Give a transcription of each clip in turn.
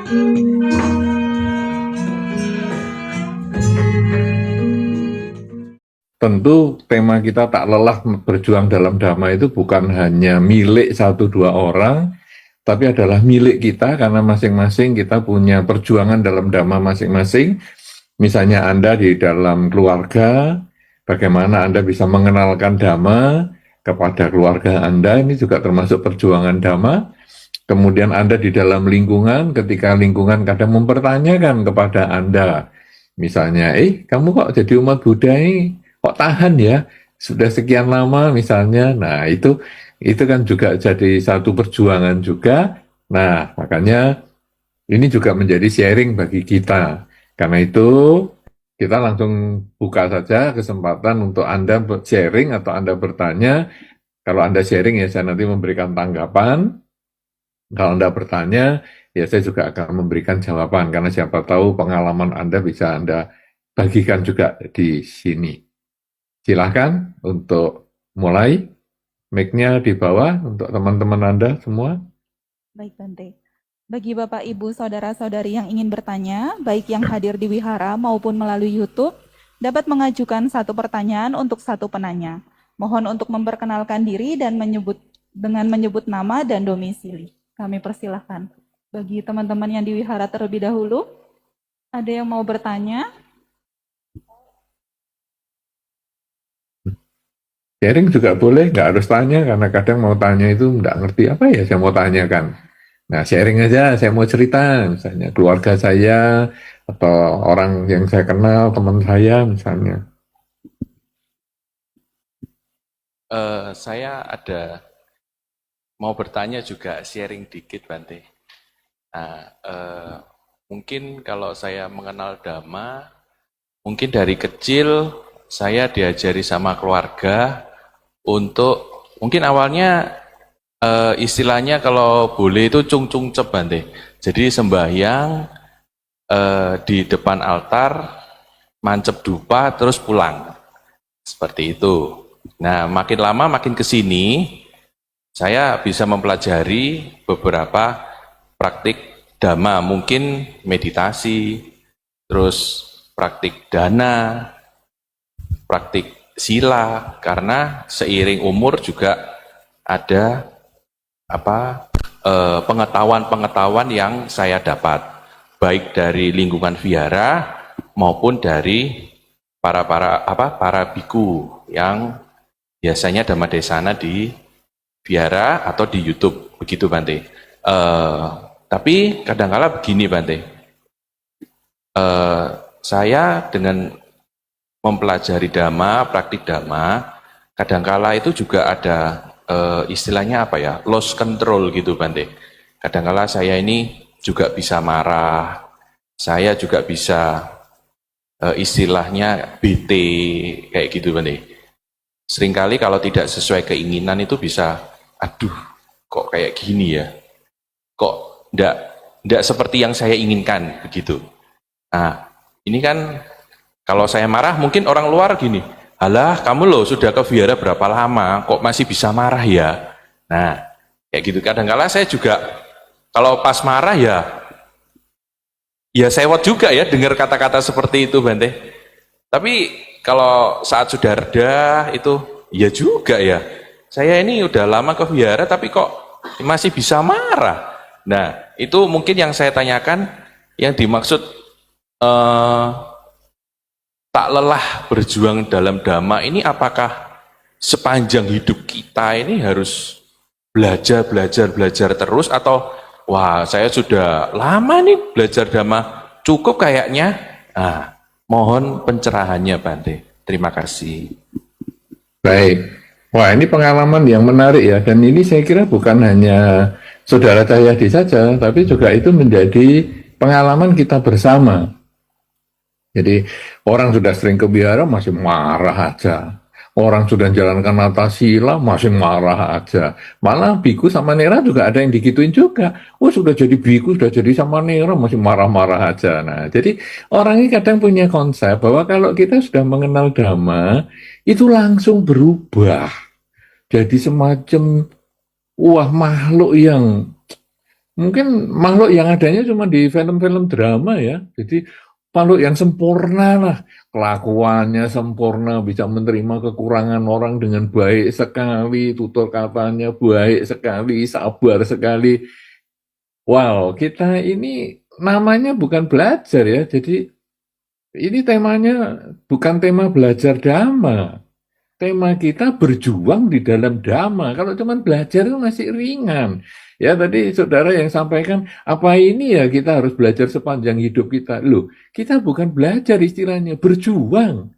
Tentu tema kita tak lelah berjuang dalam Dhamma itu bukan hanya milik satu dua orang, tapi adalah milik kita karena masing-masing kita punya perjuangan dalam Dhamma masing-masing. Misalnya Anda di dalam keluarga, bagaimana Anda bisa mengenalkan Dhamma kepada keluarga Anda, ini juga termasuk perjuangan Dhamma. Kemudian Anda di dalam lingkungan, ketika lingkungan kadang mempertanyakan kepada Anda, misalnya, kamu kok jadi umat Buddha ini, kok tahan ya, sudah sekian lama misalnya. Nah, itu kan juga jadi satu perjuangan juga. Nah, makanya ini juga menjadi sharing bagi kita. Karena itu, kita langsung buka saja kesempatan untuk Anda sharing atau Anda bertanya. Kalau Anda sharing ya saya nanti memberikan tanggapan. Kalau Anda bertanya, ya saya juga akan memberikan jawaban. Karena siapa tahu pengalaman Anda bisa Anda bagikan juga di sini. Silahkan untuk mulai, mic-nya di bawah untuk teman-teman Anda semua. Baik, Bante. Bagi Bapak, Ibu, Saudara-saudari yang ingin bertanya, baik yang hadir di wihara maupun melalui YouTube, dapat mengajukan satu pertanyaan untuk satu penanya. Mohon untuk memperkenalkan diri dan menyebut nama dan domisili. Kami persilahkan. Bagi teman-teman yang di wihara terlebih dahulu, ada yang mau bertanya? Sharing juga boleh, nggak harus tanya, karena kadang mau tanya itu nggak ngerti apa ya saya mau tanyakan. Nah, sharing aja, saya mau cerita, misalnya keluarga saya, atau orang yang saya kenal, teman saya misalnya. Saya ada mau bertanya juga, sharing dikit, Bante. Nah, mungkin kalau saya mengenal Dhamma, mungkin dari kecil saya diajari sama keluarga untuk, mungkin awalnya istilahnya kalau boleh itu cung-cung cep, Bante. Jadi sembahyang di depan altar, mancep dupa, terus pulang. Seperti itu. Nah, makin lama makin kesini, saya bisa mempelajari beberapa praktik Dhamma, mungkin meditasi, terus praktik dana, praktik sila, karena seiring umur juga ada pengetahuan-pengetahuan yang saya dapat, baik dari lingkungan vihara maupun dari para biku yang biasanya Dhammadesana di vihara atau di YouTube, begitu, Bante. Tapi kadang-kala begini, Bante. Saya dengan mempelajari Dhamma, praktik Dhamma, kadangkala itu juga ada istilahnya apa ya, lost control gitu, Bante. Kadangkala saya ini juga bisa marah, saya juga bisa istilahnya bete, kayak gitu, Bante. Seringkali kalau tidak sesuai keinginan itu bisa, aduh, kok kayak gini ya, kok enggak seperti yang saya inginkan, begitu. Nah, ini kan kalau saya marah, mungkin orang luar gini, alah kamu loh sudah ke vihara berapa lama, kok masih bisa marah ya? Nah, kayak gitu. Kadang-kala saya juga, kalau pas marah ya sewot juga ya, dengar kata-kata seperti itu, Bante. Tapi kalau saat sudah reda, itu ya juga ya, saya ini udah lama ke vihara, tapi kok masih bisa marah. Nah, itu mungkin yang saya tanyakan, yang dimaksud tak lelah berjuang dalam Dhamma ini, apakah sepanjang hidup kita ini harus belajar terus, atau wah saya sudah lama nih belajar Dhamma, cukup kayaknya. Nah, mohon pencerahannya, Bante. Terima kasih. Baik. Wah, ini pengalaman yang menarik ya, dan ini saya kira bukan hanya Saudara Cahyadi saja, tapi juga itu menjadi pengalaman kita bersama. Jadi orang sudah sering ke wihara masih marah aja. Orang sudah jalankan nata sila masih marah aja. Malah biku sama nera juga ada yang digituin juga. Oh, sudah jadi biku, sudah jadi sama nera masih marah-marah aja. Nah, jadi orang ini kadang punya konsep bahwa kalau kita sudah mengenal Dhamma, itu langsung berubah. Jadi semacam makhluk yang Mungkin makhluk yang adanya cuma di film-film drama ya. Jadi makhluk yang sempurna lah. Kelakuannya sempurna, bisa menerima kekurangan orang dengan baik sekali, tutur katanya baik sekali, sabar sekali. Wow, kita ini namanya bukan belajar ya. Jadi ini temanya bukan tema belajar dhamma. Tema kita berjuang di dalam dhamma. Kalau cuma belajar itu masih ringan. Ya tadi saudara yang sampaikan, apa ini ya kita harus belajar sepanjang hidup kita. Loh, kita bukan belajar istilahnya, berjuang.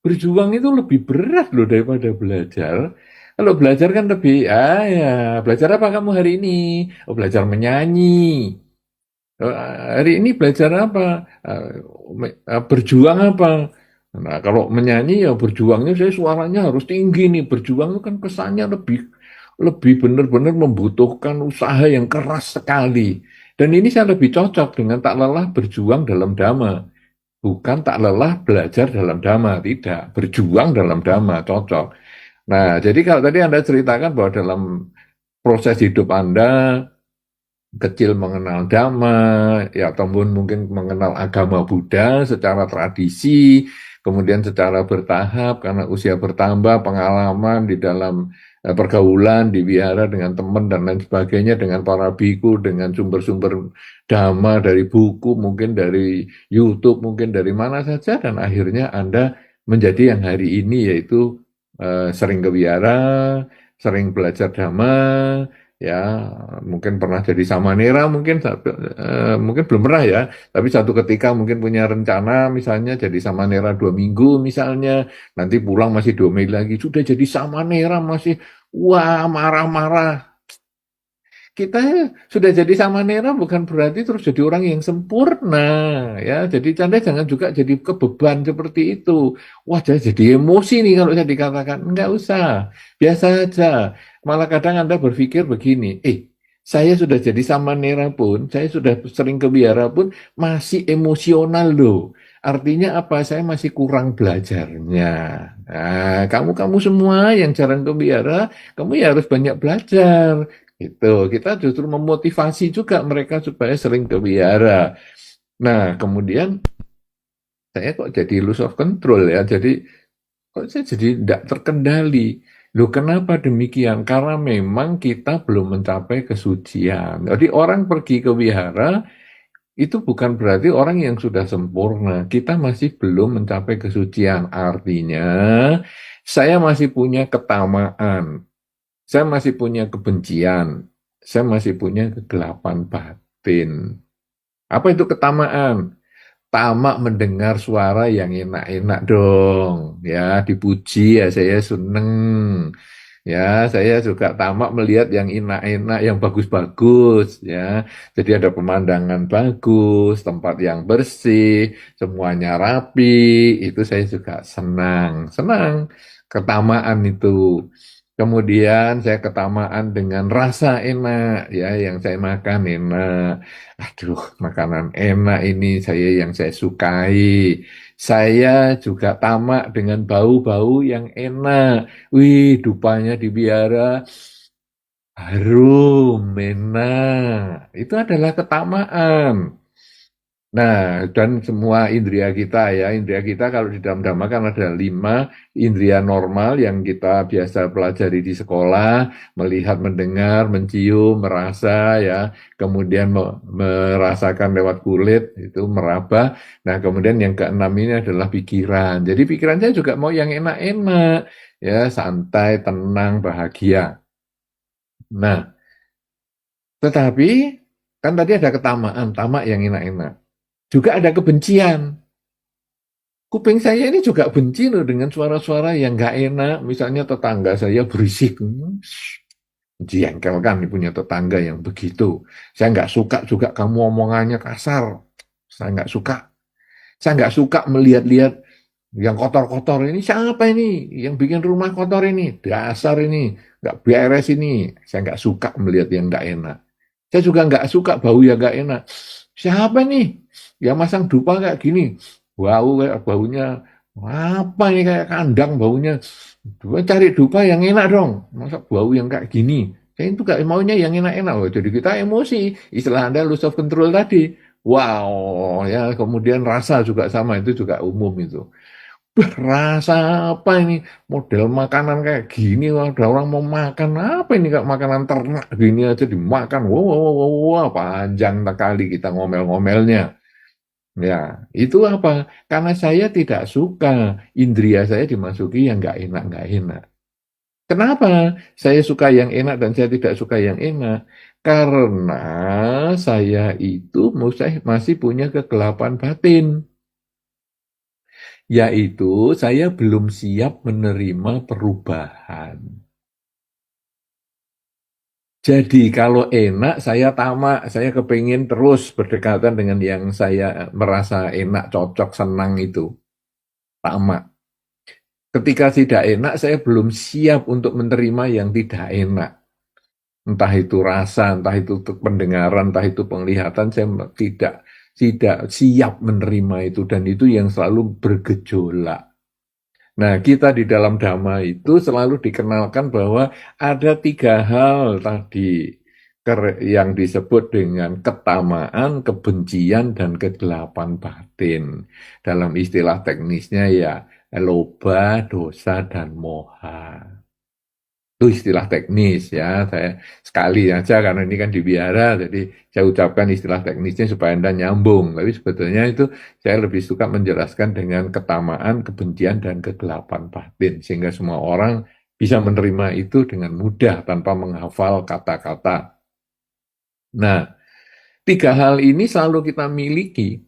Berjuang itu lebih berat loh daripada belajar. Kalau belajar kan lebih, ya, belajar apa kamu hari ini? Oh, belajar menyanyi. Hari ini belajar apa? Berjuang apa? Nah, kalau menyanyi ya berjuangnya saya suaranya harus tinggi nih. Berjuang itu kan kesannya lebih lebih benar-benar membutuhkan usaha yang keras sekali. Dan ini saya lebih cocok dengan tak lelah berjuang dalam dhamma. Bukan tak lelah belajar dalam dhamma, tidak. Berjuang dalam dhamma, cocok. Nah, jadi kalau tadi Anda ceritakan bahwa dalam proses hidup Anda, kecil mengenal dhamma, ya ataupun mungkin mengenal agama Buddha secara tradisi, kemudian secara bertahap karena usia bertambah, pengalaman di dalam pergaulan di wihara dengan teman dan lain sebagainya, dengan para biku, dengan sumber-sumber dhamma dari buku, mungkin dari YouTube, mungkin dari mana saja, dan akhirnya Anda menjadi yang hari ini yaitu sering ke wihara, sering belajar dhamma, ya mungkin pernah jadi samanera, mungkin belum pernah ya, tapi satu ketika mungkin punya rencana misalnya jadi samanera 2 minggu misalnya, nanti pulang masih 2 minggu lagi sudah jadi samanera, masih wah marah-marah. Kita sudah jadi samanera bukan berarti terus jadi orang yang sempurna ya. Jadi Anda jangan juga jadi kebeban seperti itu. Wah, jadi emosi nih kalau saya dikatakan. Enggak usah, biasa aja. Malah kadang Anda berpikir begini, saya sudah jadi samanera pun, saya sudah sering ke wihara pun masih emosional loh. Artinya apa? Saya masih kurang belajarnya. Nah, kamu semua yang jarang ke wihara, kamu ya harus banyak belajar. Itu kita justru memotivasi juga mereka supaya sering ke wihara. Nah, kemudian saya kok jadi lose of control ya. Jadi kok saya jadi tidak terkendali. Loh, kenapa demikian? Karena memang kita belum mencapai kesucian. Jadi orang pergi ke wihara itu bukan berarti orang yang sudah sempurna. Kita masih belum mencapai kesucian. Artinya saya masih punya ketamaan. Saya masih punya kebencian, saya masih punya kegelapan batin. Apa itu ketamaan? Tamak mendengar suara yang enak-enak dong, ya dipuji ya saya seneng. Ya, saya juga tamak melihat yang enak-enak, yang bagus-bagus, ya. Jadi ada pemandangan bagus, tempat yang bersih, semuanya rapi, itu saya juga senang. Senang, ketamaan itu. Kemudian saya ketamaan dengan rasa enak, ya, yang saya makan enak. Aduh, makanan enak ini yang saya sukai. Saya juga tamak dengan bau-bau yang enak. Wih, dupanya di wihara harum, enak. Itu adalah ketamaan. Nah, dan semua indria kita ya, indria kita kalau di dalam Dhamma kan ada 5 indria normal yang kita biasa pelajari di sekolah, melihat, mendengar, mencium, merasa ya, kemudian merasakan lewat kulit, itu meraba. Nah, kemudian yang keenam ini adalah pikiran. Jadi pikiran saya juga mau yang enak-enak, ya, santai, tenang, bahagia. Nah, tetapi kan tadi ada ketamaan, tamak yang enak-enak. Juga ada kebencian. Kuping saya ini juga benci loh dengan suara-suara yang nggak enak. Misalnya tetangga saya berisik. Jengkel kan punya tetangga yang begitu. Saya nggak suka juga kamu omongannya kasar. Saya nggak suka. Saya nggak suka melihat-lihat yang kotor-kotor ini. Siapa ini yang bikin rumah kotor ini? Dasar ini. Nggak beres ini. Saya nggak suka melihat yang nggak enak. Saya juga nggak suka bau yang nggak enak. Siapa nih yang masang dupa kayak gini? Baunya apa ini kayak kandang baunya? Cari dupa yang enak dong. Masa bau yang kayak gini? Saya itu gak maunya yang enak-enak. Oh, jadi kita emosi. Istilah Anda lose of control tadi. Wow, ya kemudian rasa juga sama, itu juga umum itu. Rasa apa ini? Model makanan kayak gini, ada orang mau makan apa ini kayak makanan ternak gini aja dimakan. Wow, wow, wow, wow, wow, panjang kali kita ngomel-ngomelnya. Ya, itu apa? Karena saya tidak suka indria saya dimasuki yang nggak enak, nggak enak. Kenapa saya suka yang enak dan saya tidak suka yang enak? Karena saya itu masih punya kegelapan batin. Yaitu saya belum siap menerima perubahan. Jadi kalau enak saya tamak, saya kepingin terus berdekatan dengan yang saya merasa enak, cocok, senang itu. Tamak. Ketika tidak enak saya belum siap untuk menerima yang tidak enak. Entah itu rasa, entah itu pendengaran, entah itu penglihatan, saya tidak siap menerima itu, dan itu yang selalu bergejolak. Nah, kita di dalam Dhamma itu selalu dikenalkan bahwa ada 3 hal tadi yang disebut dengan ketamaan, kebencian, dan kegelapan batin. Dalam istilah teknisnya ya loba, dosa, dan moha. Itu istilah teknis ya, saya sekali aja karena ini kan di biara, jadi saya ucapkan istilah teknisnya supaya Anda nyambung. Tapi sebetulnya itu saya lebih suka menjelaskan dengan ketamaan, kebencian, dan kegelapan batin. Sehingga semua orang bisa menerima itu dengan mudah tanpa menghafal kata-kata. Nah, 3 hal ini selalu kita miliki.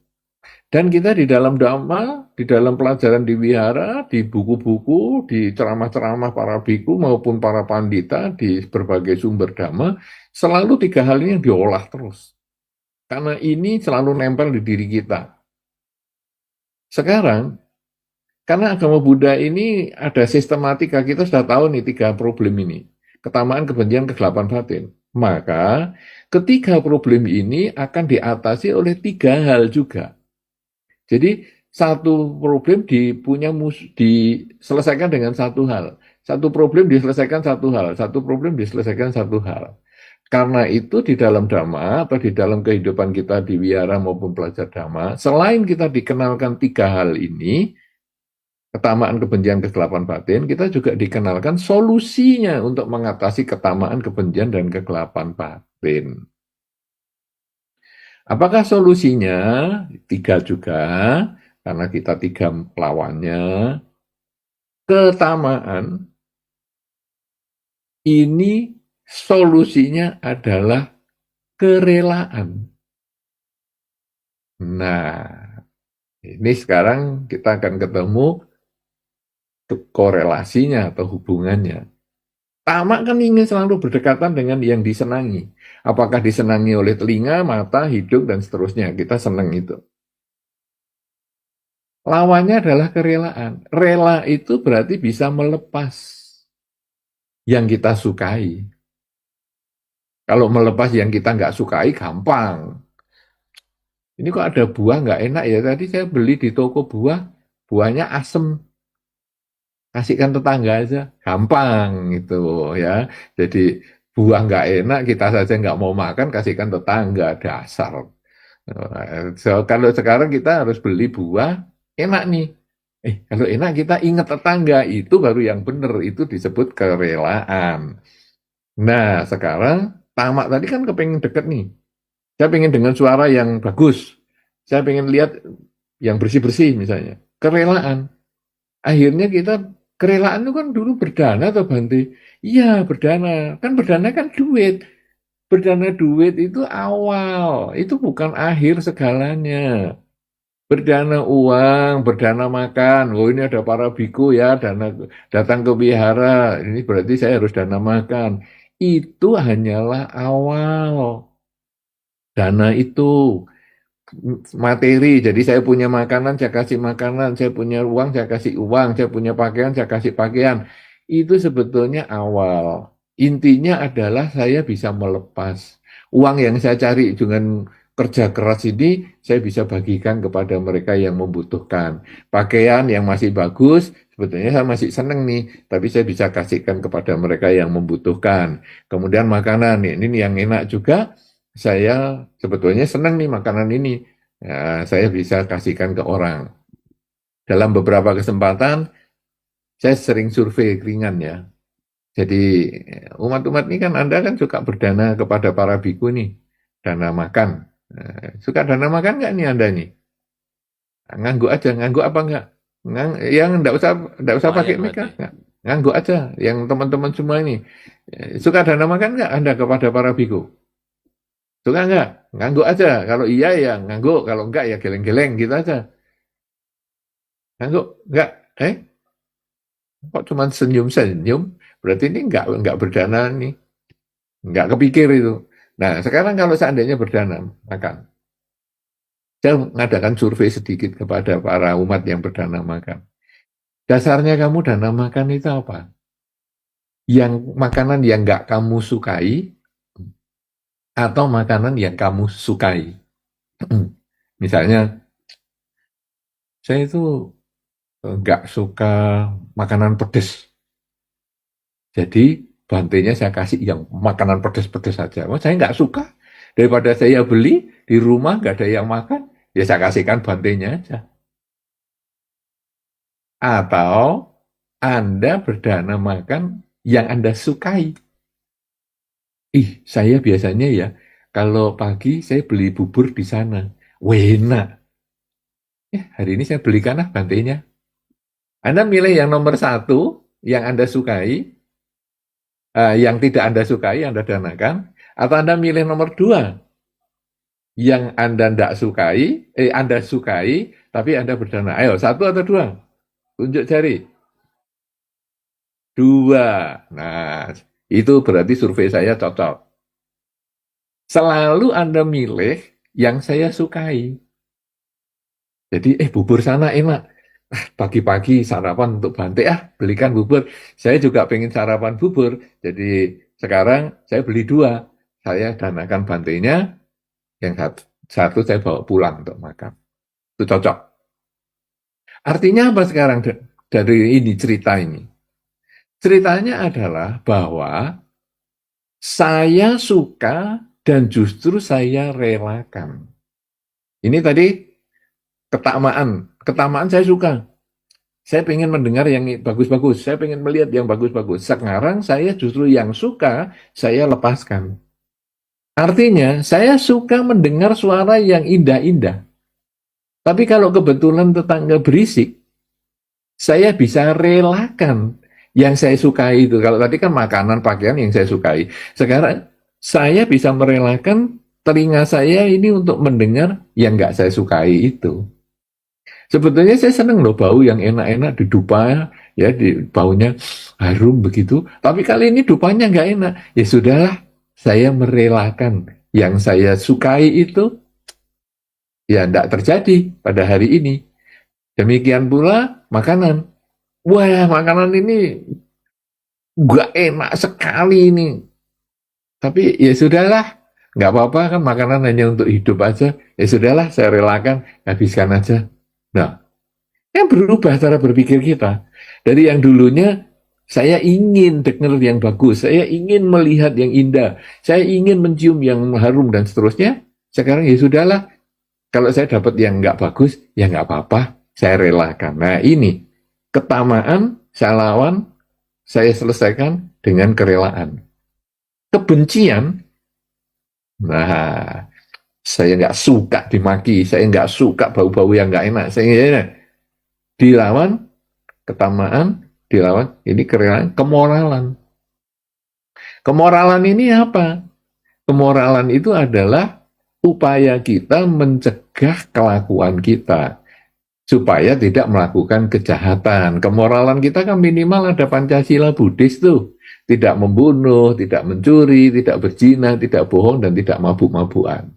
Dan kita di dalam Dhamma, di dalam pelajaran di wihara, di buku-buku, di ceramah-ceramah para biku maupun para pandita, di berbagai sumber Dhamma, selalu 3 hal ini yang diolah terus. Karena ini selalu nempel di diri kita. Sekarang, karena agama Buddha ini ada sistematika, kita sudah tahu nih 3 problem ini. Ketamaan, kebencian, kegelapan batin. Maka, ketiga problem ini akan diatasi oleh 3 hal juga. Jadi satu problem diselesaikan dengan 1 hal. Satu problem diselesaikan 1 hal. Satu problem diselesaikan 1 hal. Karena itu di dalam Dhamma atau di dalam kehidupan kita di wihara maupun belajar Dhamma, selain kita dikenalkan 3 hal ini, ketamaan, kebencian, kegelapan batin, kita juga dikenalkan solusinya untuk mengatasi ketamaan, kebencian, dan kegelapan batin. Apakah solusinya? 3 juga, karena kita 3 lawannya. Ketamaan, ini solusinya adalah kerelaan. Nah, ini sekarang kita akan ketemu korelasinya atau hubungannya. Tamak kan ingin selalu berdekatan dengan yang disenangi. Apakah disenangi oleh telinga, mata, hidung, dan seterusnya. Kita senang itu. Lawannya adalah kerelaan. Rela itu berarti bisa melepas yang kita sukai. Kalau melepas yang kita nggak sukai, gampang. Ini kok ada buah nggak enak ya? Tadi saya beli di toko buah, buahnya asem. Kasihkan tetangga aja, gampang gitu ya. Jadi buah nggak enak, kita saja nggak mau makan, kasihkan tetangga, dasar. So, kalau sekarang kita harus beli buah, enak nih. Kalau enak kita ingat tetangga, itu baru yang benar, itu disebut kerelaan. Nah, sekarang tamak tadi kan kepengen deket nih. Saya pengen dengan suara yang bagus. Saya pengen lihat yang bersih-bersih misalnya. Kerelaan. Akhirnya kita kerelaan itu kan dulu berdana atau Bante? Iya, berdana. Kan berdana kan duit. Berdana duit itu awal. Itu bukan akhir segalanya. Berdana uang, berdana makan. Oh, ini ada para biku ya, dana datang ke wihara. Ini berarti saya harus dana makan. Itu hanyalah awal. Dana itu materi, jadi saya punya makanan, saya kasih makanan, saya punya uang, saya kasih uang, saya punya pakaian, saya kasih pakaian. Itu sebetulnya awal. Intinya adalah saya bisa melepas. Uang yang saya cari dengan kerja keras ini, saya bisa bagikan kepada mereka yang membutuhkan. Pakaian yang masih bagus, sebetulnya saya masih seneng nih, tapi saya bisa kasihkan kepada mereka yang membutuhkan. Kemudian makanan, ini yang enak juga, saya sebetulnya seneng nih makanan ini. Ya, saya bisa kasihkan ke orang. Dalam beberapa kesempatan, saya sering survei ringan ya. Jadi umat-umat ini kan Anda kan suka berdana kepada para biku nih, dana makan. Suka dana makan nggak nih Anda nih? Ngangguk aja, ngangguk apa enggak? Yang enggak usah pakai Lumayan mereka, berarti. ngangguk aja. Yang teman-teman semua ini suka dana makan enggak Anda kepada para biku? Suka enggak? Ngangguk aja. Kalau iya ya ngangguk, kalau enggak ya geleng-geleng gitu aja. Ngangguk, enggak? Kok cuma senyum-senyum? Berarti ini enggak berdana nih, enggak kepikir itu. Nah, sekarang kalau seandainya berdana makan, saya mengadakan survei sedikit kepada para umat yang berdana makan. Dasarnya kamu dana makan itu apa? Yang makanan yang nggak kamu sukai atau makanan yang kamu sukai? Misalnya, saya itu nggak suka makanan pedas. Jadi, bantainya saya kasih yang makanan pedas-pedas saja. Oh, saya nggak suka. Daripada saya beli, di rumah nggak ada yang makan, ya saya kasihkan bantainya aja. Atau Anda berdana makan yang Anda sukai. Saya biasanya ya, kalau pagi saya beli bubur di sana. Enak. Hari ini saya belikan bantainya. Anda milih yang nomor satu, yang Anda sukai, yang tidak Anda sukai, Anda danakan, atau Anda milih nomor dua, yang Anda tidak sukai, Anda sukai, tapi Anda berdana. Ayo, satu atau dua? Tunjuk jari. Dua. Nah, itu berarti survei saya cocok. Selalu Anda milih yang saya sukai. Jadi, bubur sana enak. Pagi-pagi sarapan untuk Bante, belikan bubur. Saya juga pengen sarapan bubur. Jadi, sekarang saya beli dua. Saya danakan Bantenya, yang satu saya bawa pulang untuk makan. Itu cocok. Artinya apa sekarang dari ini cerita ini? Ceritanya adalah bahwa saya suka dan justru saya relakan. Ini tadi ketamaan. Ketamaan saya suka. Saya pengen mendengar yang bagus-bagus. Saya pengen melihat yang bagus-bagus. Sekarang saya justru yang suka, saya lepaskan. Artinya, saya suka mendengar suara yang indah-indah. Tapi kalau kebetulan tetangga berisik, saya bisa relakan yang saya sukai itu. Kalau tadi kan makanan, pakaian yang saya sukai. Sekarang, saya bisa merelakan telinga saya ini untuk mendengar yang nggak saya sukai itu. Sebetulnya saya senang loh bau yang enak-enak di dupa, ya baunya harum begitu. Tapi kali ini dupanya nggak enak. Ya sudahlah, saya merelakan yang saya sukai itu, ya tidak terjadi pada hari ini. Demikian pula makanan. Wah, makanan ini nggak enak sekali ini. Tapi ya sudahlah, nggak apa-apa kan makanan hanya untuk hidup aja. Ya sudahlah, saya relakan, habiskan aja. Nah, yang berubah cara berpikir kita. Dari yang dulunya, saya ingin dengar yang bagus, saya ingin melihat yang indah, saya ingin mencium yang harum dan seterusnya. Sekarang ya sudahlah, kalau saya dapat yang nggak bagus, ya nggak apa-apa, saya relakan. Nah ini, ketamaan, saya lawan, saya selesaikan dengan kerelaan. Kebencian, nah, saya nggak suka dimaki, saya nggak suka bau-bau yang nggak enak, saya dilawan, ketamaan, dilawan, ini kerelaan, kemoralan. Kemoralan ini apa? Kemoralan itu adalah upaya kita mencegah kelakuan kita, supaya tidak melakukan kejahatan. Kemoralan kita kan minimal ada Pancasila Buddhis tuh. Tidak membunuh, tidak mencuri, tidak berzina, tidak bohong, dan tidak mabuk-mabukan.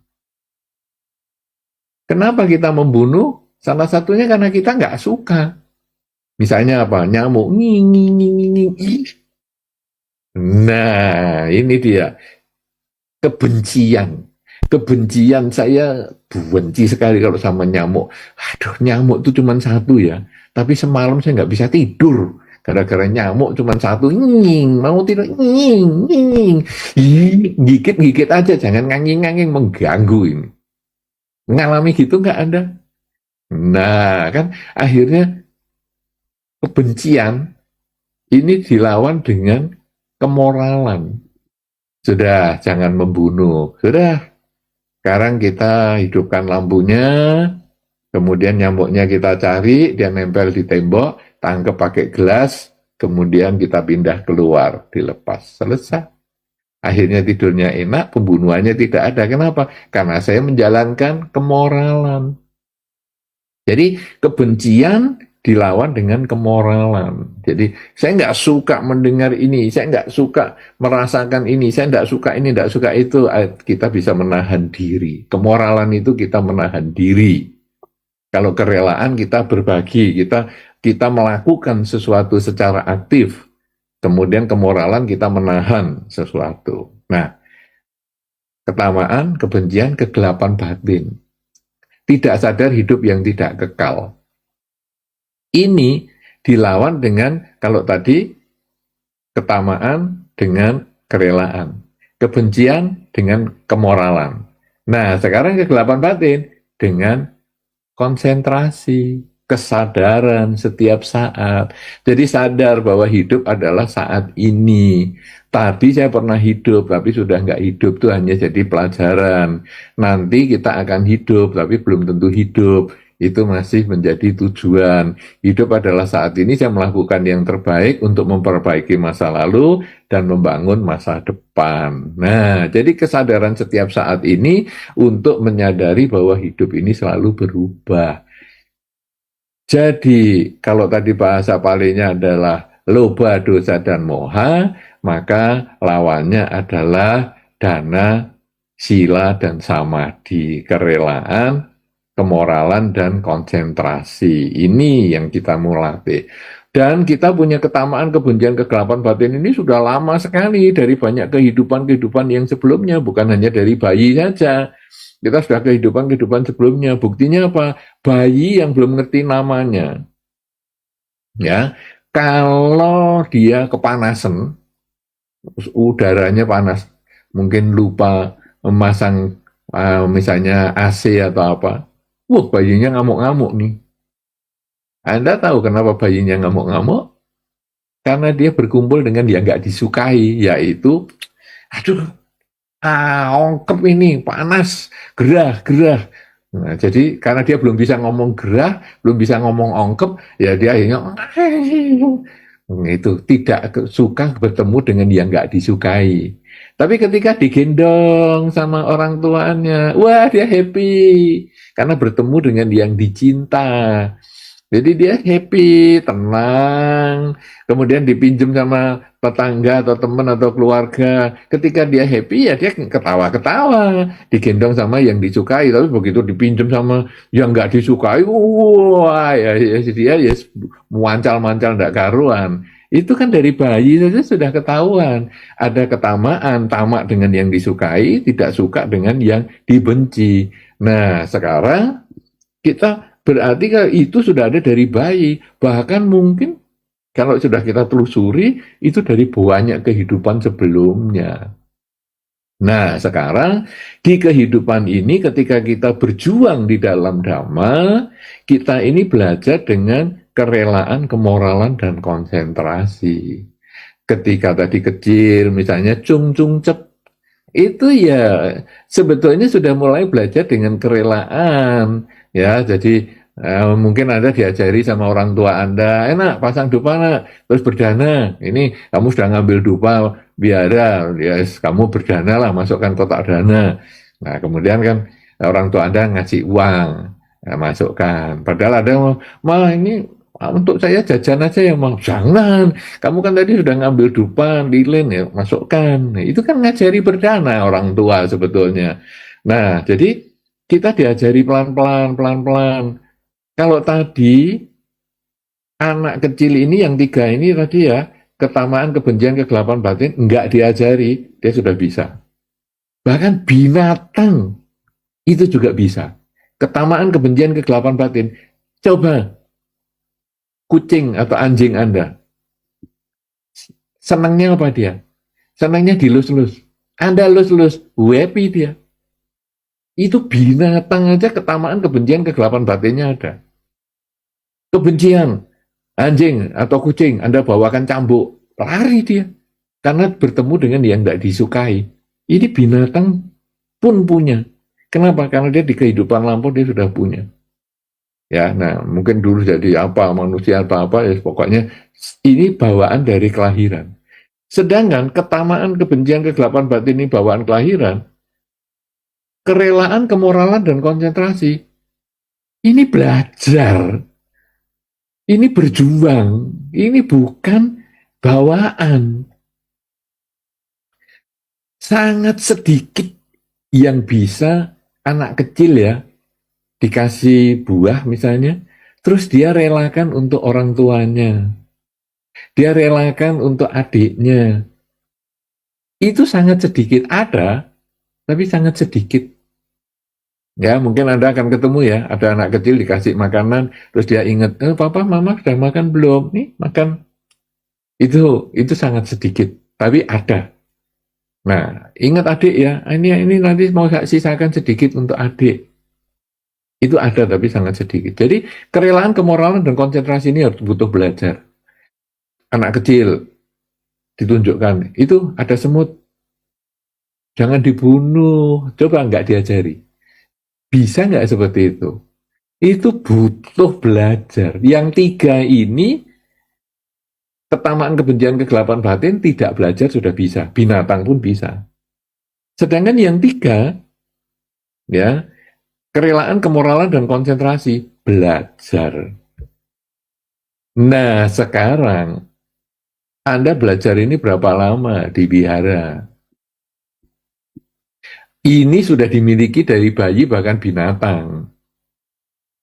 Kenapa kita membunuh? Salah satunya karena kita nggak suka. Misalnya apa? Nyamuk. Nah, ini dia. Kebencian. Kebencian, saya benci sekali kalau sama nyamuk. Aduh, nyamuk itu cuma satu ya. tapi semalam saya nggak bisa tidur. Gara-gara nyamuk cuma satu, nying, mau tidur, nying, nying. Gigit-gigit aja, jangan nganging-nganging, mengganggu ini. Ngalami gitu nggak Anda? Nah, kan akhirnya kebencian ini dilawan dengan kemoralan. Sudah, jangan membunuh. Sudah, sekarang kita hidupkan lampunya, kemudian nyamuknya kita cari, dia nempel di tembok, tangkap pakai gelas, kemudian kita pindah keluar, dilepas. Selesai. Akhirnya tidurnya enak, pembunuhannya tidak ada. Kenapa? Karena saya menjalankan kemoralan. Jadi kebencian dilawan dengan kemoralan. Jadi saya nggak suka mendengar ini, saya nggak suka merasakan ini, saya nggak suka ini, nggak suka itu. Kita bisa menahan diri. Kemoralan itu kita menahan diri. Kalau kerelaan kita berbagi, kita melakukan sesuatu secara aktif. Kemudian kemoralan kita menahan sesuatu. Nah, ketamaan, kebencian, kegelapan batin. Tidak sadar hidup yang tidak kekal. Ini dilawan dengan, kalau tadi, ketamaan dengan kerelaan. Kebencian dengan kemoralan. Nah, sekarang kegelapan batin dengan konsentrasi, kesadaran setiap saat. Jadi sadar bahwa hidup adalah saat ini. Tadi saya pernah hidup, tapi sudah nggak hidup, itu hanya jadi pelajaran. Nanti kita akan hidup, tapi belum tentu hidup. Itu masih menjadi tujuan. Hidup adalah saat ini saya melakukan yang terbaik untuk memperbaiki masa lalu dan membangun masa depan. Nah, jadi kesadaran setiap saat ini untuk menyadari bahwa hidup ini selalu berubah. Jadi, kalau tadi bahasa palingnya adalah loba, dosa, dan moha, maka lawannya adalah dana, sila, dan samadhi, kerelaan, kemoralan, dan konsentrasi. Ini yang kita mau latih. Dan kita punya ketamaan, kebencian, kegelapan batin ini sudah lama sekali dari banyak kehidupan-kehidupan yang sebelumnya, bukan hanya dari bayi saja. Kita sudah kehidupan-kehidupan sebelumnya. Buktinya apa? Bayi yang belum ngerti namanya. Ya, kalau dia kepanasan, udaranya panas, mungkin lupa memasang misalnya AC atau apa. Wah, bayinya ngamuk-ngamuk nih. Anda tahu kenapa bayinya ngamuk-ngamuk? Karena dia berkumpul dengan yang nggak disukai, yaitu, aduh, ongkep ini, panas, gerah. Nah, jadi karena dia belum bisa ngomong gerah, belum bisa ngomong ongkep, ya dia akhirnya itu tidak suka bertemu dengan yang nggak disukai. Tapi ketika digendong sama orang tuanya, wah dia happy karena bertemu dengan yang dicinta. Jadi dia happy, tenang, kemudian dipinjam sama tetangga atau teman atau keluarga. Ketika dia happy ya dia ketawa-ketawa, digendong sama yang disukai. Tapi begitu dipinjam sama yang nggak disukai, wah ya dia ya muancal-mancal nggak karuan. Itu kan dari bayi saja sudah ketahuan. Ada ketamaan, tamak dengan yang disukai, tidak suka dengan yang dibenci. Nah sekarang kita berarti kalau itu sudah ada dari bayi, bahkan mungkin kalau sudah kita telusuri, itu dari banyak kehidupan sebelumnya. Nah, sekarang di kehidupan ini ketika kita berjuang di dalam Dhamma, kita ini belajar dengan kerelaan, kemoralan, dan konsentrasi. Ketika tadi kecil, misalnya cung cep, itu ya sebetulnya sudah mulai belajar dengan kerelaan. Ya, jadi mungkin Anda diajari sama orang tua Anda, enak pasang dupa nak, terus berdana. Ini kamu sudah ngambil dupa biara, ya kamu berdana lah, masukkan kotak dana. Nah kemudian kan orang tua Anda ngasih uang, masukkan. Padahal ada mah ini untuk saya jajan aja ya mah. Jangan, kamu kan tadi sudah ngambil dupa, lilin ya masukkan. Nah, itu kan ngajari berdana orang tua sebetulnya. Nah jadi kita diajari pelan-pelan. Kalau tadi anak kecil ini yang 3 ini tadi ya, ketamaan, kebencian, kegelapan batin, enggak diajari, dia sudah bisa. Bahkan binatang itu juga bisa. Ketamaan, kebencian, kegelapan batin. Coba kucing atau anjing Anda, senangnya apa dia? Senangnya dilus-lus. Anda lus-lus, happy dia. Itu binatang aja ketamaan, kebencian, kegelapan batinnya ada. Kebencian, anjing atau kucing, Anda bawakan cambuk, lari dia. Karena bertemu dengan yang tidak disukai. Ini binatang pun punya. Kenapa? Karena dia di kehidupan lampau dia sudah punya. Ya, nah mungkin dulu jadi apa, manusia apa-apa, ya pokoknya ini bawaan dari kelahiran. Sedangkan ketamaan, kebencian, kegelapan batin ini bawaan kelahiran, kerelaan, kemoralan, dan konsentrasi, ini belajar. Ini berjuang, ini bukan bawaan. Sangat sedikit yang bisa anak kecil ya, dikasih buah misalnya, terus dia relakan untuk orang tuanya. Dia relakan untuk adiknya. Itu sangat sedikit ada, tapi sangat sedikit. Ya, mungkin Anda akan ketemu ya, ada anak kecil dikasih makanan, terus dia ingat, papa, mama sudah makan belum? Nih, makan. Itu sangat sedikit, tapi ada. Nah, ingat adik ya, ini nanti mau saya sisakan sedikit untuk adik. Itu ada, tapi sangat sedikit. Jadi, kerelaan, kemoralan, dan konsentrasi ini harus butuh belajar. Anak kecil ditunjukkan, itu ada semut. Jangan dibunuh, coba nggak diajari. Bisa nggak seperti itu? Itu butuh belajar. Yang 3 ini, ketamaan, kebencian, kegelapan batin, tidak belajar sudah bisa. Binatang pun bisa. Sedangkan yang 3, ya, kerelaan, kemoralan, dan konsentrasi, belajar. Nah, sekarang, Anda belajar ini berapa lama di wihara? Ini sudah dimiliki dari bayi bahkan binatang.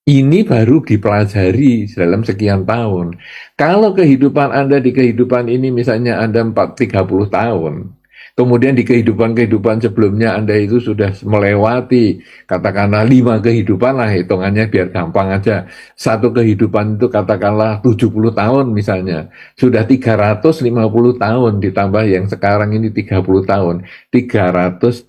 Ini baru dipelajari dalam sekian tahun. Kalau kehidupan Anda di kehidupan ini misalnya Anda 30 tahun, kemudian di kehidupan sebelumnya Anda itu sudah melewati katakanlah 5 kehidupan lah, hitungannya biar gampang aja. Satu kehidupan itu katakanlah 70 tahun misalnya. Sudah 350 tahun ditambah yang sekarang ini 30 tahun. 380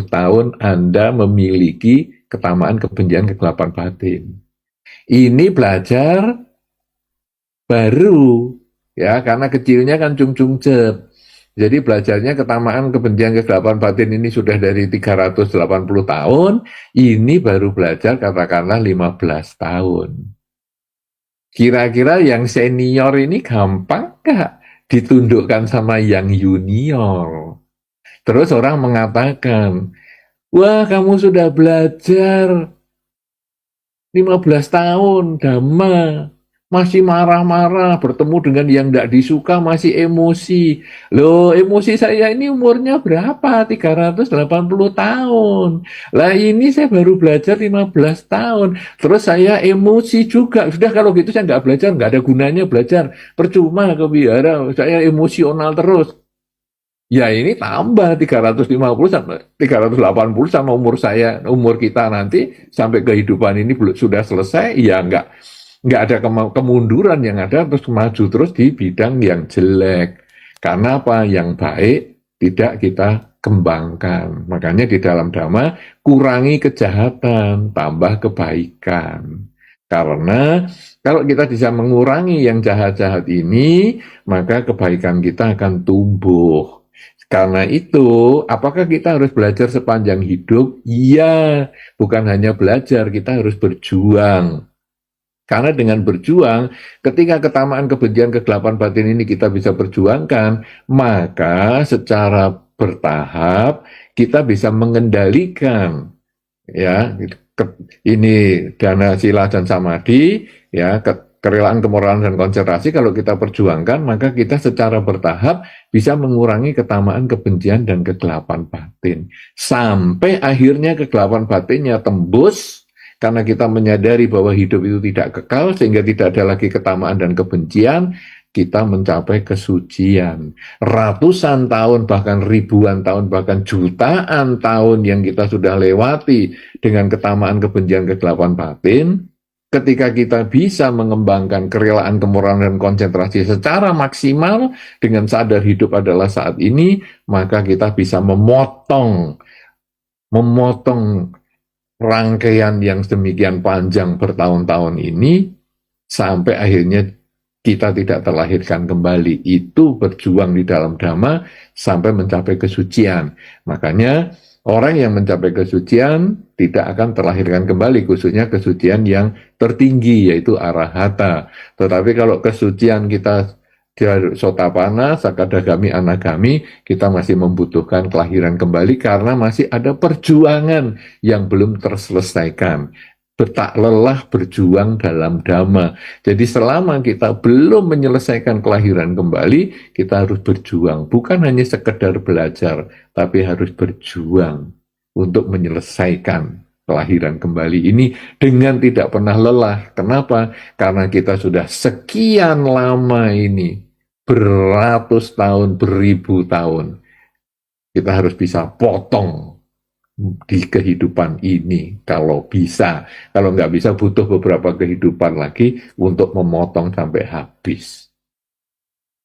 tahun Anda memiliki ketamaan, kebencian, kegelapan batin. Ini belajar baru, ya, karena kecilnya kan cung-cung cep. Jadi belajarnya ketamaan, kebencian, kegelapan batin ini sudah dari 380 tahun, ini baru belajar katakanlah 15 tahun. Kira-kira yang senior ini gampang nggak ditundukkan sama yang junior? Terus orang mengatakan, wah kamu sudah belajar 15 tahun, Dhamma. Masih marah-marah, bertemu dengan yang tidak disuka, masih emosi. Loh, emosi saya ini umurnya berapa? 380 tahun. Lah ini saya baru belajar 15 tahun. Terus saya emosi juga. Sudah kalau gitu saya nggak belajar, nggak ada gunanya belajar. Percuma ke wihara, saya emosional terus. Ya ini tambah 350 sama 380 sama umur saya, umur kita nanti sampai kehidupan ini sudah selesai, ya nggak ada kemunduran, yang ada terus maju terus di bidang yang jelek. Karena apa? Yang baik tidak kita kembangkan. Makanya di dalam Dhamma, kurangi kejahatan, tambah kebaikan. Karena kalau kita bisa mengurangi yang jahat-jahat ini, maka kebaikan kita akan tumbuh. Karena itu, apakah kita harus belajar sepanjang hidup? Iya, bukan hanya belajar, kita harus berjuang. Karena dengan berjuang, ketika ketamaan, kebencian, kegelapan batin ini kita bisa perjuangkan, maka secara bertahap kita bisa mengendalikan, ya, ini dana, sila, dan samadhi, ya, kerelaan, kemoralan, dan konsentrasi. Kalau kita perjuangkan, maka kita secara bertahap bisa mengurangi ketamaan, kebencian, dan kegelapan batin. Sampai akhirnya kegelapan batinnya tembus, karena kita menyadari bahwa hidup itu tidak kekal, sehingga tidak ada lagi ketamaan dan kebencian, kita mencapai kesucian. Ratusan tahun, bahkan ribuan tahun, bahkan jutaan tahun yang kita sudah lewati dengan ketamaan, kebencian, kegelapan batin, ketika kita bisa mengembangkan kerelaan, kemurahan, dan konsentrasi secara maksimal dengan sadar hidup adalah saat ini, maka kita bisa memotong rangkaian yang sedemikian panjang bertahun-tahun ini sampai akhirnya kita tidak terlahirkan kembali. Itu berjuang di dalam Dhamma sampai mencapai kesucian. Makanya orang yang mencapai kesucian tidak akan terlahirkan kembali, khususnya kesucian yang tertinggi, yaitu arahata. Tetapi kalau kesucian kita Sotapana, Sakadagami, Anagami, kita masih membutuhkan kelahiran kembali karena masih ada perjuangan yang belum terselesaikan. Tak lelah berjuang dalam Dhamma. Jadi selama kita belum menyelesaikan kelahiran kembali, kita harus berjuang. Bukan hanya sekedar belajar, tapi harus berjuang untuk menyelesaikan kelahiran kembali ini dengan tidak pernah lelah. Kenapa? Karena kita sudah sekian lama ini, beratus tahun, beribu tahun, kita harus bisa potong di kehidupan ini kalau bisa. Kalau nggak bisa, butuh beberapa kehidupan lagi untuk memotong sampai habis.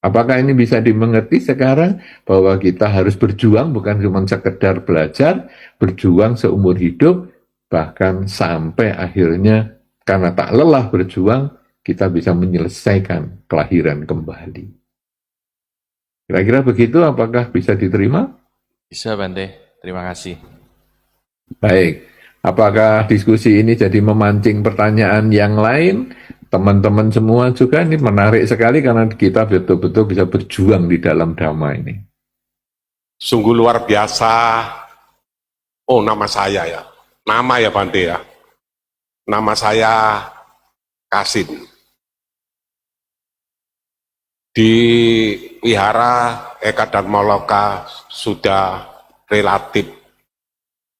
Apakah ini bisa dimengerti sekarang? Bahwa kita harus berjuang, bukan cuma sekedar belajar, berjuang seumur hidup, bahkan sampai akhirnya karena tak lelah berjuang, kita bisa menyelesaikan kelahiran kembali. Kira-kira begitu, apakah bisa diterima? Bisa, Bante. Terima kasih. Baik, apakah diskusi ini jadi memancing pertanyaan yang lain? Teman-teman semua juga ini menarik sekali karena kita betul-betul bisa berjuang di dalam Dhamma ini. Sungguh luar biasa. Oh, nama saya ya. Nama ya Bante ya. Nama saya Kasin. Di Wihara Eka Dharma Loka sudah relatif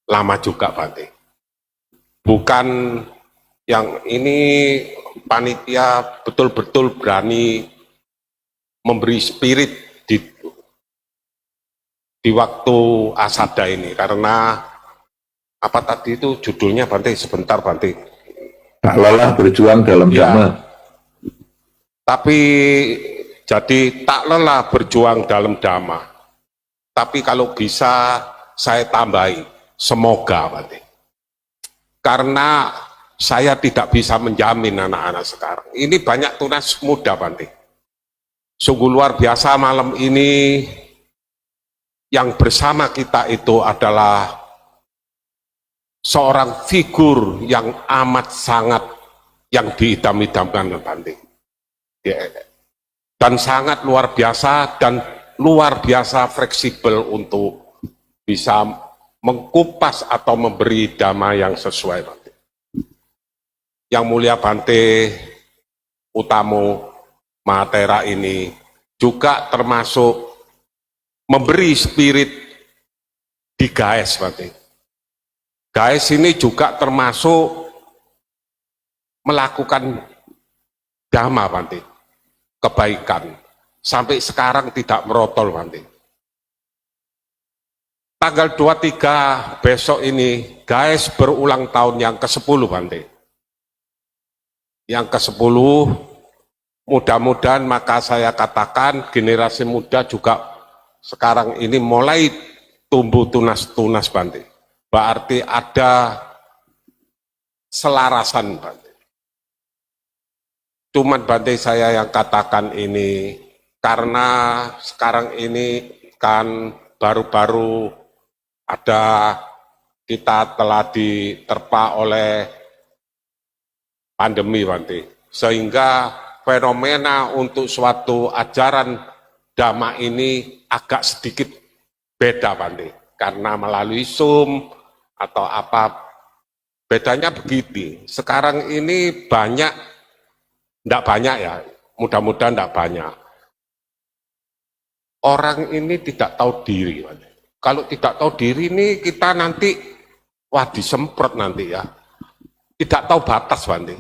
lama juga Bante. Bukan yang ini panitia betul-betul berani memberi spirit di waktu asada ini, karena apa tadi itu judulnya Bante, sebentar Bante. Tak lelah berjuang dalam Ya. Dhamma. Tapi jadi tak lelah berjuang dalam Dhamma. Tapi kalau bisa saya tambahi, semoga Bante. Karena saya tidak bisa menjamin anak-anak sekarang. Ini banyak tunas muda Bante. Sungguh luar biasa malam ini yang bersama kita itu adalah seorang figur yang amat sangat yang diidam-idamkan Bante. Dan sangat luar biasa dan luar biasa fleksibel untuk bisa mengkupas atau memberi dhamma yang sesuai Bante. Yang mulia Bante Utamo Mahatera ini juga termasuk memberi spirit di GAES Bante. GAES ini juga termasuk melakukan dhamma Bante, kebaikan. Sampai sekarang tidak merotol Bante. Tanggal 23 besok ini GAES berulang tahun yang ke-10 Bante. Yang ke-10, mudah-mudahan maka saya katakan generasi muda juga sekarang ini mulai tumbuh tunas-tunas Bante. Berarti ada selarasan Bante. Cuman Bante saya yang katakan ini karena sekarang ini kan baru-baru ada kita telah diterpa oleh pandemi Bante, sehingga fenomena untuk suatu ajaran dhamma ini agak sedikit beda Bante, karena melalui Zoom atau apa, bedanya begitu. Sekarang ini banyak, tidak banyak ya, mudah-mudahan tidak banyak. Orang ini tidak tahu diri Bante. Kalau tidak tahu diri ini kita nanti, wah disemprot nanti ya. Tidak tahu batas Bante.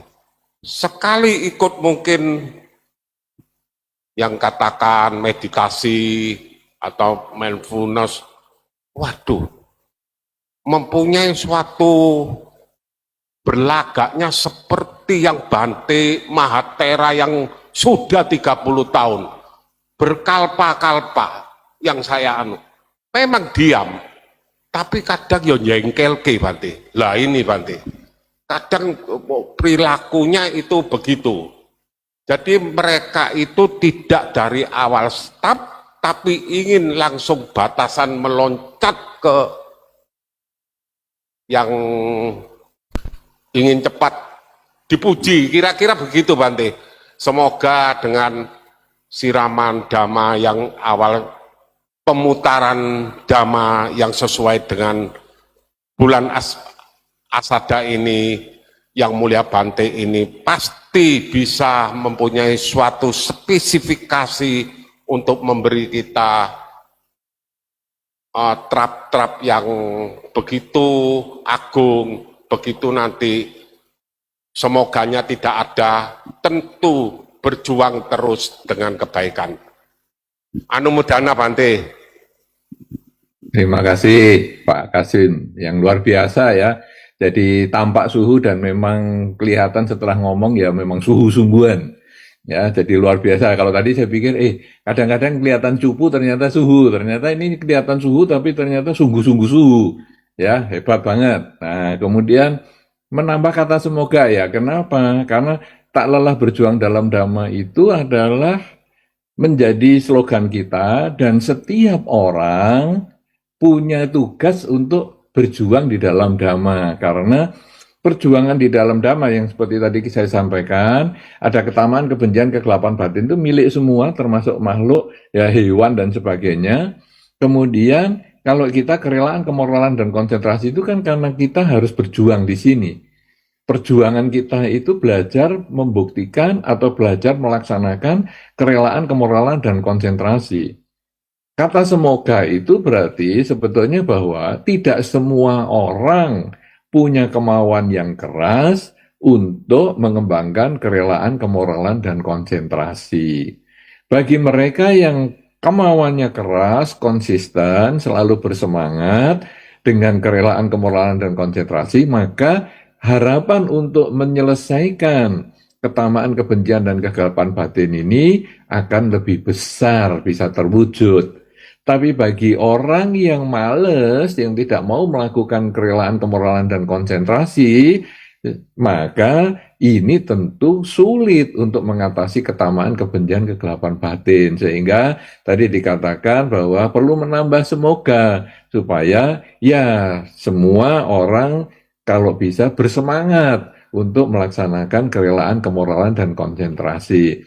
Sekali ikut mungkin yang katakan meditasi atau mindfulness, waduh, mempunyai suatu berlagaknya seperti yang Bante Mahatera yang sudah 30 tahun, berkalpa-kalpa yang saya memang diam, tapi kadang ya jengkel ke Bante. Lah ini Bante, kadang perilakunya itu begitu. Jadi mereka itu tidak dari awal start, tapi ingin langsung batasan meloncat ke yang ingin cepat dipuji, kira-kira begitu Bante. Semoga dengan siraman dhamma yang awal, pemutaran dhamma yang sesuai dengan bulan Asada ini, yang mulia Bante ini pasti bisa mempunyai suatu spesifikasi untuk memberi kita trap-trap yang begitu agung, begitu nanti semoganya tidak ada, tentu berjuang terus dengan kebaikan. Anumodana Bante. Terima kasih Pak Kasim, yang luar biasa ya. Jadi tampak suhu dan memang kelihatan setelah ngomong ya memang suhu sungguhan. Ya, jadi luar biasa. Kalau tadi saya pikir, kadang-kadang kelihatan cupu ternyata suhu. Ternyata ini kelihatan suhu tapi ternyata sungguh-sungguh suhu. Ya, hebat banget. Nah, kemudian menambah kata semoga ya. Kenapa? Karena tak lelah berjuang dalam dhamma itu adalah menjadi slogan kita dan setiap orang punya tugas untuk berjuang di dalam dhamma, karena perjuangan di dalam dhamma yang seperti tadi saya sampaikan, ada ketamaan, kebencian, kegelapan batin itu milik semua, termasuk makhluk, ya hewan dan sebagainya. Kemudian kalau kita kerelaan, kemoralan dan konsentrasi itu kan karena kita harus berjuang di sini. Perjuangan kita itu belajar membuktikan atau belajar melaksanakan kerelaan, kemoralan dan konsentrasi. Kata semoga itu berarti sebetulnya bahwa tidak semua orang punya kemauan yang keras untuk mengembangkan kerelaan, kemoralan, dan konsentrasi. Bagi mereka yang kemauannya keras, konsisten, selalu bersemangat dengan kerelaan, kemoralan, dan konsentrasi, maka harapan untuk menyelesaikan ketamaan, kebencian, dan kegelapan batin ini akan lebih besar, bisa terwujud. Tapi bagi orang yang males, yang tidak mau melakukan kerelaan, kemoralan, dan konsentrasi, maka ini tentu sulit untuk mengatasi ketamaan, kebencian, kegelapan batin. Sehingga tadi dikatakan bahwa perlu menambah semoga, supaya ya semua orang kalau bisa bersemangat untuk melaksanakan kerelaan, kemoralan, dan konsentrasi.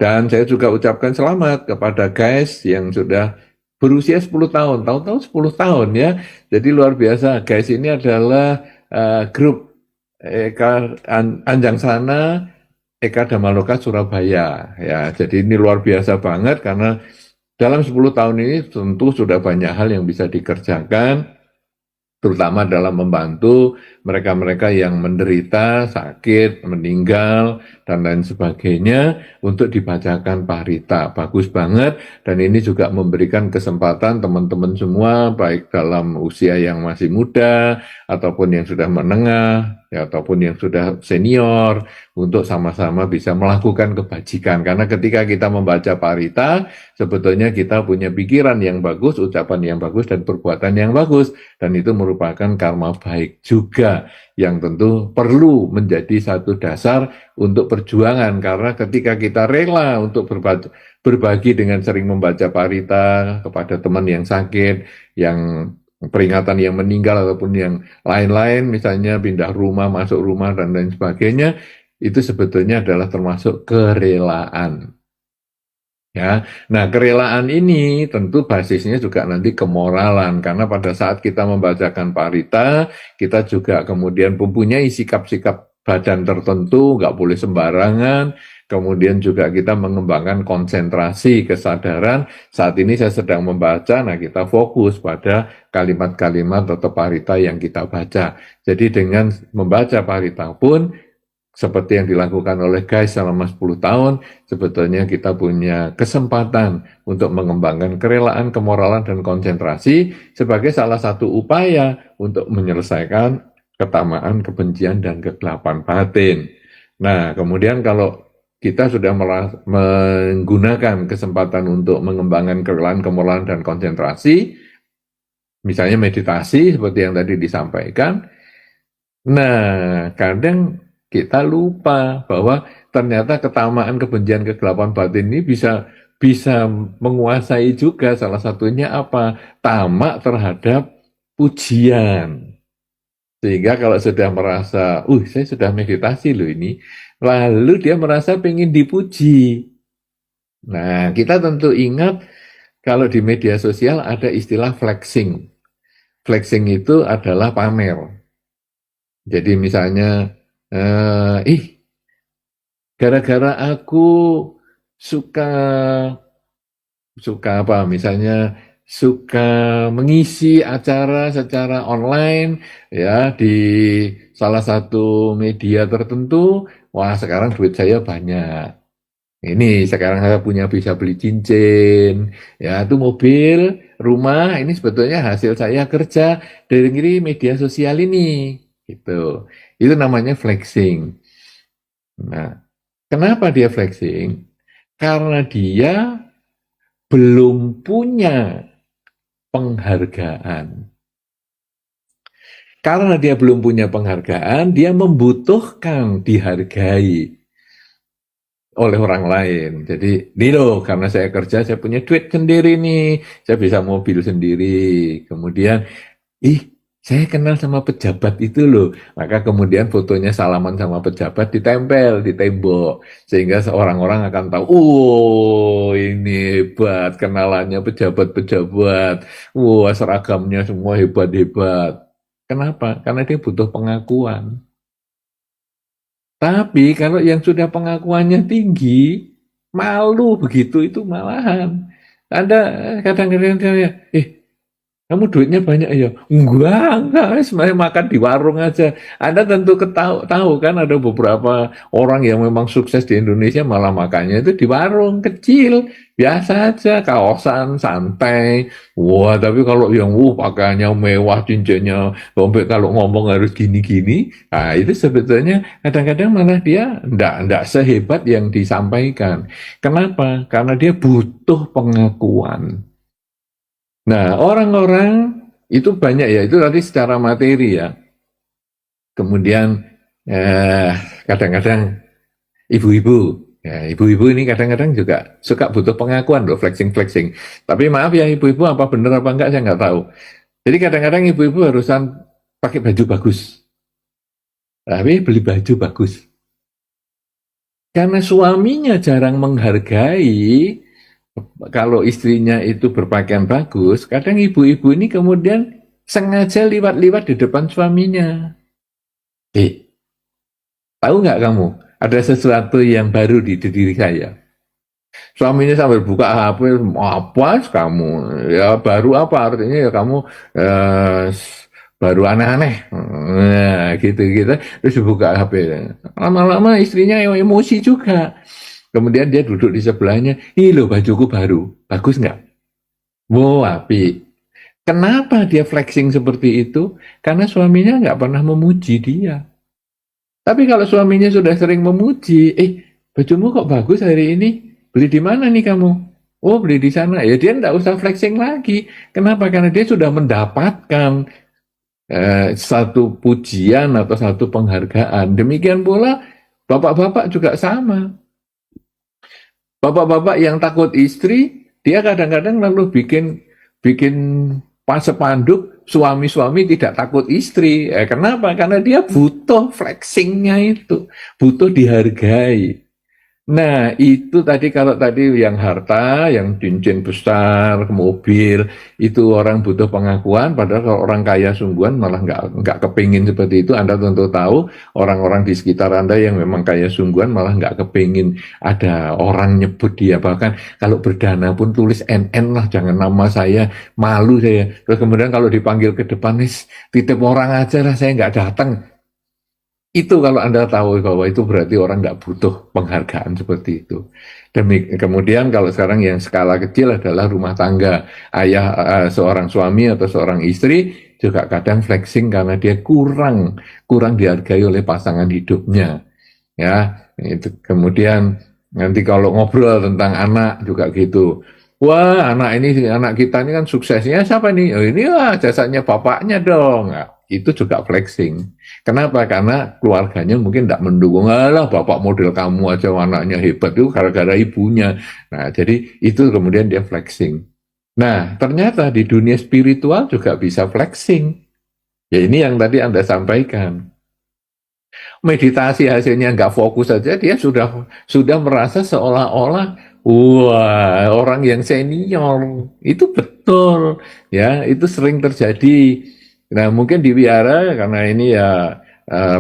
Dan saya juga ucapkan selamat kepada guys yang sudah berusia 10 tahun, tahun-tahun 10 tahun ya. Jadi luar biasa, guys ini adalah grup Eka Anjangsana, Eka Dhammaloka Surabaya ya. Jadi ini luar biasa banget karena dalam 10 tahun ini tentu sudah banyak hal yang bisa dikerjakan, terutama dalam membantu mereka-mereka yang menderita, sakit, meninggal, dan lain sebagainya untuk dibacakan parita. Bagus banget, dan ini juga memberikan kesempatan teman-teman semua, baik dalam usia yang masih muda, ataupun yang sudah menengah, ya, ataupun yang sudah senior, untuk sama-sama bisa melakukan kebajikan. Karena ketika kita membaca parita, sebetulnya kita punya pikiran yang bagus, ucapan yang bagus, dan perbuatan yang bagus, dan itu merupakan karma baik juga yang tentu perlu menjadi satu dasar untuk perjuangan. Karena ketika kita rela untuk berbagi dengan sering membaca parita kepada teman yang sakit, yang peringatan yang meninggal ataupun yang lain-lain, misalnya pindah rumah, masuk rumah dan lain sebagainya, itu sebetulnya adalah termasuk kerelaan. Ya, nah kerelaan ini tentu basisnya juga nanti kemoralan, karena pada saat kita membacakan parita, kita juga kemudian mempunyai sikap-sikap badan tertentu, nggak boleh sembarangan, kemudian juga kita mengembangkan konsentrasi, kesadaran, saat ini saya sedang membaca, nah kita fokus pada kalimat-kalimat atau parita yang kita baca. Jadi dengan membaca parita pun, seperti yang dilakukan oleh guys selama 10 tahun, sebetulnya kita punya kesempatan untuk mengembangkan kerelaan, kemoralan, dan konsentrasi sebagai salah satu upaya untuk menyelesaikan ketamaan, kebencian, dan kegelapan batin. Nah, kemudian kalau kita sudah menggunakan kesempatan untuk mengembangkan kerelaan, dan konsentrasi, misalnya meditasi seperti yang tadi disampaikan, nah kadang kita lupa bahwa ternyata ketamaan, kebencian, kegelapan batin ini bisa menguasai juga. Salah satunya apa? Tamak terhadap pujian. Sehingga kalau sudah merasa, saya sudah meditasi loh ini, lalu dia merasa pengen dipuji. Nah, kita tentu ingat kalau di media sosial ada istilah flexing. Flexing itu adalah pamer. Jadi misalnya, gara-gara aku suka apa? Misalnya suka mengisi acara secara online ya di salah satu media tertentu, wah sekarang duit saya banyak. Ini sekarang saya bisa beli cincin, ya itu mobil, rumah, ini sebetulnya hasil saya kerja dari media sosial ini, gitu. Itu namanya flexing. Nah, kenapa dia flexing? Karena dia belum punya penghargaan. Karena dia belum punya penghargaan, dia membutuhkan dihargai oleh orang lain. Jadi, ini loh, karena saya kerja, saya punya duit sendiri nih, saya bisa mobil sendiri. Kemudian, saya kenal sama pejabat itu loh. Maka kemudian fotonya salaman sama pejabat ditempel di tembok. Sehingga orang-orang akan tahu, ini hebat, kenalannya pejabat-pejabat. Wah, seragamnya semua hebat-hebat. Kenapa? Karena dia butuh pengakuan. Tapi kalau yang sudah pengakuannya tinggi, malu begitu itu malahan. Ada kadang-kadang dia, kamu duitnya banyak ya? Enggak, sebenarnya makan di warung aja. Anda tentu tahu kan ada beberapa orang yang memang sukses di Indonesia malah makannya itu di warung kecil, biasa aja, kaosan, santai. Wah, tapi kalau yang pakaiannya mewah, cincinnya, sampai kalau ngomong harus gini-gini, nah itu sebetulnya kadang-kadang malah dia enggak sehebat yang disampaikan. Kenapa? Karena dia butuh pengakuan. Nah, orang-orang itu banyak ya, itu tadi secara materi ya. Kemudian kadang-kadang ibu-ibu, ya ibu-ibu ini kadang-kadang juga suka butuh pengakuan loh, flexing-flexing. Tapi maaf ya ibu-ibu, apa benar apa enggak saya nggak tahu. Jadi kadang-kadang ibu-ibu harusan pakai baju bagus. Tapi beli baju bagus. Karena suaminya jarang menghargai, kalau istrinya itu berpakaian bagus, kadang ibu-ibu ini kemudian sengaja liwat-liwat di depan suaminya. Tahu nggak kamu? Ada sesuatu yang baru di diri saya. Suaminya sambil buka HP, apa kamu? Ya baru apa artinya ya kamu baru aneh-aneh. Nah, gitu-gitu. Terus buka HP. Lama-lama istrinya emosi juga. Kemudian dia duduk di sebelahnya, ini loh bajuku baru, bagus nggak? Wow, api. Kenapa dia flexing seperti itu? Karena suaminya nggak pernah memuji dia. Tapi kalau suaminya sudah sering memuji, bajumu kok bagus hari ini? Beli di mana nih kamu? Oh, beli di sana. Ya dia nggak usah flexing lagi. Kenapa? Karena dia sudah mendapatkan satu pujian atau satu penghargaan. Demikian pula bapak-bapak juga sama. Bapak-bapak yang takut istri, dia kadang-kadang lalu bikin spanduk suami-suami tidak takut istri. Kenapa? Karena dia butuh flexingnya itu, butuh dihargai. Nah, itu tadi kalau tadi yang harta, yang cincin besar, mobil, itu orang butuh pengakuan, padahal kalau orang kaya sungguhan malah nggak kepingin seperti itu. Anda tentu tahu orang-orang di sekitar Anda yang memang kaya sungguhan malah nggak kepingin ada orang nyebut dia. Bahkan kalau berdana pun tulis NN lah, jangan nama saya, malu saya. Terus kemudian kalau dipanggil ke depan, titip orang aja lah, saya nggak datang. Itu kalau Anda tahu bahwa itu berarti orang nggak butuh penghargaan seperti itu. Kemudian kalau sekarang yang skala kecil adalah rumah tangga, ayah seorang suami atau seorang istri juga kadang flexing karena dia kurang dihargai oleh pasangan hidupnya. Ya, itu kemudian nanti kalau ngobrol tentang anak juga gitu. Wah, anak kita ini kan suksesnya siapa nih? Oh, ini jasanya bapaknya dong. Nah, itu juga flexing. Kenapa? Karena keluarganya mungkin tidak mendukung. Alah, bapak model kamu aja anaknya hebat itu gara-gara ibunya. Nah, jadi itu kemudian dia flexing. Nah, ternyata di dunia spiritual juga bisa flexing. Ya ini yang tadi Anda sampaikan. Meditasi hasilnya nggak fokus saja, dia sudah merasa seolah-olah wah orang yang senior. Itu betul, ya itu sering terjadi. Nah mungkin di wihara karena ini ya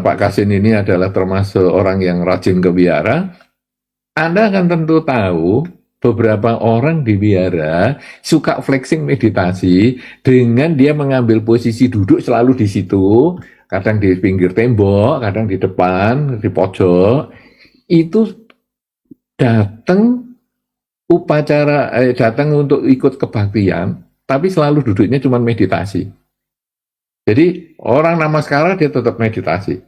Pak Kasin ini adalah termasuk orang yang rajin ke wihara. Anda akan tentu tahu beberapa orang di wihara suka flexing meditasi dengan dia mengambil posisi duduk selalu di situ, kadang di pinggir tembok, kadang di depan, di pojok. Itu datang datang untuk ikut kebaktian, tapi selalu duduknya cuma meditasi. Jadi orang namaskara dia tetap meditasi.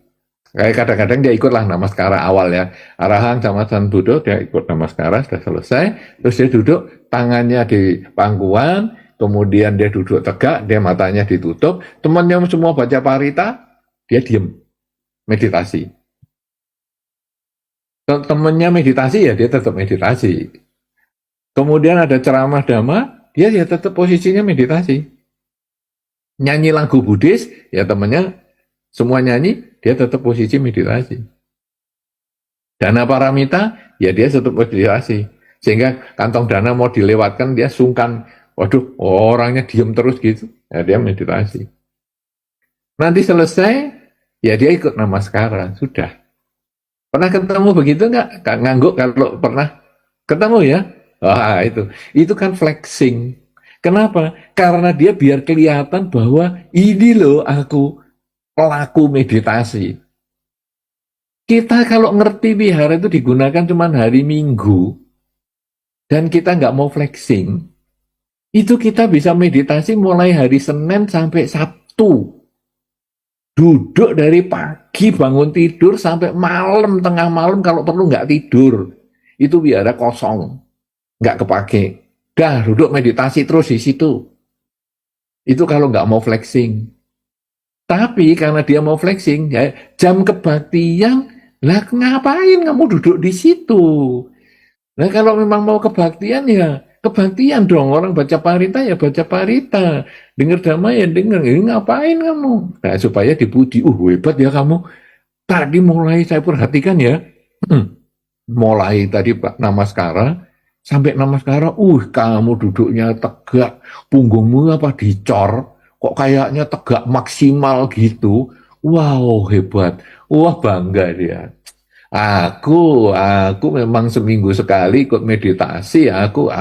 Kayak kadang-kadang dia ikutlah namaskara awal ya. Arahang sama San Buddha dia ikut namaskara sudah selesai. Terus dia duduk tangannya di pangkuan. Kemudian dia duduk tegak. Dia matanya ditutup. Temannya semua baca parita. Dia diem. Meditasi. Kalau temannya meditasi ya dia tetap meditasi. Kemudian ada ceramah dhamma. Dia ya tetap posisinya meditasi. Nyanyi lagu Buddhis. Ya temannya semua nyanyi, dia tetap posisi meditasi. Dana paramita, ya dia tetap meditasi. Sehingga kantong dana mau dilewatkan, dia sungkan. Waduh, orangnya diem terus gitu. Ya dia meditasi. Nanti selesai, ya dia ikut namaskara. Sudah. Pernah ketemu begitu nggak? Ngangguk kalau pernah ketemu ya? Wah itu. Itu kan flexing. Kenapa? Karena dia biar kelihatan bahwa ini loh aku pelaku meditasi. Kita kalau ngerti wihara itu digunakan cuma hari Minggu dan kita nggak mau flexing, itu kita bisa meditasi mulai hari Senin sampai Sabtu. Duduk dari pagi bangun tidur sampai malam, tengah malam kalau perlu nggak tidur. Itu wihara kosong, nggak kepake. Dah duduk meditasi terus di situ. Itu kalau nggak mau flexing. Tapi karena dia mau flexing, ya jam kebaktian, lah ngapain kamu duduk di situ? Nah kalau memang mau kebaktian ya kebaktian dong. Orang baca parita ya baca parita, dengar dhamma ya dengar. Ini ngapain kamu? Nah supaya dipuji, hebat ya kamu. Tadi mulai saya perhatikan ya, mulai tadi Pak namaskara sampai namaskara, kamu duduknya tegak, punggungmu apa dicor? Kok kayaknya tegak maksimal gitu. Wow, hebat. Wah, bangga dia. Aku memang seminggu sekali ikut meditasi. Aku.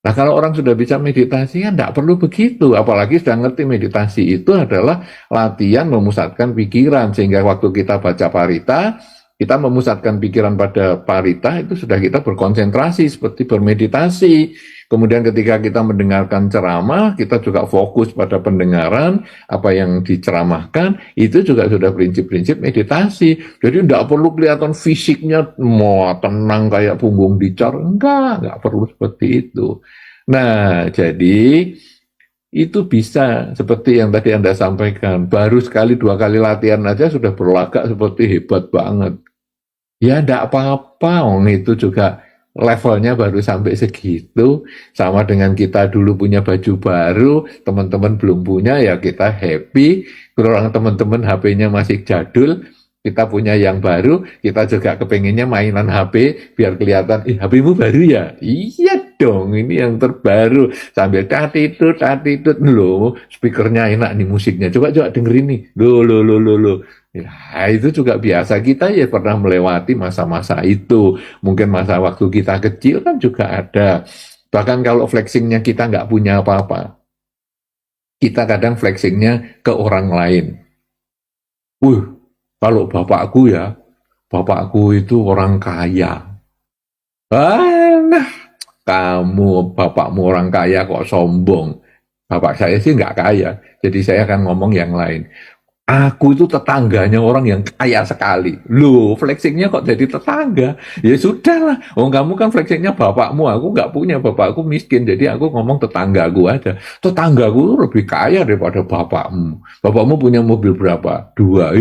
Nah, kalau orang sudah bisa meditasi, kan tidak perlu begitu. Apalagi sudah ngerti meditasi itu adalah latihan memusatkan pikiran. Sehingga waktu kita baca parita, kita memusatkan pikiran pada parita, itu sudah kita berkonsentrasi seperti bermeditasi. Kemudian ketika kita mendengarkan ceramah, kita juga fokus pada pendengaran, apa yang diceramahkan, itu juga sudah prinsip-prinsip meditasi. Jadi tidak perlu kelihatan fisiknya mau tenang kayak punggung dicor, enggak perlu seperti itu. Nah, jadi itu bisa seperti yang tadi Anda sampaikan, baru sekali 2 kali latihan aja sudah berlagak seperti hebat banget. Ya tidak apa-apa, itu juga levelnya baru sampai segitu. Sama dengan kita dulu punya baju baru, teman-teman belum punya, ya kita happy. Kalau teman-teman HP-nya masih jadul, kita punya yang baru, kita juga kepengennya mainan HP, biar kelihatan, HP-mu baru ya? Iya dong, ini yang terbaru. Sambil tatitut, loh, speakernya enak nih musiknya. Coba dengerin nih. Loh. Ya, itu juga biasa. Kita ya pernah melewati masa-masa itu. Mungkin masa waktu kita kecil kan juga ada. Bahkan kalau flexingnya kita nggak punya apa-apa, kita kadang flexingnya ke orang lain. Kalau bapakku itu orang kaya. Nah, bapakmu orang kaya kok sombong. Bapak saya sih nggak kaya, jadi saya akan ngomong yang lain. Aku itu tetangganya orang yang kaya sekali. Loh, flexingnya kok jadi tetangga? Ya sudahlah. Oh, kamu kan flexingnya bapakmu. Aku nggak punya, bapakku miskin. Jadi aku ngomong tetanggaku aja. Tetanggaku lebih kaya daripada bapakmu. Bapakmu punya mobil berapa? 2.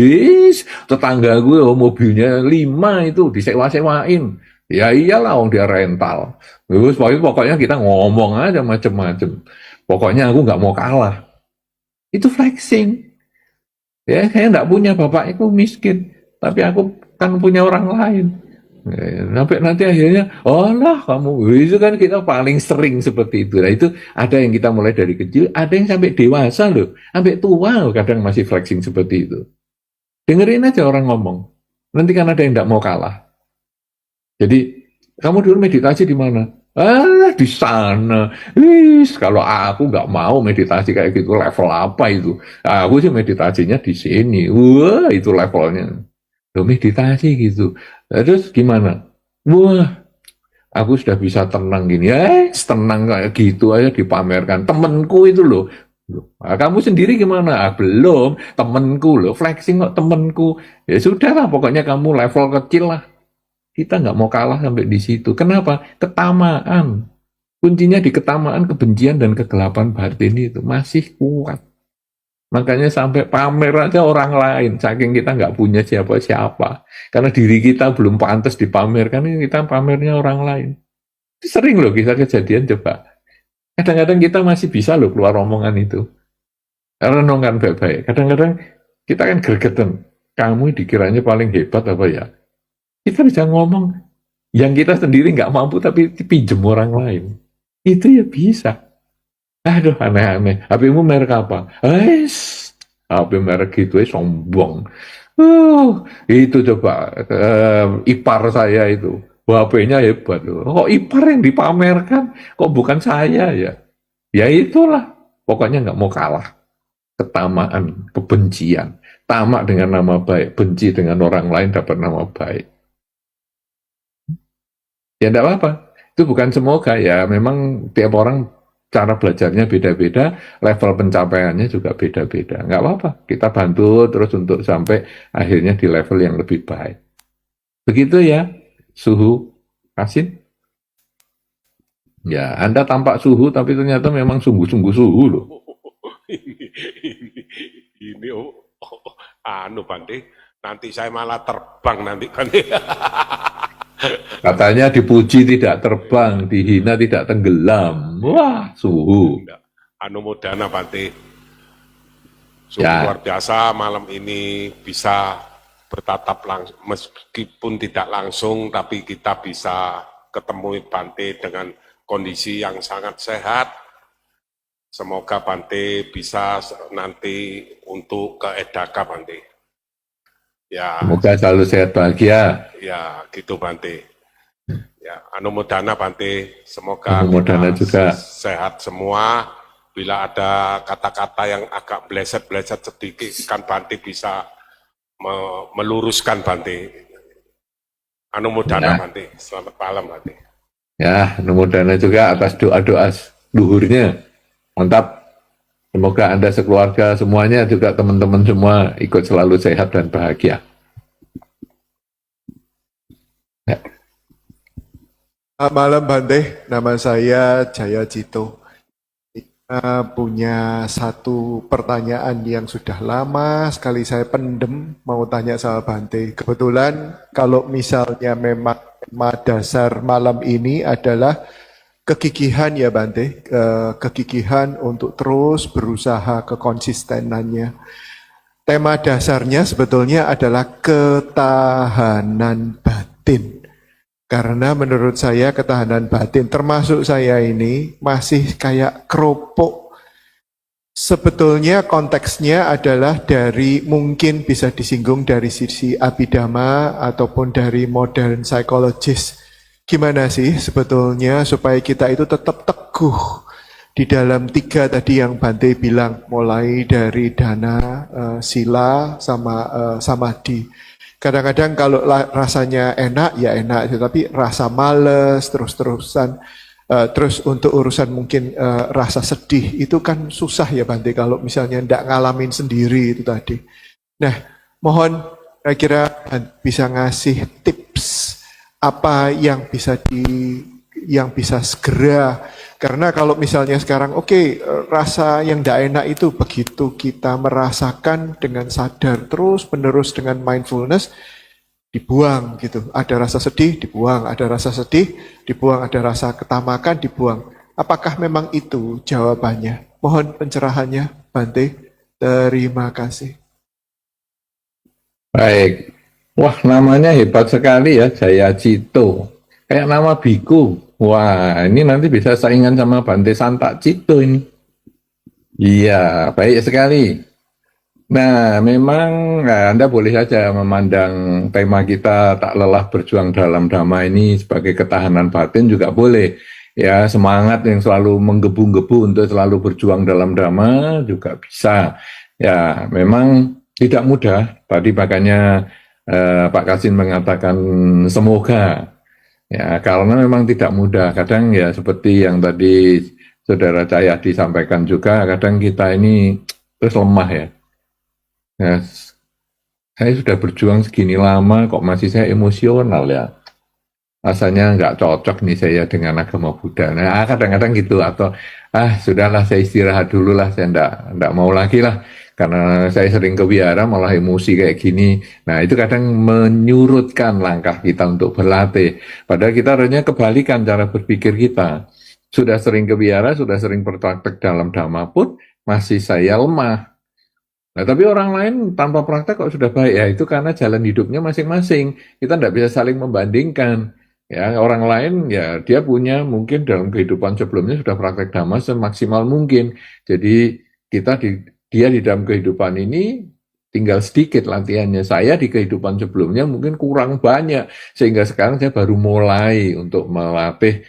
Tetanggaku mobilnya 5 itu disewa-sewain. Ya iyalah, orang dia rental. Terus pokoknya kita ngomong aja macem-macem. Pokoknya aku nggak mau kalah. Itu flexing. Ya, saya enggak punya, bapak itu miskin, tapi aku kan punya orang lain. Sampai nanti akhirnya, oh lah kamu, itu kan kita paling sering seperti itu. Nah itu ada yang kita mulai dari kecil, ada yang sampai dewasa loh, sampai tua loh, kadang masih flexing seperti itu. Dengerin aja orang ngomong, nanti kan ada yang enggak mau kalah. Jadi, kamu dulu meditasi di mana? Di sana. Kalau aku nggak mau meditasi kayak gitu, level apa itu? Aku sih meditasinya di sini. Wah, itu levelnya. Loh, meditasi gitu. Terus gimana? Wah, aku sudah bisa tenang gini. Tenang kayak gitu aja dipamerkan. Temenku itu loh. Kamu sendiri gimana? Belum. Temenku loh. Flexing kok temenku. Ya sudahlah, pokoknya kamu level kecil lah. Kita nggak mau kalah sampai di situ. Kenapa? Ketamaan. Kuncinya di ketamaan, kebencian, dan kegelapan batin itu masih kuat. Makanya sampai pamer aja orang lain. Saking kita nggak punya siapa-siapa. Karena diri kita belum pantas dipamerkan, ini kita pamernya orang lain. Sering loh kita kejadian coba. Kadang-kadang kita masih bisa loh keluar omongan itu. Renungkan baik-baik. Kadang-kadang kita kan gregetan. Kamu dikiranya paling hebat apa ya? Kita bisa ngomong yang kita sendiri nggak mampu tapi pinjem orang lain. Itu ya bisa. Aduh, aneh-aneh. HP-mu merek apa? HP merek gitu sombong. Itu coba ipar saya itu. HP-nya hebat. Kok ipar yang dipamerkan? Kok bukan saya ya? Ya itulah. Pokoknya nggak mau kalah. Ketamaan, kebencian. Tamak dengan nama baik. Benci dengan orang lain dapat nama baik. Ya enggak apa-apa, itu bukan semoga ya, memang tiap orang cara belajarnya beda-beda, level pencapaiannya juga beda-beda. Enggak apa-apa, kita bantu terus untuk sampai akhirnya di level yang lebih baik. Begitu ya, suhu Kasin. Ya, Anda tampak suhu tapi ternyata memang sungguh-sungguh suhu loh. Ini Bante, nanti saya malah terbang nanti Bante. Katanya dipuji tidak terbang, dihina tidak tenggelam. Wah, suhu. Anumodana Bante. Suhu Ya. luar biasa malam ini bisa bertatap langsung, meskipun tidak langsung, tapi kita bisa ketemu Bante dengan kondisi yang sangat sehat. Semoga Bante bisa nanti untuk ke Edaka Bante. Ya. Semoga selalu sehat bahagia. Ya, gitu Bante. Ya, anumodana Bante, semoga Anumodana juga sehat semua. Bila ada kata-kata yang agak bleset-bleset sedikit, kan Bante bisa meluruskan Bante. Anumodana Bante, selamat malam Bante. Ya, anumodana juga atas doa-doa luhurnya. Mantap. Semoga Anda sekeluarga semuanya juga teman-teman semua ikut selalu sehat dan bahagia. Ya. Malam Bante, nama saya Jaya Cito. Kita punya satu pertanyaan yang sudah lama sekali saya pendem mau tanya sama Bante. Kebetulan kalau misalnya memang tema dasar malam ini adalah kegigihan ya Bante, kegigihan untuk terus berusaha kekonsistenannya. Tema dasarnya sebetulnya adalah ketahanan batin. Karena menurut saya ketahanan batin, termasuk saya ini, masih kayak keropok. Sebetulnya konteksnya adalah dari, mungkin bisa disinggung dari sisi abhidhamma ataupun dari modern psychologist. Gimana sih sebetulnya supaya kita itu tetap teguh di dalam 3 tadi yang Bante bilang, mulai dari dana, sila, sama samadhi. Kadang-kadang kalau rasanya enak ya enak, tapi rasa males terus-terusan Terus untuk urusan mungkin rasa sedih itu kan susah ya Bante kalau misalnya ndak ngalamin sendiri itu tadi. Nah, mohon kira-kira bisa ngasih tips apa yang bisa segera, karena kalau misalnya sekarang oke, rasa yang ndak enak itu begitu kita merasakan dengan sadar terus menerus dengan mindfulness, dibuang gitu. Ada rasa sedih, dibuang. Ada rasa sedih, dibuang. Ada rasa ketamakan, dibuang. Apakah memang itu jawabannya? Mohon pencerahannya, Bante. Terima kasih. Baik. Wah, namanya hebat sekali ya, Jaya Cito. Kayak nama biku. Wah, ini nanti bisa saingan sama Bante Santa Cito ini. Iya, baik sekali. Nah, memang Anda boleh saja memandang tema kita tak lelah berjuang dalam dhamma ini sebagai ketahanan batin juga boleh. Ya, semangat yang selalu menggebu-gebu untuk selalu berjuang dalam dhamma juga bisa. Ya, memang tidak mudah. Tadi makanya Pak Kasin mengatakan semoga. Ya, karena memang tidak mudah. Kadang ya seperti yang tadi Saudara Cahyadi sampaikan juga, kadang kita ini terus lemah ya. Ya, saya sudah berjuang segini lama kok masih saya emosional ya. Rasanya nggak cocok nih saya dengan agama Buddha. Nah, kadang-kadang gitu, atau sudahlah saya istirahat dulu lah, saya nggak mau lagi lah. Karena saya sering ke wihara malah emosi kayak gini. Nah, itu kadang menyurutkan langkah kita untuk berlatih. Padahal kita harusnya kebalikan cara berpikir kita. Sudah sering ke wihara, sudah sering berpraktek dalam dhamma pun masih saya lemah. Nah, tapi orang lain tanpa praktek kok sudah baik ya, itu karena jalan hidupnya masing-masing. Kita tidak bisa saling membandingkan. Ya, orang lain ya dia punya mungkin dalam kehidupan sebelumnya sudah praktek dhamma semaksimal mungkin. Jadi dia di dalam kehidupan ini tinggal sedikit latihannya. Saya di kehidupan sebelumnya mungkin kurang banyak, sehingga sekarang saya baru mulai untuk melatih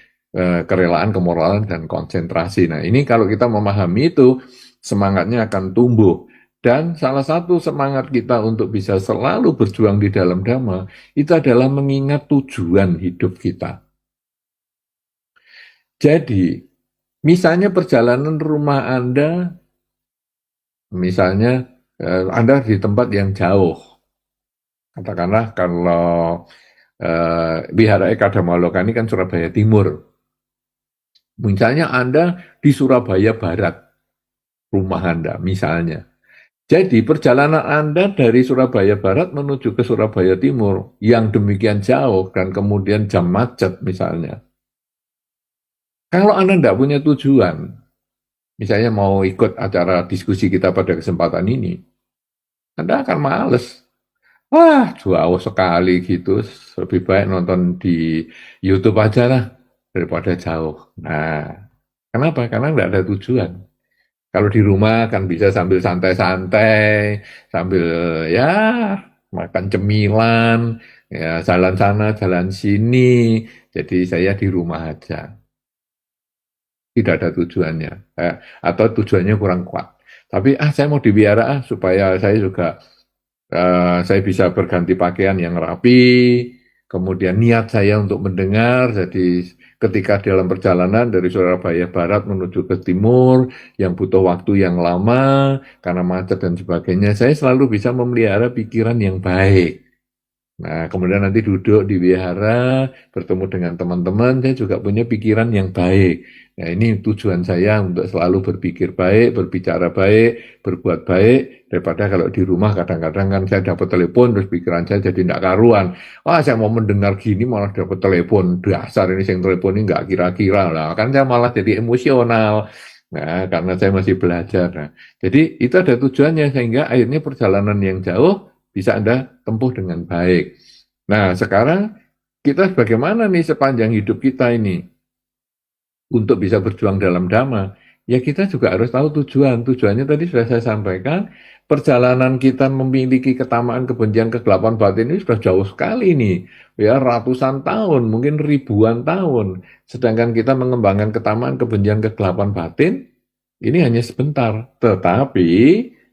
kerelaan, kemoralan, dan konsentrasi. Nah, ini kalau kita memahami itu, semangatnya akan tumbuh. Dan salah satu semangat kita untuk bisa selalu berjuang di dalam dhamma, itu adalah mengingat tujuan hidup kita. Jadi, misalnya perjalanan rumah Anda, misalnya Anda di tempat yang jauh. Katakanlah kalau Wihara Eka Dhamma ini kan Surabaya Timur. Misalnya Anda di Surabaya Barat, rumah Anda misalnya. Jadi perjalanan Anda dari Surabaya Barat menuju ke Surabaya Timur yang demikian jauh dan kemudian jam macet misalnya. Kalau Anda tidak punya tujuan, misalnya mau ikut acara diskusi kita pada kesempatan ini, Anda akan males. Wah, jauh sekali gitu, lebih baik nonton di YouTube aja lah daripada jauh. Nah, kenapa? Karena tidak ada tujuan. Kalau di rumah kan bisa sambil santai-santai, sambil ya makan cemilan, ya jalan sana, jalan sini. Jadi saya di rumah aja. Tidak ada tujuannya. Atau tujuannya kurang kuat. Tapi saya mau di wihara supaya saya juga saya bisa berganti pakaian yang rapi, kemudian niat saya untuk mendengar, jadi ketika dalam perjalanan dari Surabaya Barat menuju ke Timur, yang butuh waktu yang lama, karena macet dan sebagainya, saya selalu bisa memelihara pikiran yang baik. Nah, kemudian nanti duduk di wihara, bertemu dengan teman-teman, saya juga punya pikiran yang baik. Nah, ini tujuan saya untuk selalu berpikir baik, berbicara baik, berbuat baik, daripada kalau di rumah kadang-kadang kan saya dapat telepon, terus pikiran saya jadi tidak karuan. Saya mau mendengar gini malah dapat telepon, dasar ini yang telepon ini nggak kira-kira lah. Kan saya malah jadi emosional. Nah, karena saya masih belajar. Nah, jadi itu ada tujuannya, sehingga akhirnya perjalanan yang jauh bisa Anda tempuh dengan baik. Nah, sekarang kita bagaimana nih sepanjang hidup kita ini? Untuk bisa berjuang dalam dhamma, ya kita juga harus tahu tujuan. Tujuannya tadi sudah saya sampaikan, perjalanan kita memiliki ketamaan, kebencian, kegelapan batin ini sudah jauh sekali nih. Ya, ratusan tahun, mungkin ribuan tahun. Sedangkan kita mengembangkan ketamaan, kebencian, kegelapan batin, ini hanya sebentar. Tetapi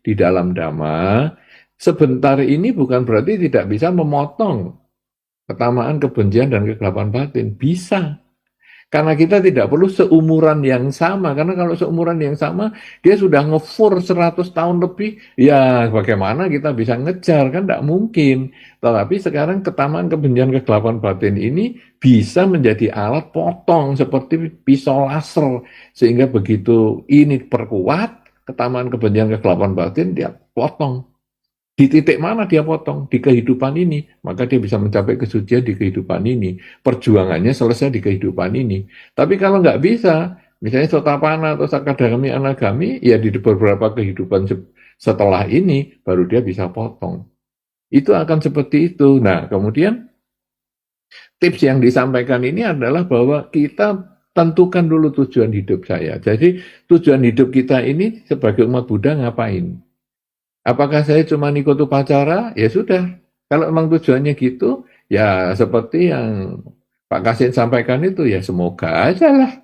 di dalam dhamma, sebentar ini bukan berarti tidak bisa memotong ketamaan, kebencian, dan kegelapan batin. Bisa. Karena kita tidak perlu seumuran yang sama. Karena kalau seumuran yang sama, dia sudah ngefur 100 tahun lebih, ya bagaimana kita bisa ngejar? Kan tidak mungkin. Tetapi sekarang ketamaan, kebencian, kegelapan batin ini bisa menjadi alat potong seperti pisau laser. Sehingga begitu ini perkuat, ketamaan, kebencian, kegelapan batin, dia potong. Di titik mana dia potong? Di kehidupan ini. Maka dia bisa mencapai kesucian di kehidupan ini. Perjuangannya selesai di kehidupan ini. Tapi kalau nggak bisa, misalnya sotapana atau sakadagami anagami, ya di beberapa kehidupan setelah ini, baru dia bisa potong. Itu akan seperti itu. Nah, kemudian tips yang disampaikan ini adalah bahwa kita tentukan dulu tujuan hidup saya. Jadi tujuan hidup kita ini sebagai umat Buddha ngapain? Apakah saya cuma ikut upacara? Ya sudah. Kalau memang tujuannya gitu, ya seperti yang Pak Kasin sampaikan itu, ya semoga aja lah.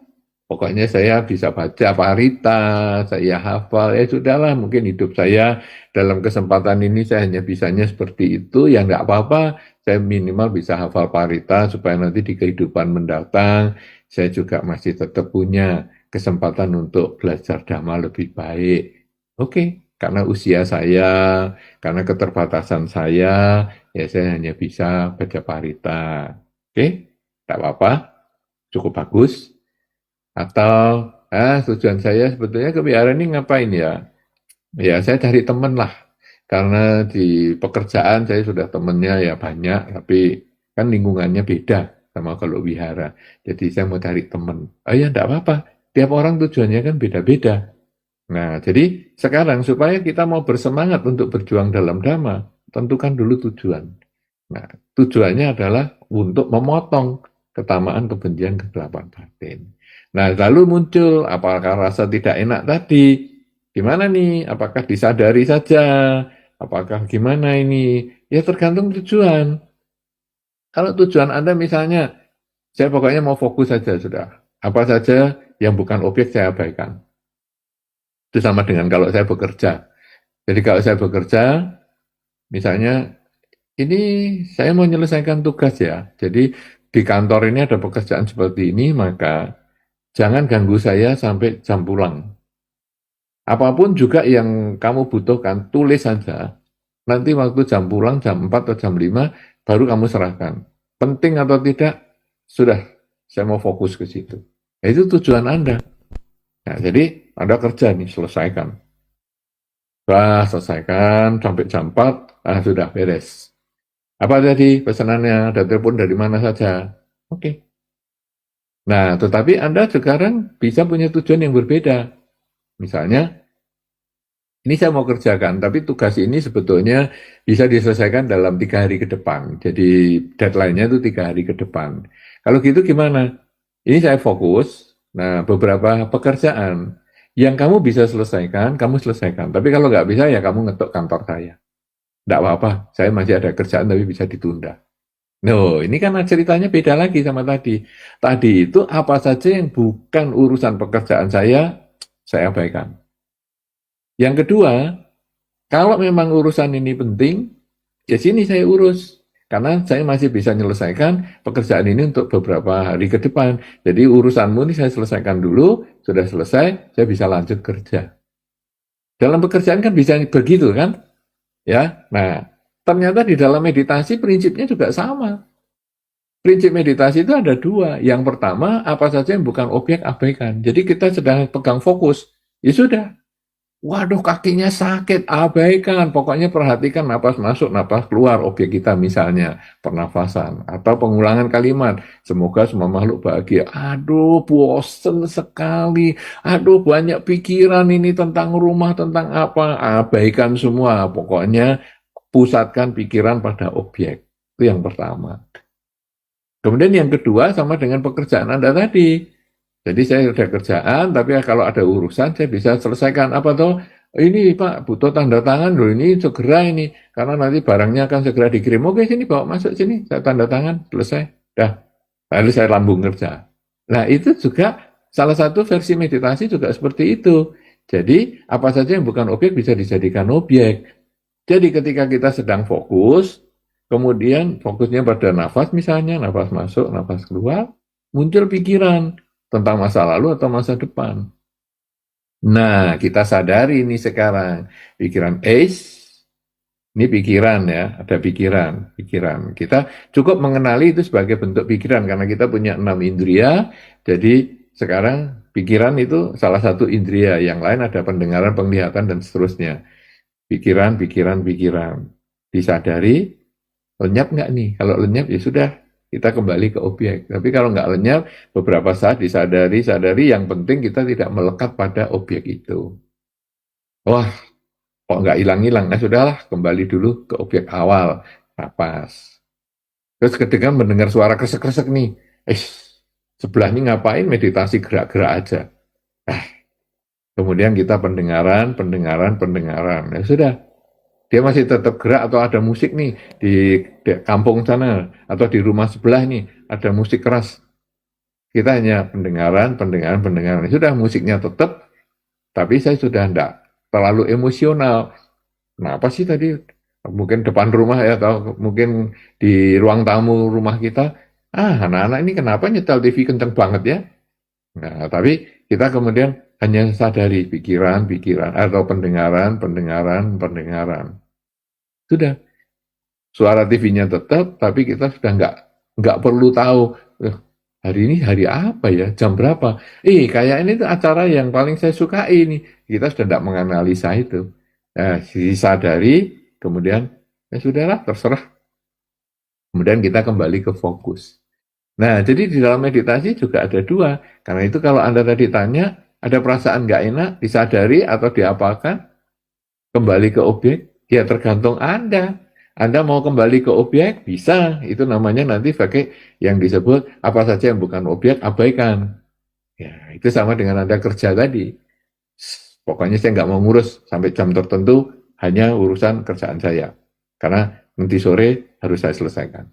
Pokoknya saya bisa baca parita, saya hafal, ya sudahlah. Mungkin hidup saya dalam kesempatan ini saya hanya bisanya seperti itu, ya nggak apa-apa. Saya minimal bisa hafal parita supaya nanti di kehidupan mendatang, saya juga masih tetap punya kesempatan untuk belajar Dhamma lebih baik. Oke. Karena usia saya, karena keterbatasan saya, ya saya hanya bisa baca parita. Oke, tak apa-apa, cukup bagus. Atau, tujuan saya sebetulnya ke wihara ini ngapain ya? Ya saya cari teman lah. Karena di pekerjaan saya sudah temennya ya banyak, tapi kan lingkungannya beda sama kalau wihara. Jadi saya mau cari teman. Oh ya, enggak apa-apa. Tiap orang tujuannya kan beda-beda. Nah, jadi sekarang supaya kita mau bersemangat untuk berjuang dalam Dhamma, tentukan dulu tujuan. Nah, tujuannya adalah untuk memotong ketamaan, kebencian, kegelapan batin. Nah, lalu muncul apakah rasa tidak enak tadi? Gimana nih? Apakah disadari saja? Apakah gimana ini? Ya tergantung tujuan. Kalau tujuan Anda misalnya, saya pokoknya mau fokus saja sudah. Apa saja yang bukan objek saya abaikan. Itu sama dengan kalau saya bekerja. Jadi kalau saya bekerja, misalnya ini saya mau menyelesaikan tugas ya. Jadi di kantor ini ada pekerjaan seperti ini, maka jangan ganggu saya sampai jam pulang. Apapun juga yang kamu butuhkan, tulis saja. Nanti waktu jam pulang, jam 4 atau jam 5, baru kamu serahkan. Penting atau tidak, sudah, saya mau fokus ke situ. Nah, itu tujuan Anda. Nah, jadi Anda kerja nih, selesaikan. Selesaikan sampai jam 4, sudah beres. Apa tadi pesanannya? Ada telepon dari mana saja? Oke. Nah, tetapi Anda sekarang bisa punya tujuan yang berbeda. Misalnya, ini saya mau kerjakan, tapi tugas ini sebetulnya bisa diselesaikan dalam 3 hari ke depan. Jadi deadline-nya itu 3 hari ke depan. Kalau gitu gimana? Ini saya fokus. Nah, beberapa pekerjaan yang kamu bisa selesaikan, kamu selesaikan. Tapi kalau nggak bisa, ya kamu ngetok kantor saya. Nggak apa-apa, saya masih ada kerjaan tapi bisa ditunda. No, ini kan ceritanya beda lagi sama tadi. Tadi itu apa saja yang bukan urusan pekerjaan saya abaikan. Yang kedua, kalau memang urusan ini penting, ya sini saya urus. Karena saya masih bisa menyelesaikan pekerjaan ini untuk beberapa hari ke depan. Jadi urusanmu ini saya selesaikan dulu, sudah selesai, saya bisa lanjut kerja. Dalam pekerjaan kan bisa begitu kan? Ya, nah ternyata di dalam meditasi prinsipnya juga sama. Prinsip meditasi itu ada 2. Yang pertama, apa saja yang bukan objek abaikan. Jadi kita sedang pegang fokus, ya sudah. Waduh, kakinya sakit, abaikan. Pokoknya perhatikan napas masuk, napas keluar objek kita misalnya, pernafasan. Atau pengulangan kalimat, semoga semua makhluk bahagia. Aduh, bosen sekali. Aduh, banyak pikiran ini tentang rumah, tentang apa. Abaikan semua. Pokoknya pusatkan pikiran pada objek. Itu yang pertama. Kemudian yang kedua sama dengan pekerjaan Anda tadi. Jadi saya sudah kerjaan, tapi kalau ada urusan saya bisa selesaikan. Apa toh? Ini Pak, butuh tanda tangan loh, ini segera ini. Karena nanti barangnya akan segera dikirim. Oke, sini bawa masuk sini, saya tanda tangan, selesai. Dah. Lalu saya lambung kerja. Nah, itu juga salah satu versi meditasi juga seperti itu. Jadi, apa saja yang bukan objek bisa dijadikan objek. Jadi, ketika kita sedang fokus, kemudian fokusnya pada nafas misalnya, nafas masuk, nafas keluar, muncul pikiran tentang masa lalu atau masa depan. Nah, kita sadari ini sekarang, pikiran ini pikiran ya, ada pikiran. Kita cukup mengenali itu sebagai bentuk pikiran, karena kita punya 6 indria, jadi sekarang pikiran itu salah satu indria, yang lain ada pendengaran, penglihatan, dan seterusnya. Pikiran. Disadari, lenyap nggak nih? Kalau lenyap ya sudah, kita kembali ke objek. Tapi kalau nggak lenyap, beberapa saat sadari, yang penting kita tidak melekat pada objek itu. Wah, kok nggak hilang-hilang? Nah sudahlah, kembali dulu ke objek awal, napas. Terus ketika mendengar suara kresek-kresek nih, sebelah ini ngapain meditasi gerak-gerak aja. Kemudian kita pendengaran. Ya sudah, dia masih tetap gerak atau ada musik nih di kampung sana atau di rumah sebelah nih ada musik keras. Kita hanya pendengaran. Ya sudah, musiknya tetap, tapi saya sudah enggak terlalu emosional. Kenapa sih tadi? Mungkin depan rumah ya, atau mungkin di ruang tamu rumah kita. Anak-anak ini kenapa nyetel TV kenceng banget ya? Nah, tapi kita kemudian hanya sadari pikiran atau pendengaran. Sudah, suara TV-nya tetap, tapi kita sudah nggak perlu tahu hari ini hari apa ya, jam berapa. Kayak ini tuh acara yang paling saya sukai ini. Kita sudah tidak menganalisa itu. Nah, disadari, kemudian ya sudahlah, terserah. Kemudian kita kembali ke fokus. Nah, jadi di dalam meditasi juga ada 2. Karena itu kalau Anda tadi tanya, ada perasaan nggak enak, disadari atau diapakan, kembali ke objek, ya tergantung Anda. Anda mau kembali ke objek, bisa. Itu namanya nanti pakai yang disebut apa saja yang bukan objek, abaikan. Ya, itu sama dengan Anda kerja tadi. Pokoknya saya nggak mau ngurus sampai jam tertentu, hanya urusan kerjaan saya. Karena nanti sore harus saya selesaikan.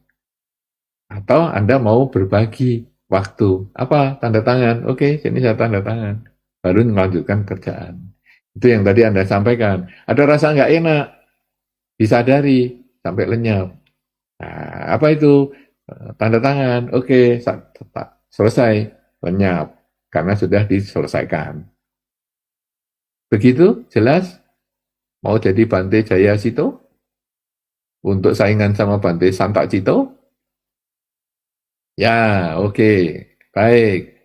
Atau Anda mau berbagi waktu. Apa? Tanda tangan. Oke, sini saya tanda tangan. Baru melanjutkan kerjaan. Itu yang tadi Anda sampaikan. Ada rasa nggak enak, disadari sampai lenyap. Nah, apa itu? Tanda tangan. Oke, selesai, lenyap. Karena sudah diselesaikan. Begitu? Jelas? Mau jadi Bante Jaya Cito? Untuk saingan sama Bante Santa Cito? Ya, oke. Baik.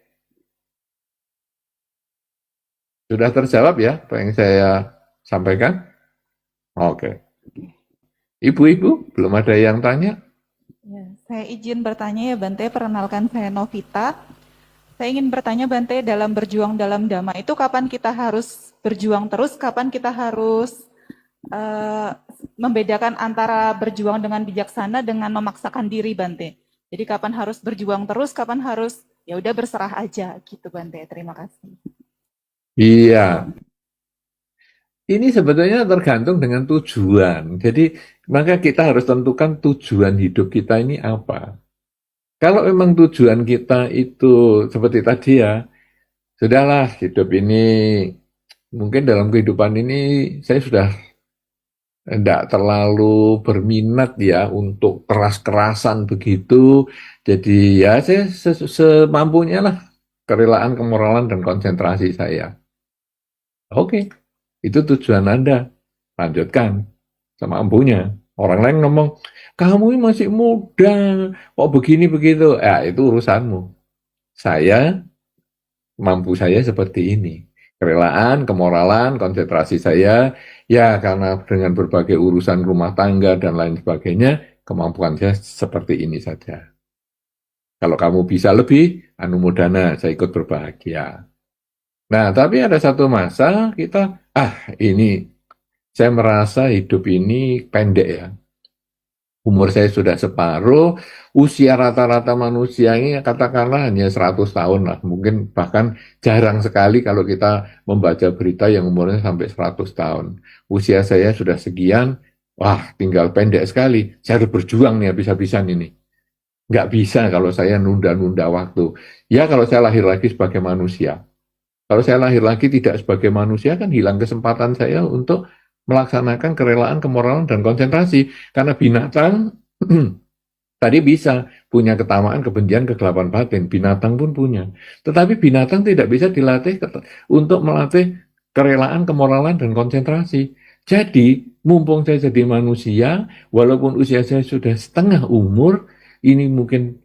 Sudah terjawab ya apa yang saya sampaikan? Oke. Ibu-ibu, belum ada yang tanya? Ya, saya izin bertanya ya Bante, perkenalkan saya Novita. Saya ingin bertanya Bante, dalam berjuang dalam Dhamma itu kapan kita harus berjuang terus, kapan kita harus membedakan antara berjuang dengan bijaksana dengan memaksakan diri Bante. Jadi kapan harus berjuang terus, kapan harus ya udah berserah aja gitu Bante. Terima kasih. Iya. Ini sebetulnya tergantung dengan tujuan. Jadi maka kita harus tentukan tujuan hidup kita ini apa. Kalau memang tujuan kita itu seperti tadi ya, sudahlah hidup ini, mungkin dalam kehidupan ini saya sudah tidak terlalu berminat ya untuk keras-kerasan begitu. Jadi ya saya semampunya lah, kerelaan, kemoralan, dan konsentrasi saya. Oke, itu tujuan Anda. Lanjutkan semampunya. Orang lain ngomong, kamu masih muda, kok begini begitu. Ya itu urusanmu. Saya, mampu saya seperti ini. Kerelaan, kemoralan, konsentrasi saya, ya karena dengan berbagai urusan rumah tangga dan lain sebagainya, kemampuan saya seperti ini saja. Kalau kamu bisa lebih, anumodana, saya ikut berbahagia. Nah, tapi ada satu masa kita, ini, saya merasa hidup ini pendek ya. Umur saya sudah separuh, usia rata-rata manusia ini katakanlah hanya 100 tahun lah. Mungkin bahkan jarang sekali kalau kita membaca berita yang umurnya sampai 100 tahun. Usia saya sudah sekian, wah tinggal pendek sekali. Saya harus berjuang nih habis-habisan ini. Nggak bisa kalau saya nunda-nunda waktu. Ya kalau saya lahir lagi sebagai manusia. Kalau saya lahir lagi tidak sebagai manusia kan hilang kesempatan saya untuk melaksanakan kerelaan, kemoralan, dan konsentrasi. Karena binatang Tadi bisa punya ketamaan, kebencian, kegelapan batin. Binatang pun punya. Tetapi binatang tidak bisa dilatih untuk melatih kerelaan, kemoralan, dan konsentrasi. Jadi, mumpung saya jadi manusia, walaupun usia saya sudah setengah umur, ini mungkin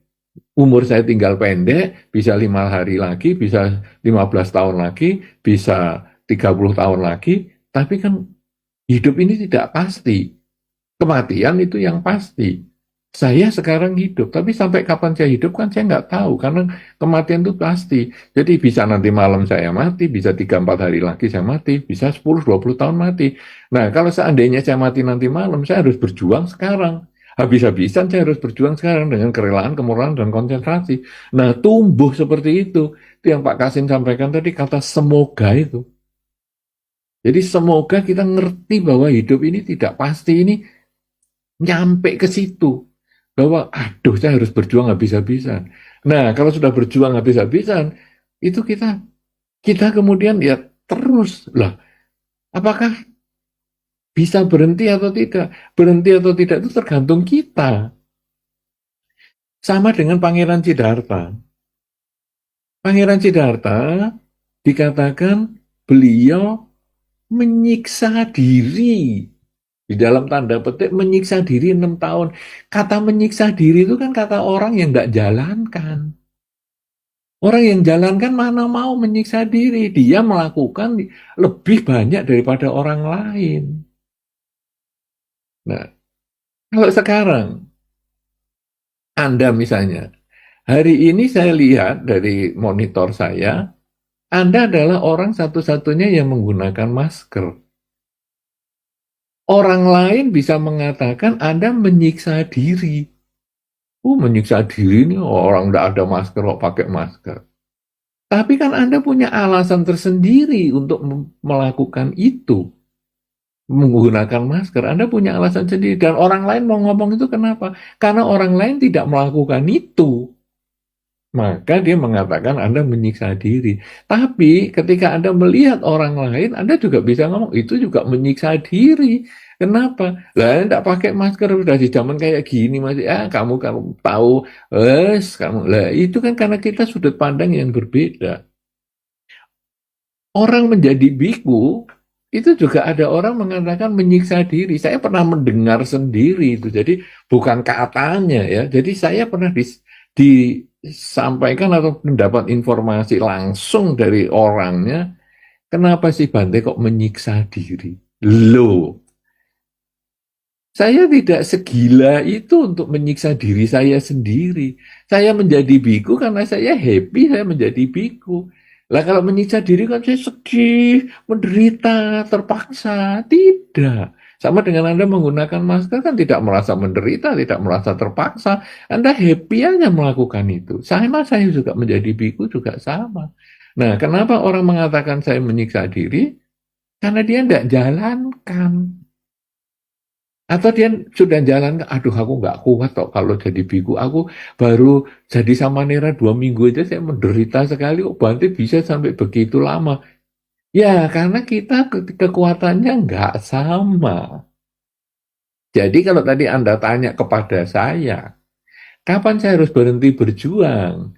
umur saya tinggal pendek, bisa 5 hari lagi, bisa 15 tahun lagi, bisa 30 tahun lagi, tapi kan hidup ini tidak pasti. Kematian itu yang pasti. Saya sekarang hidup, tapi sampai kapan saya hidup kan saya nggak tahu, karena kematian itu pasti. Jadi bisa nanti malam saya mati, bisa 3-4 hari lagi saya mati, bisa 10-20 tahun mati. Nah, kalau seandainya saya mati nanti malam, saya harus berjuang sekarang. Habis-habisan saya harus berjuang sekarang dengan kerelaan, kemurahan, dan konsentrasi. Nah, tumbuh seperti itu. Itu yang Pak Kasim sampaikan tadi, kata semoga itu. Jadi semoga kita ngerti bahwa hidup ini tidak pasti, ini nyampe ke situ. Bahwa, aduh, saya harus berjuang habis-habisan. Nah, kalau sudah berjuang habis-habisan, itu kita kemudian ya terus. Lah, apakah bisa berhenti atau tidak? Berhenti atau tidak itu tergantung kita. Sama dengan Pangeran Siddhartha. Pangeran Siddhartha dikatakan beliau menyiksa diri. Di dalam tanda petik menyiksa diri 6 tahun. Kata menyiksa diri itu kan kata orang yang tidak jalankan. Orang yang jalankan mana mau menyiksa diri. Dia melakukan lebih banyak daripada orang lain. Nah, kalau sekarang Anda misalnya, hari ini saya lihat dari monitor saya, Anda adalah orang satu-satunya yang menggunakan masker. Orang lain bisa mengatakan Anda menyiksa diri. Menyiksa diri ini orang tidak ada masker kok pakai masker. Tapi kan Anda punya alasan tersendiri untuk melakukan itu. Menggunakan masker, Anda punya alasan sendiri. Dan orang lain mau ngomong itu kenapa? Karena orang lain tidak melakukan itu. Maka dia mengatakan Anda menyiksa diri. Tapi ketika Anda melihat orang lain, Anda juga bisa ngomong, itu juga menyiksa diri. Kenapa? Lah, tidak pakai masker udah di zaman kayak gini masih, kamu tahu, kamu lah itu kan karena kita sudut pandang yang berbeda. Orang menjadi biku itu juga ada orang mengatakan menyiksa diri. Saya pernah mendengar sendiri itu. Jadi bukan katanya ya. Jadi saya pernah disampaikan atau mendapat informasi langsung dari orangnya, kenapa sih Bante kok menyiksa diri? Loh, saya tidak segila itu untuk menyiksa diri saya sendiri. Saya menjadi biku karena saya happy saya menjadi biku. Lah kalau menyiksa diri kan saya sedih, menderita, terpaksa. Tidak. Sama dengan Anda menggunakan masker kan tidak merasa menderita, tidak merasa terpaksa. Anda happy aja melakukan itu. Sama saya juga menjadi biku juga sama. Nah, kenapa orang mengatakan saya menyiksa diri? Karena dia tidak jalankan. Atau dia sudah jalan, aduh aku nggak kuat kok kalau jadi biku. Aku baru jadi samanera 2 minggu aja saya menderita sekali. Kok Bante bisa sampai begitu lama? Ya karena kita kekuatannya nggak sama. Jadi kalau tadi Anda tanya kepada saya, kapan saya harus berhenti berjuang?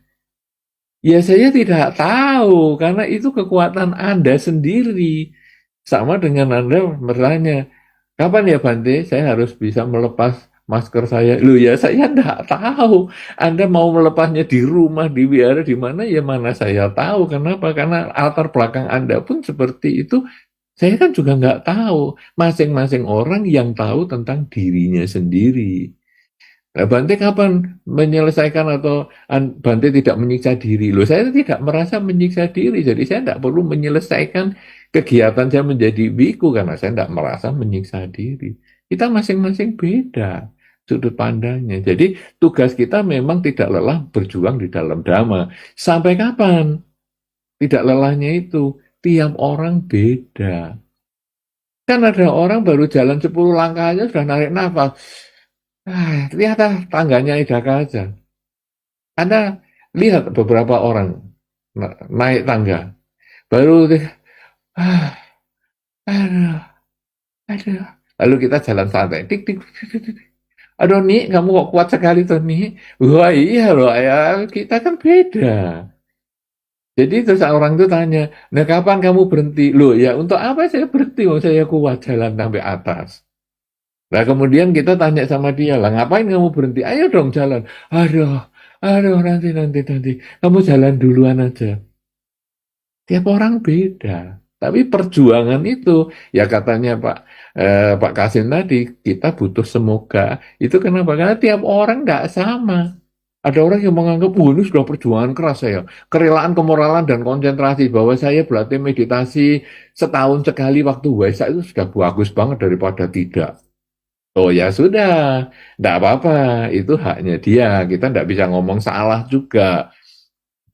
Ya saya tidak tahu, karena itu kekuatan Anda sendiri. Sama dengan Anda bertanya, kapan ya Bante saya harus bisa melepas masker saya? Loh ya saya tidak tahu. Anda mau melepasnya di rumah, di wihara, di mana ya mana saya tahu. Kenapa? Karena latar belakang Anda pun seperti itu. Saya kan juga nggak tahu. Masing-masing orang yang tahu tentang dirinya sendiri. Nah, Bante kapan menyelesaikan atau Bante tidak menyiksa diri? Loh, saya tidak merasa menyiksa diri, jadi saya tidak perlu menyelesaikan kegiatan saya menjadi biku karena saya tidak merasa menyiksa diri. Kita masing-masing beda sudut pandangnya. Jadi tugas kita memang tidak lelah berjuang di dalam dhamma. Sampai kapan? Tidak lelahnya itu, tiap orang beda. Kan ada orang baru jalan 10 langkah aja sudah narik nafas. Lihat tangganya Idaka aja. Anda lihat beberapa orang naik tangga. Baru aduh. Lalu kita jalan santai. Tik, tik, tik, tik, tik. Aduh Nik, kamu kok kuat sekali tuh Nik. Wah iya loh, ya kita kan beda. Jadi terus orang itu tanya, nah kapan kamu berhenti? Loh ya untuk apa saya berhenti? Oh, saya kuat jalan sampai atas. Nah kemudian kita tanya sama dia, lah ngapain kamu berhenti? Ayo dong jalan. Aduh, nanti. Kamu jalan duluan aja. Tiap orang beda. Tapi perjuangan itu, ya katanya Pak Kasim tadi, kita butuh semoga. Itu kenapa? Karena tiap orang nggak sama. Ada orang yang menganggap, ini sudah perjuangan keras saya. Kerelaan, kemoralan, dan konsentrasi bahwa saya berlatih meditasi setahun sekali waktu Waisak itu sudah bagus banget daripada tidak. Oh ya sudah, tidak apa-apa. Itu haknya dia. Kita tidak bisa ngomong salah juga.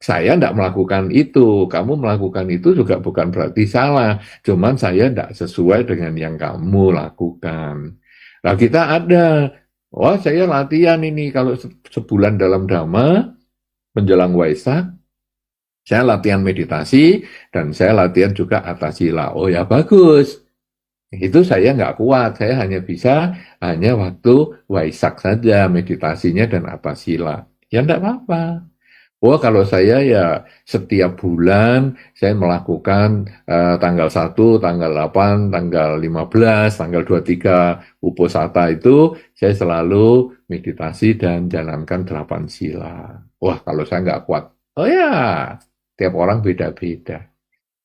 Saya tidak melakukan itu, kamu melakukan itu juga bukan berarti salah, cuman saya tidak sesuai dengan yang kamu lakukan. Nah kita ada, wah saya latihan ini, kalau sebulan dalam Dhamma, menjelang Waisak, saya latihan meditasi, dan saya latihan juga Atasila. Oh ya bagus, itu saya nggak kuat, saya hanya waktu Waisak saja, meditasinya dan Atasila. Ya enggak apa-apa. Oh, kalau saya ya setiap bulan saya melakukan tanggal 1, tanggal 8, tanggal 15, tanggal 23 Uposatha itu saya selalu meditasi dan jalankan 8 sila. Wah, kalau saya nggak kuat. Oh ya, tiap orang beda-beda.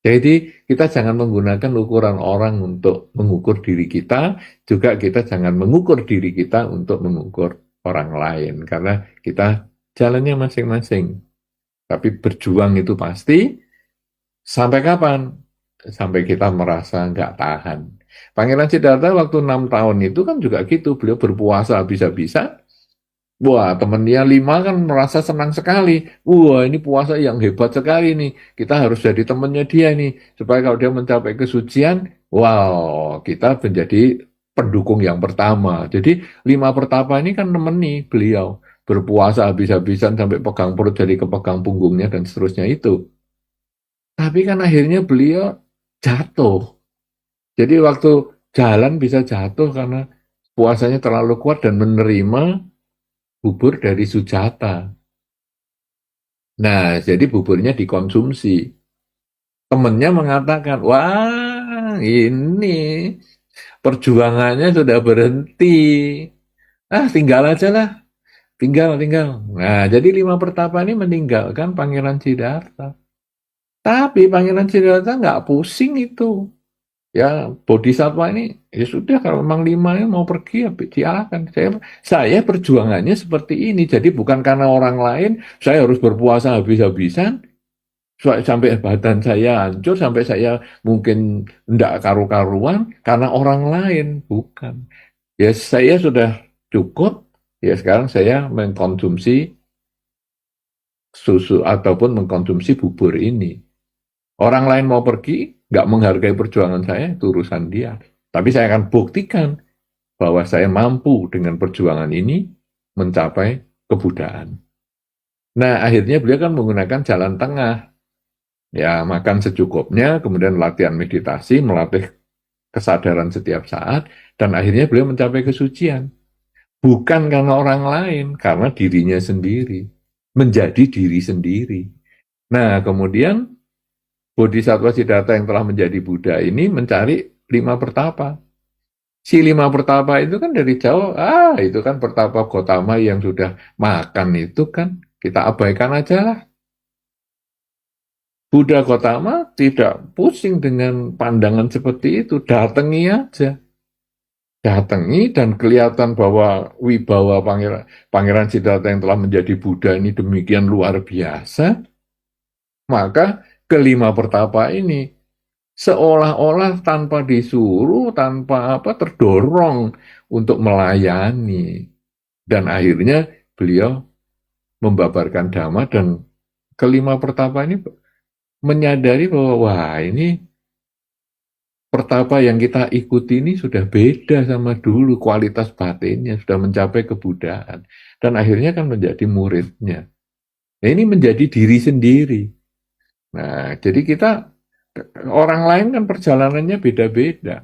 Jadi kita jangan menggunakan ukuran orang untuk mengukur diri kita, juga kita jangan mengukur diri kita untuk mengukur orang lain. Karena kita jalannya masing-masing. Tapi berjuang itu pasti, sampai kapan? Sampai kita merasa nggak tahan. Pangeran Siddhartha waktu 6 tahun itu kan juga gitu, beliau berpuasa habis-habisan. Wah, temennya 5 kan merasa senang sekali. Wah, ini puasa yang hebat sekali nih. Kita harus jadi temennya dia nih. Supaya kalau dia mencapai kesucian, wow, kita menjadi pendukung yang pertama. Jadi 5 pertapa ini kan nemeni beliau. Berpuasa habis-habisan sampai pegang perut jadi kepegang punggungnya dan seterusnya itu. Tapi kan akhirnya beliau jatuh. Jadi waktu jalan bisa jatuh karena puasanya terlalu kuat dan menerima bubur dari Sujata. Nah, jadi buburnya dikonsumsi. Temennya mengatakan, wah ini perjuangannya sudah berhenti. Tinggal aja lah. Tinggal. Nah, jadi 5 pertapa ini meninggalkan Pangeran Siddhartha. Tapi Pangeran Siddhartha nggak pusing itu. Ya, Bodhisattva ini, ya sudah kalau memang 5 ini mau pergi, ya diarahkan. Saya perjuangannya seperti ini. Jadi bukan karena orang lain, saya harus berpuasa habis-habisan, sampai badan saya hancur, sampai saya mungkin tidak karu-karuan, karena orang lain. Bukan. Ya, saya sudah cukup. Ya sekarang saya mengkonsumsi susu ataupun mengkonsumsi bubur ini. Orang lain mau pergi, nggak menghargai perjuangan saya, itu urusan dia. Tapi saya akan buktikan bahwa saya mampu dengan perjuangan ini mencapai kebudaan. Nah, akhirnya beliau kan menggunakan jalan tengah. Ya, makan secukupnya, kemudian latihan meditasi, melatih kesadaran setiap saat, dan akhirnya beliau mencapai kesucian. Bukan karena orang lain, karena dirinya sendiri. Menjadi diri sendiri. Nah, kemudian Bodhisattva Siddhartha yang telah menjadi Buddha ini mencari 5 pertapa. Si 5 pertapa itu kan dari jauh, itu kan pertapa Gotama yang sudah makan itu kan, kita abaikan aja lah. Buddha Gotama tidak pusing dengan pandangan seperti itu, datangi aja. Datangi dan kelihatan bahwa wibawa Pangeran Siddhartha yang telah menjadi Buddha ini demikian luar biasa, maka kelima pertapa ini seolah-olah tanpa disuruh, tanpa terdorong untuk melayani. Dan akhirnya beliau membabarkan Dhamma dan kelima pertapa ini menyadari bahwa wah ini pertapa yang kita ikuti ini sudah beda sama dulu, kualitas batinnya sudah mencapai kebudaan. Dan akhirnya kan menjadi muridnya. Nah, ini menjadi diri sendiri. Nah, jadi kita, orang lain kan perjalanannya beda-beda.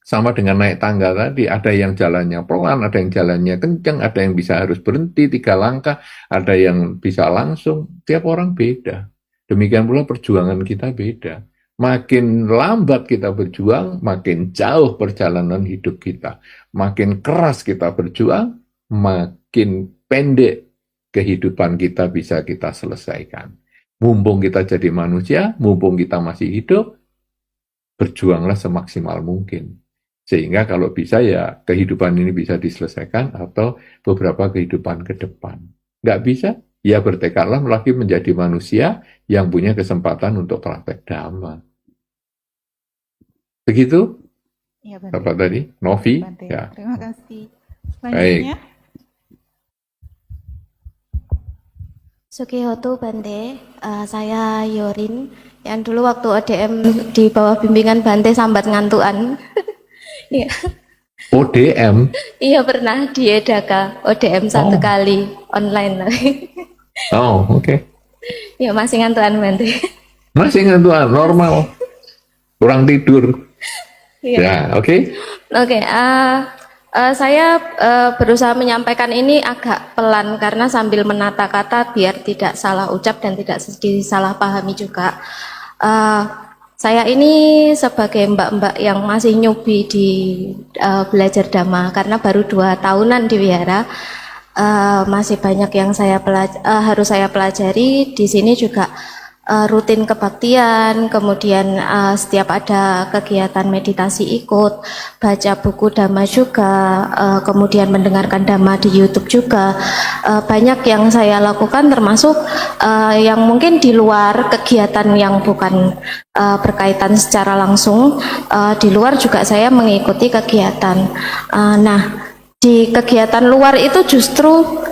Sama dengan naik tangga tadi, ada yang jalannya pelan, ada yang jalannya kencang, ada yang bisa harus berhenti 3 langkah, ada yang bisa langsung. Tiap orang beda. Demikian pula perjuangan kita beda. Makin lambat kita berjuang, makin jauh perjalanan hidup kita. Makin keras kita berjuang, makin pendek kehidupan kita bisa kita selesaikan. Mumpung kita jadi manusia, mumpung kita masih hidup, berjuanglah semaksimal mungkin. Sehingga kalau bisa ya kehidupan ini bisa diselesaikan atau beberapa kehidupan ke depan. Nggak bisa, ya bertekadlah lagi menjadi manusia yang punya kesempatan untuk praktek dhamma. Begitu, Iya, Bante. Bapak tadi, Novi. Bante. Ya. Terima kasih. Selanjutnya, Sukihoto Bante, saya Yorin yang dulu waktu ODM di bawah bimbingan Bante sambat ngantuan. Iya, ODM, iya pernah di Edaka ODM satu kali online. oh oke. Ya masih ngantuan Bante. Masih ngantuan, normal. Kurang tidur. Iya. Ya, oke. Oke, saya berusaha menyampaikan ini agak pelan karena sambil menata kata biar tidak salah ucap dan tidak disalahpahami juga. Saya ini sebagai mbak-mbak yang masih nyubi di belajar Dhamma karena baru 2 tahunan di wihara, masih banyak yang harus saya pelajari. Di sini juga rutin kebaktian, kemudian setiap ada kegiatan meditasi ikut, baca buku Dhamma juga, kemudian mendengarkan Dhamma di YouTube juga. Banyak yang saya lakukan termasuk yang mungkin di luar kegiatan yang bukan berkaitan secara langsung, di luar juga saya mengikuti kegiatan. Nah, di kegiatan luar itu justru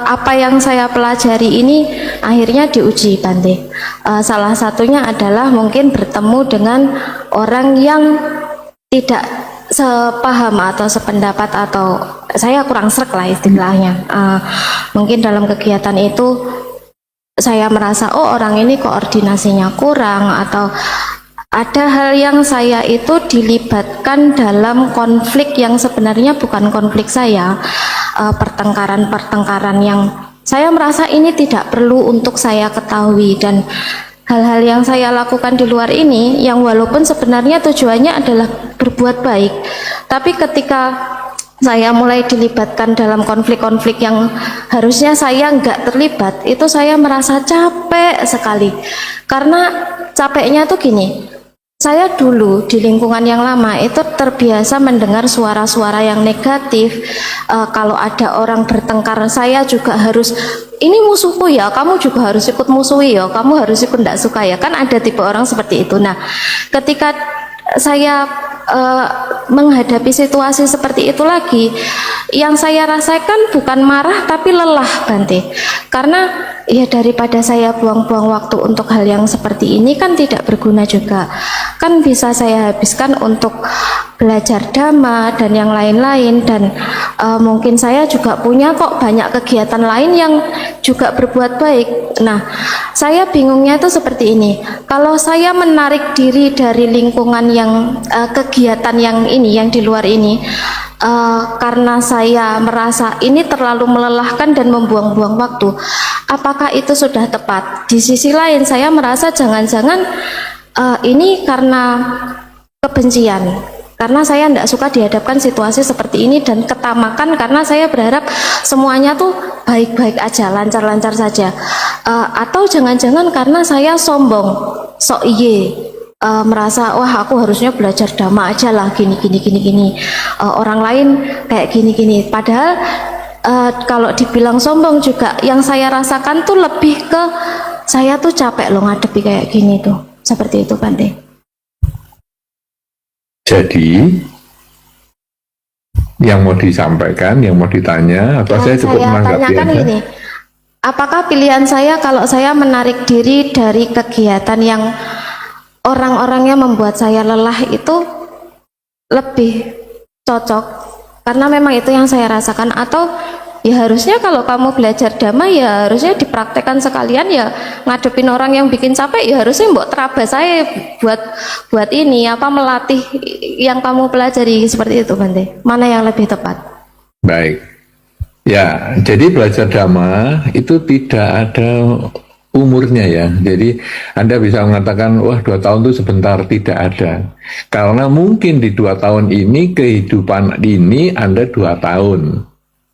apa yang saya pelajari ini akhirnya diuji Bante. Salah satunya adalah mungkin bertemu dengan orang yang tidak sepaham atau sependapat atau saya kurang sreg lah istilahnya. Mungkin dalam kegiatan itu saya merasa oh orang ini koordinasinya kurang atau ada hal yang saya itu dilibatkan dalam konflik yang sebenarnya bukan konflik saya, pertengkaran-pertengkaran yang saya merasa ini tidak perlu untuk saya ketahui, dan hal-hal yang saya lakukan di luar ini yang walaupun sebenarnya tujuannya adalah berbuat baik, tapi ketika saya mulai dilibatkan dalam konflik-konflik yang harusnya saya nggak terlibat, itu saya merasa capek sekali. Karena capeknya tuh gini, saya dulu di lingkungan yang lama itu terbiasa mendengar suara-suara yang negatif. Kalau ada orang bertengkar, saya juga harus, ini musuhku ya, kamu juga harus ikut musuhi ya, kamu harus ikut tidak suka ya, kan ada tipe orang seperti itu. Nah, ketika saya menghadapi situasi seperti itu lagi, yang saya rasakan bukan marah tapi lelah Bante, karena ya daripada saya buang-buang waktu untuk hal yang seperti ini kan tidak berguna juga, kan bisa saya habiskan untuk belajar Dhamma dan yang lain-lain, dan mungkin saya juga punya kok banyak kegiatan lain yang juga berbuat baik. Nah, saya bingungnya itu seperti ini, kalau saya menarik diri dari lingkungan yang kegiatan yang ini, yang di luar ini, karena saya merasa ini terlalu melelahkan dan membuang-buang waktu, apakah itu sudah tepat? Di sisi lain saya merasa jangan-jangan ini karena kebencian, karena saya tidak suka dihadapkan situasi seperti ini dan ketamakan, karena saya berharap semuanya tuh baik-baik aja, lancar-lancar saja, atau jangan-jangan karena saya sombong, sok iye, merasa wah aku harusnya belajar Dhamma aja lah, gini, orang lain kayak gini, padahal kalau dibilang sombong juga yang saya rasakan tuh lebih ke saya tuh capek loh ngadepi kayak gini tuh, seperti itu Bante. Jadi yang mau disampaikan, yang mau ditanya, atau saya cukup menanggapi tanyakan aja? Gini, apakah pilihan saya kalau saya menarik diri dari kegiatan yang orang-orangnya membuat saya lelah itu lebih cocok karena memang itu yang saya rasakan, atau Ya harusnya kalau kamu belajar dhamma ya harusnya dipraktekkan sekalian ya, ngadepin orang yang bikin capek ya harusnya mbok terabas saya buat ini apa melatih yang kamu pelajari seperti itu Bante. Mana yang lebih tepat? Baik. Ya, jadi belajar dhamma itu tidak ada umurnya ya. Jadi Anda bisa mengatakan, wah 2 tahun itu sebentar, tidak ada. Karena mungkin di 2 tahun ini, kehidupan ini Anda 2 tahun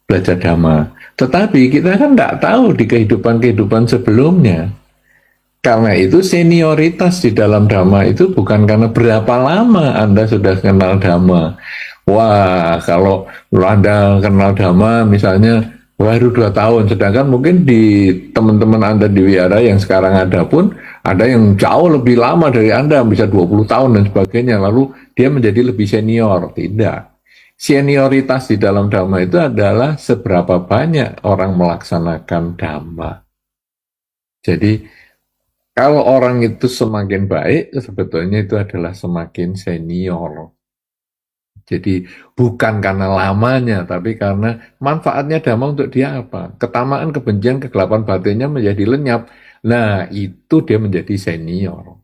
belajar dhamma. Tetapi kita kan tidak tahu di kehidupan-kehidupan sebelumnya. Karena itu senioritas di dalam dhamma itu bukan karena berapa lama Anda sudah kenal dhamma. Wah, kalau Anda kenal dhamma misalnya baru 2 tahun, sedangkan mungkin di teman-teman Anda di wihara yang sekarang ada pun ada yang jauh lebih lama dari Anda, bisa 20 tahun dan sebagainya, lalu dia menjadi lebih senior. Tidak. Senioritas di dalam dhamma itu adalah seberapa banyak orang melaksanakan dhamma. Jadi kalau orang itu semakin baik, sebetulnya itu adalah semakin senior. Jadi bukan karena lamanya, tapi karena manfaatnya dhamma untuk dia apa? Ketamaan, kebencian, kegelapan batinnya menjadi lenyap. Nah, itu dia menjadi senior.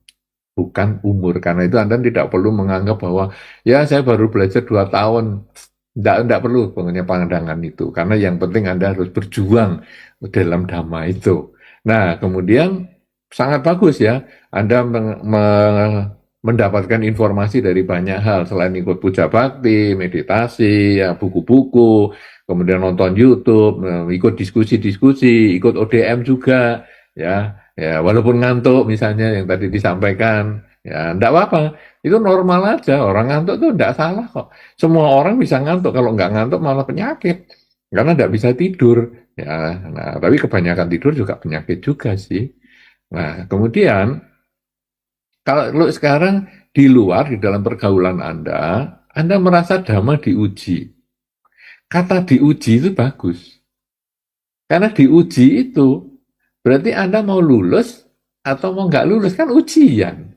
Bukan umur. Karena itu Anda tidak perlu menganggap bahwa, ya saya baru belajar 2 tahun. Tidak perlu punya pandangan itu. Karena yang penting Anda harus berjuang dalam dhamma itu. Nah, kemudian sangat bagus ya, Anda mendapatkan informasi dari banyak hal selain ikut puja bakti, meditasi, ya, buku-buku, kemudian nonton YouTube, ikut diskusi-diskusi, ikut ODM juga, ya, walaupun ngantuk misalnya yang tadi disampaikan, ya, enggak apa-apa, itu normal aja, orang ngantuk tuh enggak salah kok. Semua orang bisa ngantuk, kalau enggak ngantuk malah penyakit, karena enggak bisa tidur, ya. Nah, tapi kebanyakan tidur juga penyakit juga sih. Nah, kemudian kalau sekarang di luar, di dalam pergaulan Anda merasa dhamma diuji. Kata diuji itu bagus. Karena diuji itu, berarti Anda mau lulus atau mau nggak lulus, kan ujian.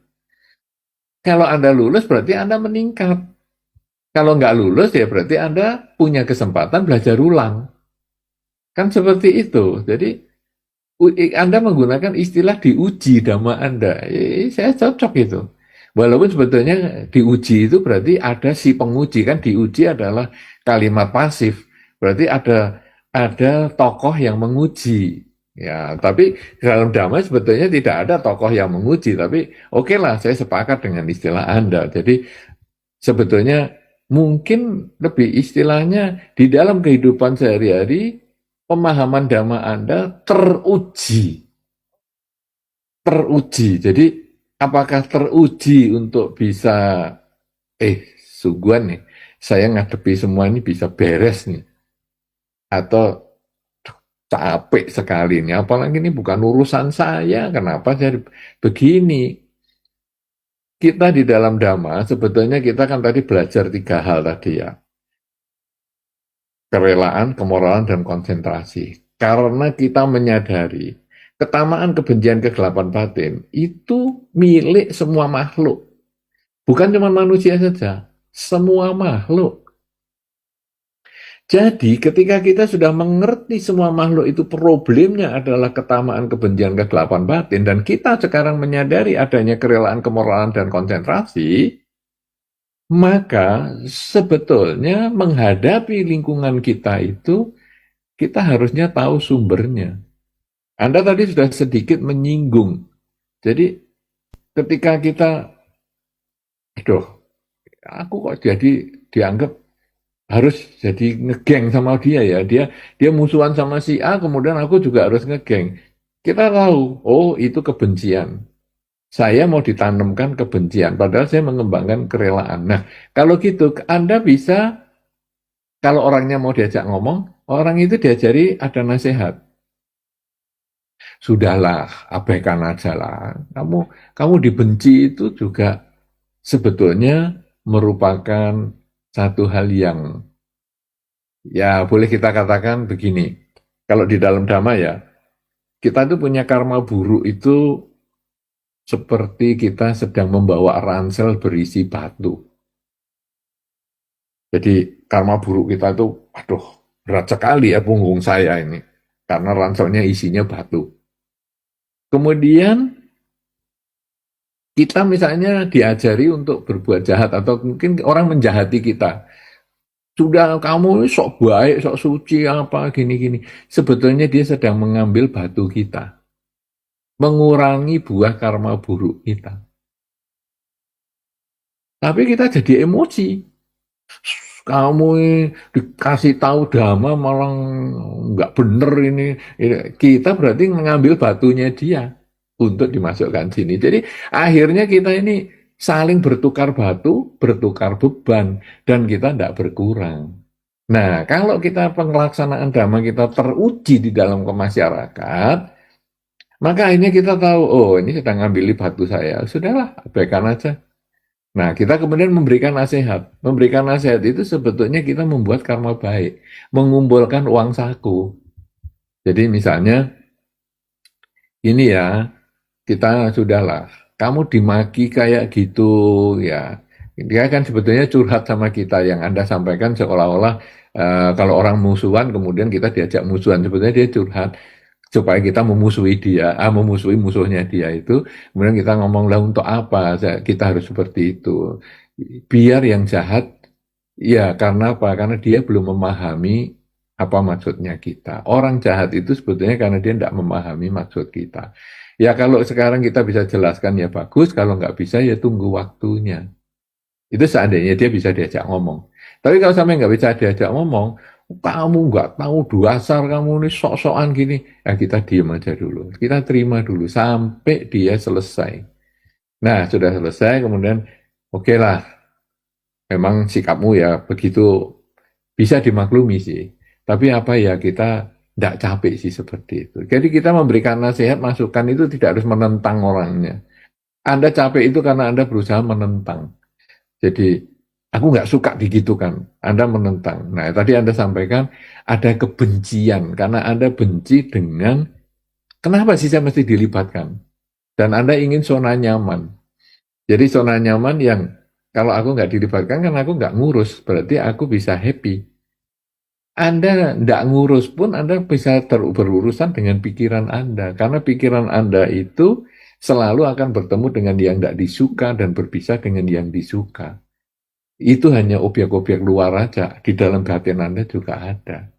Kalau Anda lulus, berarti Anda meningkat. Kalau nggak lulus, ya berarti Anda punya kesempatan belajar ulang. Kan seperti itu. Jadi, Anda menggunakan istilah diuji dhamma Anda. Saya cocok itu. Walaupun sebetulnya diuji itu berarti ada si penguji, kan diuji adalah kalimat pasif. Berarti ada tokoh yang menguji. Ya, tapi dalam dhamma sebetulnya tidak ada tokoh yang menguji, tapi oke lah, saya sepakat dengan istilah Anda. Jadi sebetulnya mungkin lebih istilahnya di dalam kehidupan sehari-hari pemahaman dhamma Anda teruji. Jadi apakah teruji untuk bisa sungguhan nih, saya ngadepi semua ini bisa beres nih, atau capek sekali nih, apalagi ini bukan urusan saya, kenapa saya begini. Kita di dalam dhamma sebetulnya kita kan tadi belajar 3 hal tadi ya, kerelaan, kemoralan, dan konsentrasi. Karena kita menyadari ketamaan, kebencian, kegelapan batin itu milik semua makhluk. Bukan cuma manusia saja, semua makhluk. Jadi ketika kita sudah mengerti semua makhluk itu problemnya adalah ketamaan, kebencian, kegelapan batin, dan kita sekarang menyadari adanya kerelaan, kemoralan, dan konsentrasi, maka sebetulnya menghadapi lingkungan kita itu, kita harusnya tahu sumbernya. Anda tadi sudah sedikit menyinggung. Jadi ketika kita, aku kok jadi dianggap harus jadi ngegeng sama dia ya. Dia musuhan sama si A, kemudian aku juga harus ngegeng. Kita tahu, oh itu kebencian. Saya mau ditanamkan kebencian, padahal saya mengembangkan kerelaan. Nah, kalau gitu, Anda bisa, kalau orangnya mau diajak ngomong, orang itu diajari ada nasihat. Sudahlah, abaikan aja lah. Kamu dibenci itu juga sebetulnya merupakan satu hal yang, ya boleh kita katakan begini, kalau di dalam dhamma ya, kita itu punya karma buruk itu seperti kita sedang membawa ransel berisi batu. Jadi karma buruk kita itu, berat sekali ya punggung saya ini, karena ranselnya isinya batu. Kemudian kita misalnya diajari untuk berbuat jahat atau mungkin orang menjahati kita. Sudah kamu ini sok baik, sok suci apa gini-gini. Sebetulnya dia sedang mengambil batu kita. Mengurangi buah karma buruk kita. Tapi kita jadi emosi. Kamu ini dikasih tahu dhamma malah nggak bener ini. Kita berarti mengambil batunya dia untuk dimasukkan sini. Jadi akhirnya kita ini saling bertukar batu, bertukar beban, dan kita tidak berkurang. Nah, kalau kita pelaksanaan dhamma kita teruji di dalam masyarakat, maka akhirnya kita tahu, oh ini sedang ngambil batu saya. Sudahlah, abaikan aja. Nah, kita kemudian memberikan nasihat. Memberikan nasihat itu sebetulnya kita membuat karma baik. Mengumpulkan uang saku. Jadi misalnya, ini ya, kita sudahlah. Kamu dimaki kayak gitu, ya. Dia kan sebetulnya curhat sama kita. Yang Anda sampaikan seolah-olah kalau orang musuhan, kemudian kita diajak musuhan. Sebetulnya dia curhat supaya kita memusuhi dia, memusuhi musuhnya dia itu, kemudian kita ngomong lah untuk apa kita harus seperti itu. Biar yang jahat, ya karena apa? Karena dia belum memahami apa maksudnya kita. Orang jahat itu sebetulnya karena dia tidak memahami maksud kita. Ya kalau sekarang kita bisa jelaskan ya bagus, kalau nggak bisa ya tunggu waktunya. Itu seandainya dia bisa diajak ngomong. Tapi kalau sampai nggak bisa diajak ngomong, kamu nggak tahu dasar kamu ini sok-sokan gini, ya kita diem aja dulu, kita terima dulu sampai dia selesai. Nah sudah selesai, kemudian oke lah, memang sikapmu ya begitu, bisa dimaklumi sih. Tapi apa ya kita tidak capek sih seperti itu. Jadi kita memberikan nasihat, masukan itu tidak harus menentang orangnya. Anda capek itu karena Anda berusaha menentang. Jadi aku nggak suka digitukan, Anda menentang. Nah, tadi Anda sampaikan ada kebencian, karena Anda benci dengan, kenapa sih saya mesti dilibatkan? Dan Anda ingin zona nyaman. Jadi zona nyaman yang, kalau aku nggak dilibatkan, kan aku nggak ngurus, berarti aku bisa happy. Anda nggak ngurus pun, Anda bisa berurusan dengan pikiran Anda, karena pikiran Anda itu selalu akan bertemu dengan yang tidak disuka dan berpisah dengan yang disuka. Itu hanya objek-objek luar aja, di dalam batin Anda juga ada.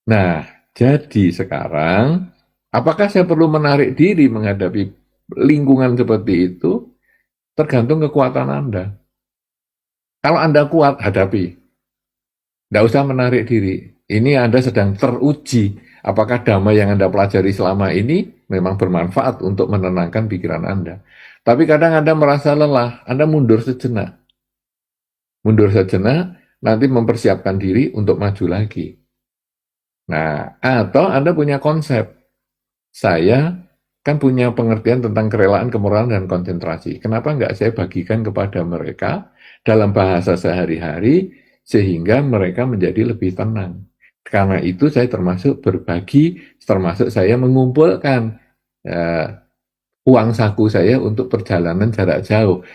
Nah, jadi sekarang, apakah saya perlu menarik diri menghadapi lingkungan seperti itu? Tergantung kekuatan Anda. Kalau Anda kuat, hadapi. Tidak usah menarik diri. Ini Anda sedang teruji, apakah dhamma yang Anda pelajari selama ini memang bermanfaat untuk menenangkan pikiran Anda. Tapi kadang Anda merasa lelah, Anda mundur sejenak. Mundur sejenak, nanti mempersiapkan diri untuk maju lagi. Nah, atau Anda punya konsep. Saya kan punya pengertian tentang kerelaan, kemurahan, dan konsentrasi. Kenapa nggak saya bagikan kepada mereka dalam bahasa sehari-hari, sehingga mereka menjadi lebih tenang. Karena itu saya termasuk berbagi, termasuk saya mengumpulkan uang saku saya untuk perjalanan jarak jauh.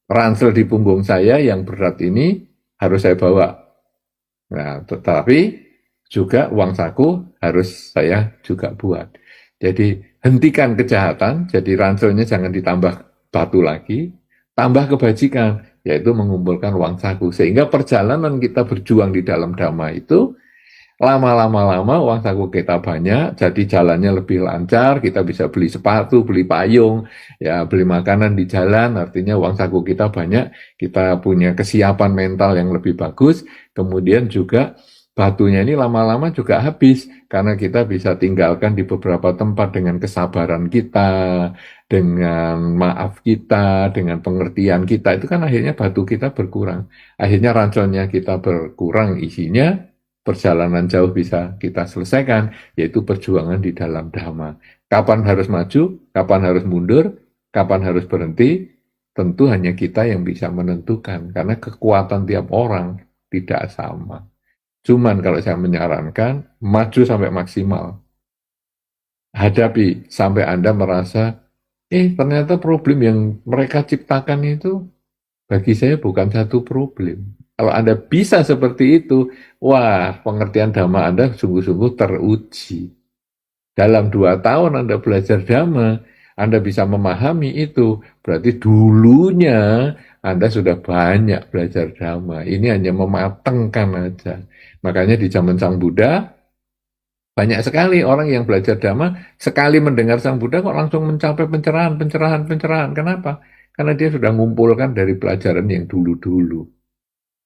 Ransel di punggung saya yang berat ini harus saya bawa. Nah, tetapi juga uang saku harus saya juga buat. Jadi hentikan kejahatan, jadi ranselnya jangan ditambah batu lagi, tambah kebajikan, yaitu mengumpulkan uang saku. Sehingga perjalanan kita berjuang di dalam dhamma itu, lama-lama uang saku kita banyak, jadi jalannya lebih lancar, kita bisa beli sepatu, beli payung, ya beli makanan di jalan, artinya uang saku kita banyak, kita punya kesiapan mental yang lebih bagus, kemudian juga batunya ini lama-lama juga habis, karena kita bisa tinggalkan di beberapa tempat dengan kesabaran kita, dengan maaf kita, dengan pengertian kita, itu kan akhirnya batu kita berkurang, akhirnya ranselnya kita berkurang isinya, perjalanan jauh bisa kita selesaikan, yaitu perjuangan di dalam dhamma. Kapan harus maju, kapan harus mundur, kapan harus berhenti, tentu hanya kita yang bisa menentukan, karena kekuatan tiap orang tidak sama. Cuman kalau saya menyarankan, maju sampai maksimal. Hadapi sampai Anda merasa, ternyata problem yang mereka ciptakan itu, bagi saya bukan satu problem. Kalau Anda bisa seperti itu, wah, pengertian Dhamma Anda sungguh-sungguh teruji. Dalam 2 tahun Anda belajar Dhamma, Anda bisa memahami itu, berarti dulunya Anda sudah banyak belajar Dhamma. Ini hanya mematengkan aja. Makanya di zaman Sang Buddha, banyak sekali orang yang belajar Dhamma, sekali mendengar Sang Buddha kok langsung mencapai pencerahan, pencerahan, pencerahan. Kenapa? Karena dia sudah mengumpulkan dari pelajaran yang dulu-dulu.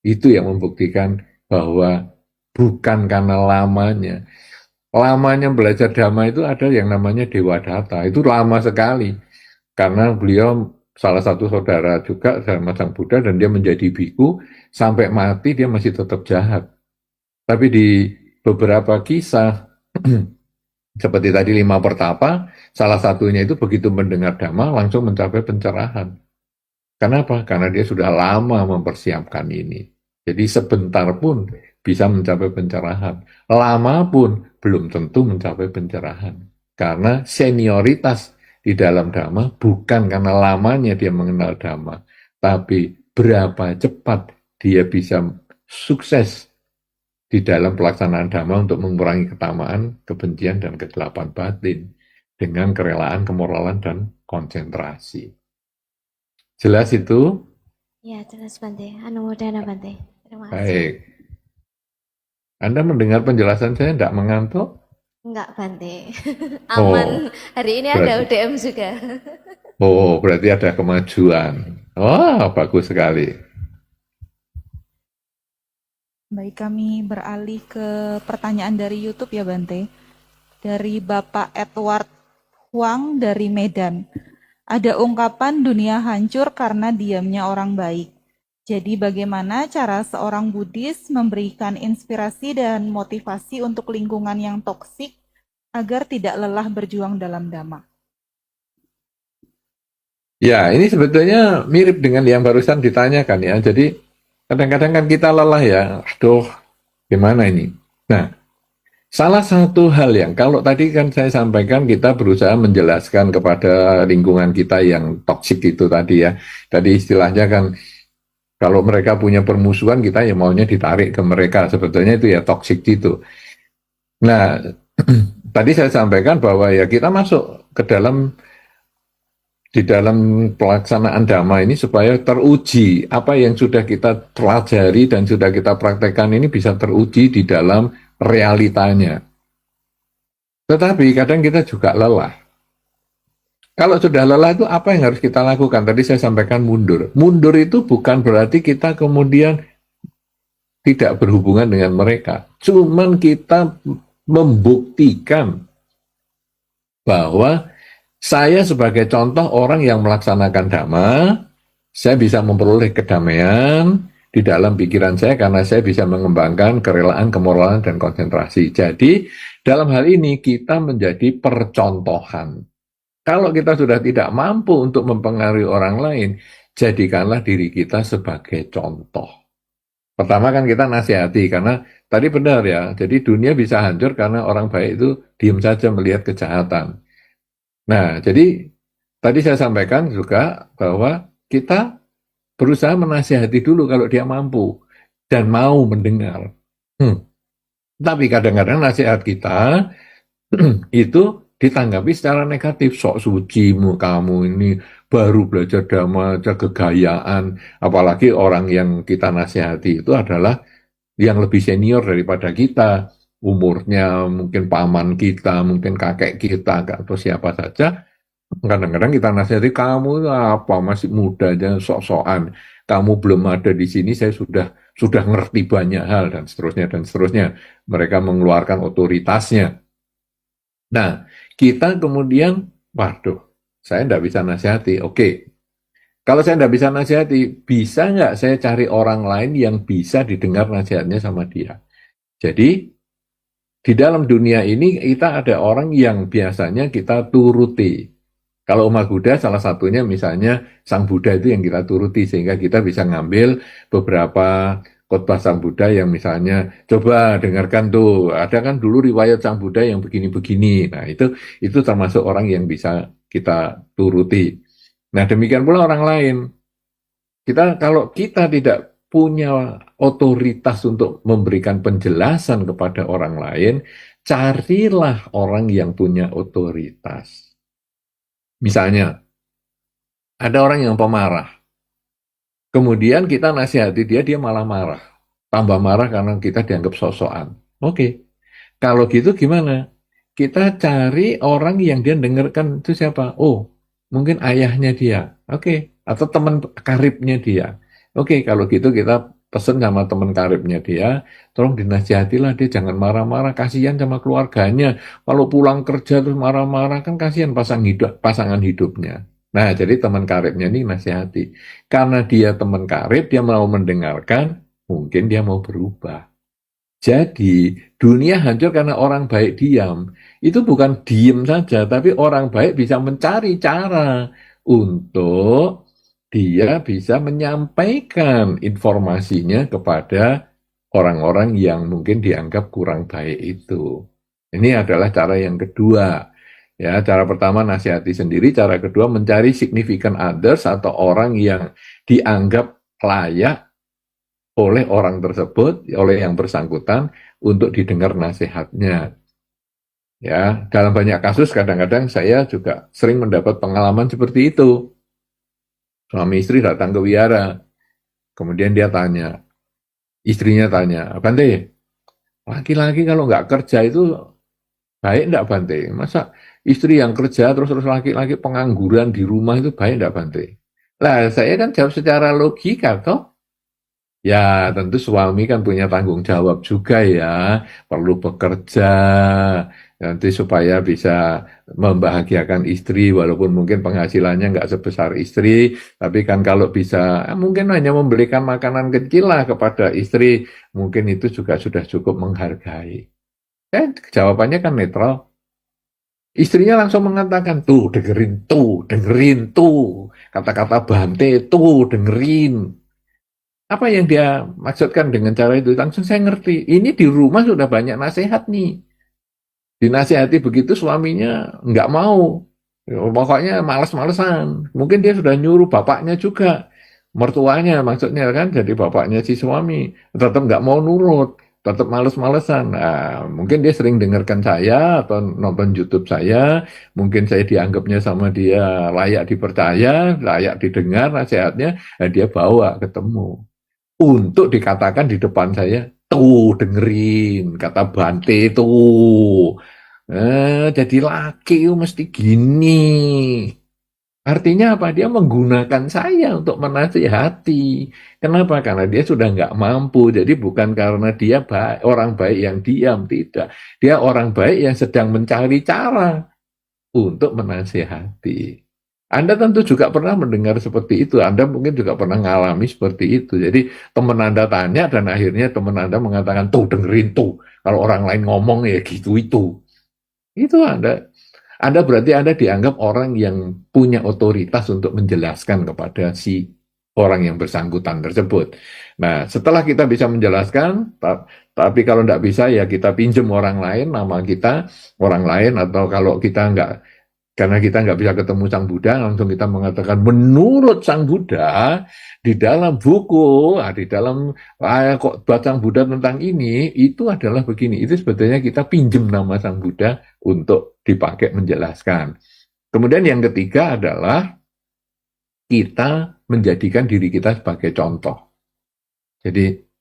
Itu yang membuktikan bahwa bukan karena lamanya. Lamanya belajar Dhamma itu ada yang namanya Dewa Data. Itu lama sekali. Karena beliau salah satu saudara juga sama Sang Buddha dan dia menjadi biku. Sampai mati dia masih tetap jahat. Tapi di beberapa kisah, seperti tadi 5 pertapa, salah satunya itu begitu mendengar Dhamma langsung mencapai pencerahan. Kenapa? Karena dia sudah lama mempersiapkan ini. Jadi sebentar pun bisa mencapai pencerahan. Lama pun belum tentu mencapai pencerahan. Karena senioritas di dalam Dhamma bukan karena lamanya dia mengenal Dhamma, tapi berapa cepat dia bisa sukses di dalam pelaksanaan Dhamma untuk mengurangi ketamaan, kebencian, dan kegelapan batin dengan kerelaan, kemoralan, dan konsentrasi. Jelas itu? Ya, jelas Bante. Anumodana Bante. Terima kasih. Baik. Anda mendengar penjelasan saya tidak mengantuk? Enggak Bante. Aman. Hari ini ada berarti- UDM juga. Oh, berarti ada kemajuan. Wah, bagus sekali. Baik, kami beralih ke pertanyaan dari YouTube ya Bante. Dari Bapak Edward Huang dari Medan. Ada ungkapan dunia hancur karena diamnya orang baik. Jadi bagaimana cara seorang Buddhis memberikan inspirasi dan motivasi untuk lingkungan yang toksik agar tidak lelah berjuang dalam Dhamma? Ya, ini sebetulnya mirip dengan yang barusan ditanyakan ya. Jadi kadang-kadang kan kita lelah ya. Aduh, gimana ini? Nah, salah satu hal yang kalau tadi kan saya sampaikan kita berusaha menjelaskan kepada lingkungan kita yang toksik itu tadi ya. Tadi istilahnya kan kalau mereka punya permusuhan kita ya maunya ditarik ke mereka. Sebetulnya itu ya toksik itu. Nah, tadi saya sampaikan bahwa ya kita masuk ke di dalam pelaksanaan Dhamma ini supaya teruji apa yang sudah kita pelajari dan sudah kita praktekkan ini bisa teruji di dalam realitanya. Tetapi kadang kita juga lelah. Kalau sudah lelah itu apa yang harus kita lakukan? Tadi saya sampaikan mundur. Mundur itu bukan berarti kita kemudian tidak berhubungan dengan mereka. Cuman kita membuktikan bahwa saya sebagai contoh orang yang melaksanakan Dhamma, saya bisa memperoleh kedamaian di dalam pikiran saya karena saya bisa mengembangkan kerelaan, kemoralan, dan konsentrasi. Jadi dalam hal ini kita menjadi percontohan. Kalau kita sudah tidak mampu untuk mempengaruhi orang lain, jadikanlah diri kita sebagai contoh. Pertama kan kita nasihati, karena tadi benar ya, jadi dunia bisa hancur karena orang baik itu diam saja melihat kejahatan. Nah, jadi tadi saya sampaikan juga bahwa kita berusaha menasihati dulu kalau dia mampu dan mau mendengar. Tapi kadang-kadang nasihat kita itu ditanggapi secara negatif. Sok sucimu kamu ini baru belajar Dhamma aja kegayaan. Apalagi orang yang kita nasihati itu adalah yang lebih senior daripada kita. Umurnya mungkin paman kita, mungkin kakek kita, atau siapa saja. Kadang-kadang kita nasihati, kamu apa masih muda aja sok-sokan. Kamu belum ada di sini, saya sudah ngerti banyak hal dan seterusnya dan seterusnya. Mereka mengeluarkan otoritasnya. Nah, kita kemudian, waduh, saya tidak bisa nasihati. Oke, kalau saya tidak bisa nasihati, bisa nggak saya cari orang lain yang bisa didengar nasihatnya sama dia? Jadi, di dalam dunia ini kita ada orang yang biasanya kita turuti. Kalau umat Buddha salah satunya misalnya Sang Buddha itu yang kita turuti, sehingga kita bisa ngambil beberapa khotbah Sang Buddha yang misalnya, coba dengarkan tuh, ada kan dulu riwayat Sang Buddha yang begini-begini. Nah, itu termasuk orang yang bisa kita turuti. Nah, demikian pula orang lain. Kalau kita tidak punya otoritas untuk memberikan penjelasan kepada orang lain, carilah orang yang punya otoritas. Misalnya, ada orang yang pemarah. Kemudian kita nasihati dia, dia malah marah. Tambah marah karena kita dianggap sosokan. Oke. Kalau gitu gimana? Kita cari orang yang dia dengarkan itu siapa? Oh, mungkin ayahnya dia. Oke. Atau teman karibnya dia. Oke, kalau gitu kita pesen sama teman karibnya dia, tolong dinasihatilah dia jangan marah-marah, kasihan sama keluarganya. Kalau pulang kerja terus marah-marah kan kasihan pasangan hidupnya. Nah, jadi teman karibnya ini nasihati. Karena dia teman karib, dia mau mendengarkan, mungkin dia mau berubah. Jadi, dunia hancur karena orang baik diam. Itu bukan diem saja, tapi orang baik bisa mencari cara untuk dia bisa menyampaikan informasinya kepada orang-orang yang mungkin dianggap kurang baik itu. Ini adalah cara yang kedua. Ya, cara pertama nasihati sendiri, cara kedua mencari significant others atau orang yang dianggap layak oleh orang tersebut, oleh yang bersangkutan untuk didengar nasihatnya. Ya, dalam banyak kasus kadang-kadang saya juga sering mendapat pengalaman seperti itu. Suami istri datang ke wihara, kemudian dia tanya, istrinya tanya, Bante, laki-laki kalau nggak kerja itu baik enggak Bante? Masa istri yang kerja terus laki-laki pengangguran di rumah itu baik enggak Bante? Lah saya kan jawab secara logika toh. Ya tentu suami kan punya tanggung jawab juga ya, perlu bekerja nanti supaya bisa membahagiakan istri walaupun mungkin penghasilannya nggak sebesar istri, tapi kan kalau bisa mungkin hanya memberikan makanan kecil lah kepada istri, mungkin itu juga sudah cukup menghargai. Jawabannya kan netral. Istrinya langsung mengatakan, dengerin tuh, kata-kata Bante tuh, dengerin. Apa yang dia maksudkan dengan cara itu? Langsung saya ngerti, ini di rumah sudah banyak nasihat nih. Dinasihati begitu suaminya nggak mau. Pokoknya males-malesan. Mungkin dia sudah nyuruh bapaknya juga. Mertuanya maksudnya kan, jadi bapaknya si suami. Tetap nggak mau nurut. Tetap males-malesan. Nah, mungkin dia sering dengarkan saya atau nonton YouTube saya, mungkin saya dianggapnya sama dia layak dipercaya, layak didengar nasihatnya, nah dia bawa ketemu. Untuk dikatakan di depan saya, tuh dengerin, kata Bante tuh. Jadi laki mesti gini. Artinya apa? Dia menggunakan saya untuk menasihati. Kenapa? Karena dia sudah nggak mampu. Jadi bukan karena dia orang baik yang diam, tidak. Dia orang baik yang sedang mencari cara untuk menasihati. Anda tentu juga pernah mendengar seperti itu. Anda mungkin juga pernah mengalami seperti itu. Jadi teman Anda tanya dan akhirnya teman Anda mengatakan, tuh dengerin tuh. Kalau orang lain ngomong ya gitu itu. Itu Anda berarti Anda dianggap orang yang punya otoritas untuk menjelaskan kepada si orang yang bersangkutan tersebut. Nah, setelah kita bisa menjelaskan, tapi kalau tidak bisa ya kita pinjam orang lain, nama kita, orang lain, atau kalau kita karena kita nggak bisa ketemu Sang Buddha, langsung kita mengatakan menurut Sang Buddha, di dalam buku, di dalam kok buat Sang Buddha tentang ini, itu adalah begini. Itu sebetulnya kita pinjam nama Sang Buddha untuk dipakai menjelaskan. Kemudian yang ketiga adalah kita menjadikan diri kita sebagai contoh. Jadi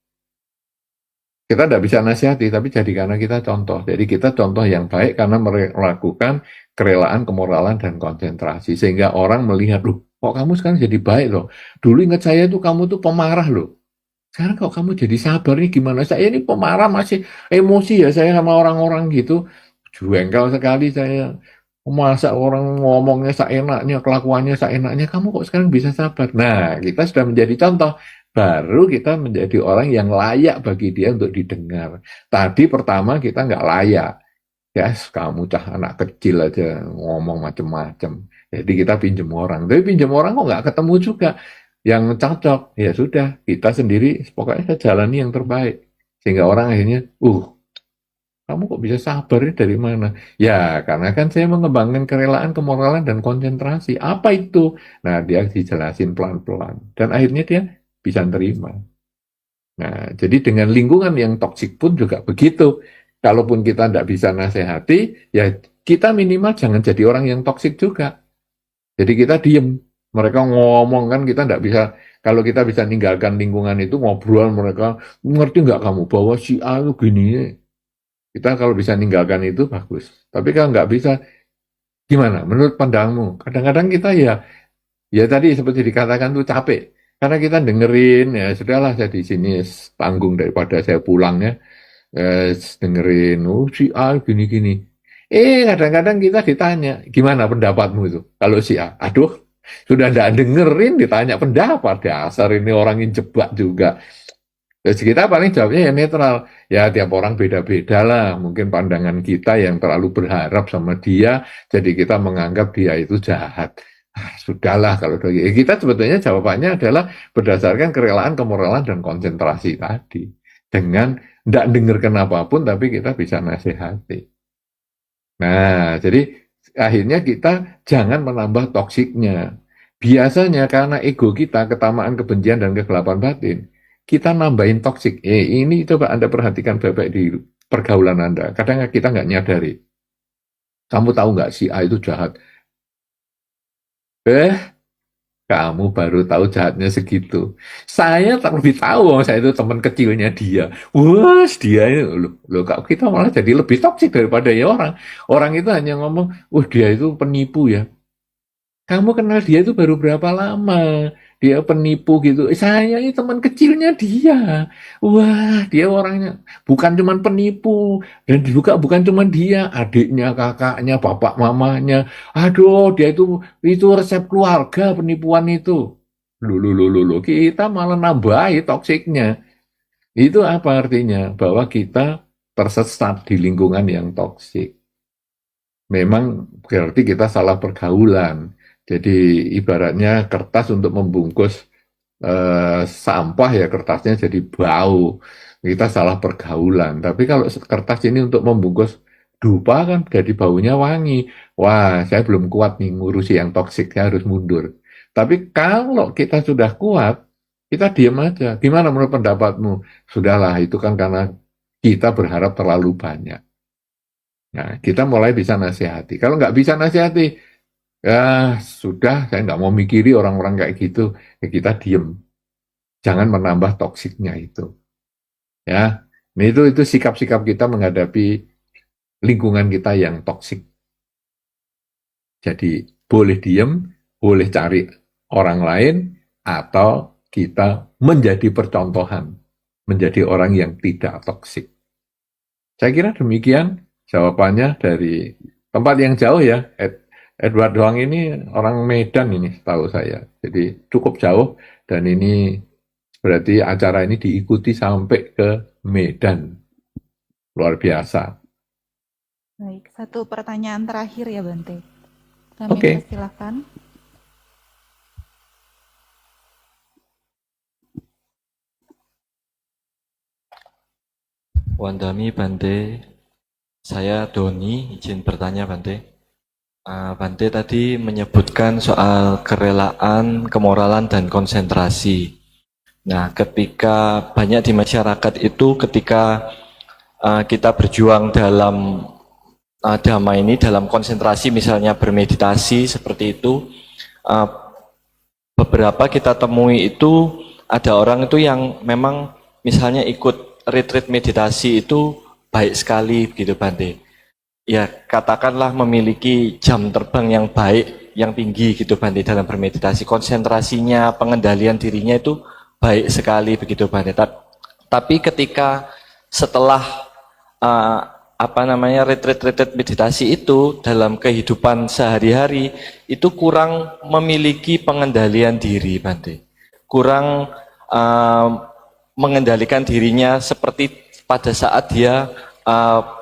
kita tidak bisa nasihati, tapi jadikanlah kita contoh. Jadi kita contoh yang baik karena melakukan kerelaan, kemoralan, dan konsentrasi. Sehingga orang melihat, loh, kok kamu sekarang jadi baik loh. Dulu ingat saya tuh kamu tuh pemarah loh. Sekarang kok kamu jadi sabar nih gimana? Saya ini pemarah masih emosi ya saya sama orang-orang gitu. Jengkel sekali saya. Masa orang ngomongnya seenaknya, kelakuannya seenaknya, kamu kok sekarang bisa sabar? Nah, kita sudah menjadi contoh. Baru kita menjadi orang yang layak bagi dia untuk didengar. Tadi pertama kita nggak layak. Ya, kamu cah anak kecil aja ngomong macem-macem. Jadi kita pinjam orang. Tapi pinjam orang kok nggak ketemu juga. Yang cocok, ya sudah. Kita sendiri, pokoknya saya jalani yang terbaik. Sehingga orang akhirnya, kamu kok bisa sabar dari mana? Ya, karena kan saya mengembangkan kerelaan, kemoralan, dan konsentrasi. Apa itu? Nah, dia dijelasin pelan-pelan. Dan akhirnya dia bisa terima. Nah, jadi dengan lingkungan yang toksik pun juga begitu. Kalaupun kita tidak bisa nasihati, ya kita minimal jangan jadi orang yang toksik juga. Jadi kita diem. Mereka ngomong kan kita tidak bisa. Kalau kita bisa ninggalkan lingkungan itu ngobrol mereka, ngerti nggak kamu bahwa si A itu gini. Kita kalau bisa ninggalkan itu bagus. Tapi kalau nggak bisa, gimana? Menurut pandangmu? Kadang-kadang kita ya tadi seperti dikatakan tuh capek. Karena kita dengerin, ya sudahlah saya di sini tanggung daripada saya pulang ya. Dengerin, oh si A gini-gini. Kadang-kadang kita ditanya, gimana pendapatmu itu? Kalau si A, aduh, sudah tidak dengerin, ditanya pendapat. Dasar ini orang yang jebak juga. Terus kita paling jawabnya ya netral. Ya tiap orang beda-beda lah. Mungkin pandangan kita yang terlalu berharap sama dia, jadi kita menganggap dia itu jahat. Sudahlah kalau kita sebetulnya jawabannya adalah berdasarkan kerelaan, kemoralan, dan konsentrasi tadi. Dengan tidak dengarkan apapun, tapi kita bisa nasihati. Nah, jadi akhirnya kita jangan menambah toksiknya. Biasanya karena ego kita, ketamaan, kebencian, dan kegelapan batin, kita nambahin toksik. Ini coba Anda perhatikan baik-baik di pergaulan Anda. Kadang kita nggak nyadari. Kamu tahu nggak si A itu jahat? Kamu baru tahu jahatnya segitu. Saya tak lebih tahu, saya itu teman kecilnya dia. Wah, dia itu loh, kita malah jadi lebih toksik daripada ya orang. Orang itu hanya ngomong, dia itu penipu ya. Kamu kenal dia itu baru berapa lama? Dia penipu gitu. Saya ini teman kecilnya dia. Wah, dia orangnya bukan cuma penipu. Dan juga bukan cuma dia, adiknya, kakaknya, bapak, mamanya. Aduh, dia itu resep keluarga penipuan itu. Loh, kita malah nambahi toksiknya. Itu apa artinya? Bahwa kita tersesat di lingkungan yang toksik. Memang berarti kita salah pergaulan. Jadi ibaratnya kertas untuk membungkus sampah ya kertasnya jadi bau. Kita salah pergaulan. Tapi kalau kertas ini untuk membungkus dupa kan jadi baunya wangi. Wah, saya belum kuat nih ngurusi yang toksik, saya harus mundur. Tapi kalau kita sudah kuat, kita diam aja. Gimana menurut pendapatmu? Sudahlah, itu kan karena kita berharap terlalu banyak. Nah, kita mulai bisa nasihati. Kalau nggak bisa nasihati, ya sudah, saya nggak mau mikiri orang-orang kayak gitu. Ya kita diem. Jangan menambah toksiknya itu. Ya, nah, itu sikap-sikap kita menghadapi lingkungan kita yang toksik. Jadi boleh diem, boleh cari orang lain, atau kita menjadi percontohan, menjadi orang yang tidak toksik. Saya kira demikian jawabannya dari tempat yang jauh ya. Edward Doang ini orang Medan ini setahu saya. Jadi cukup jauh dan ini berarti acara ini diikuti sampai ke Medan. Luar biasa. Baik, satu pertanyaan terakhir ya Bante. Kami Oke. persilahkan. Wandami Bante, saya Doni, izin bertanya Bante. Bante tadi menyebutkan soal kerelaan, kemoralan, dan konsentrasi. Nah, ketika banyak di masyarakat itu ketika kita berjuang dalam dhamma ini, dalam konsentrasi misalnya bermeditasi seperti itu, beberapa kita temui itu ada orang itu yang memang misalnya ikut retreat meditasi itu baik sekali gitu Bante. Ya katakanlah memiliki jam terbang yang baik, yang tinggi gitu Bante dalam bermeditasi. Konsentrasinya, pengendalian dirinya itu baik sekali begitu Bante. Tapi ketika setelah retreat meditasi itu dalam kehidupan sehari-hari itu kurang memiliki pengendalian diri Bante. Kurang mengendalikan dirinya seperti pada saat dia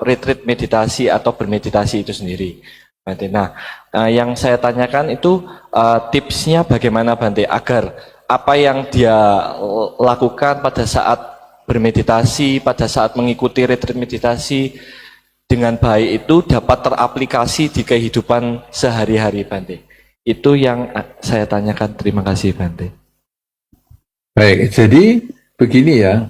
retreat meditasi atau bermeditasi itu sendiri, Bante. Nah, yang saya tanyakan itu tipsnya bagaimana Bante agar apa yang dia lakukan pada saat bermeditasi, pada saat mengikuti retreat meditasi dengan baik itu dapat teraplikasi di kehidupan sehari-hari Bante. Itu yang saya tanyakan. Terima kasih Bante. Baik, jadi begini ya.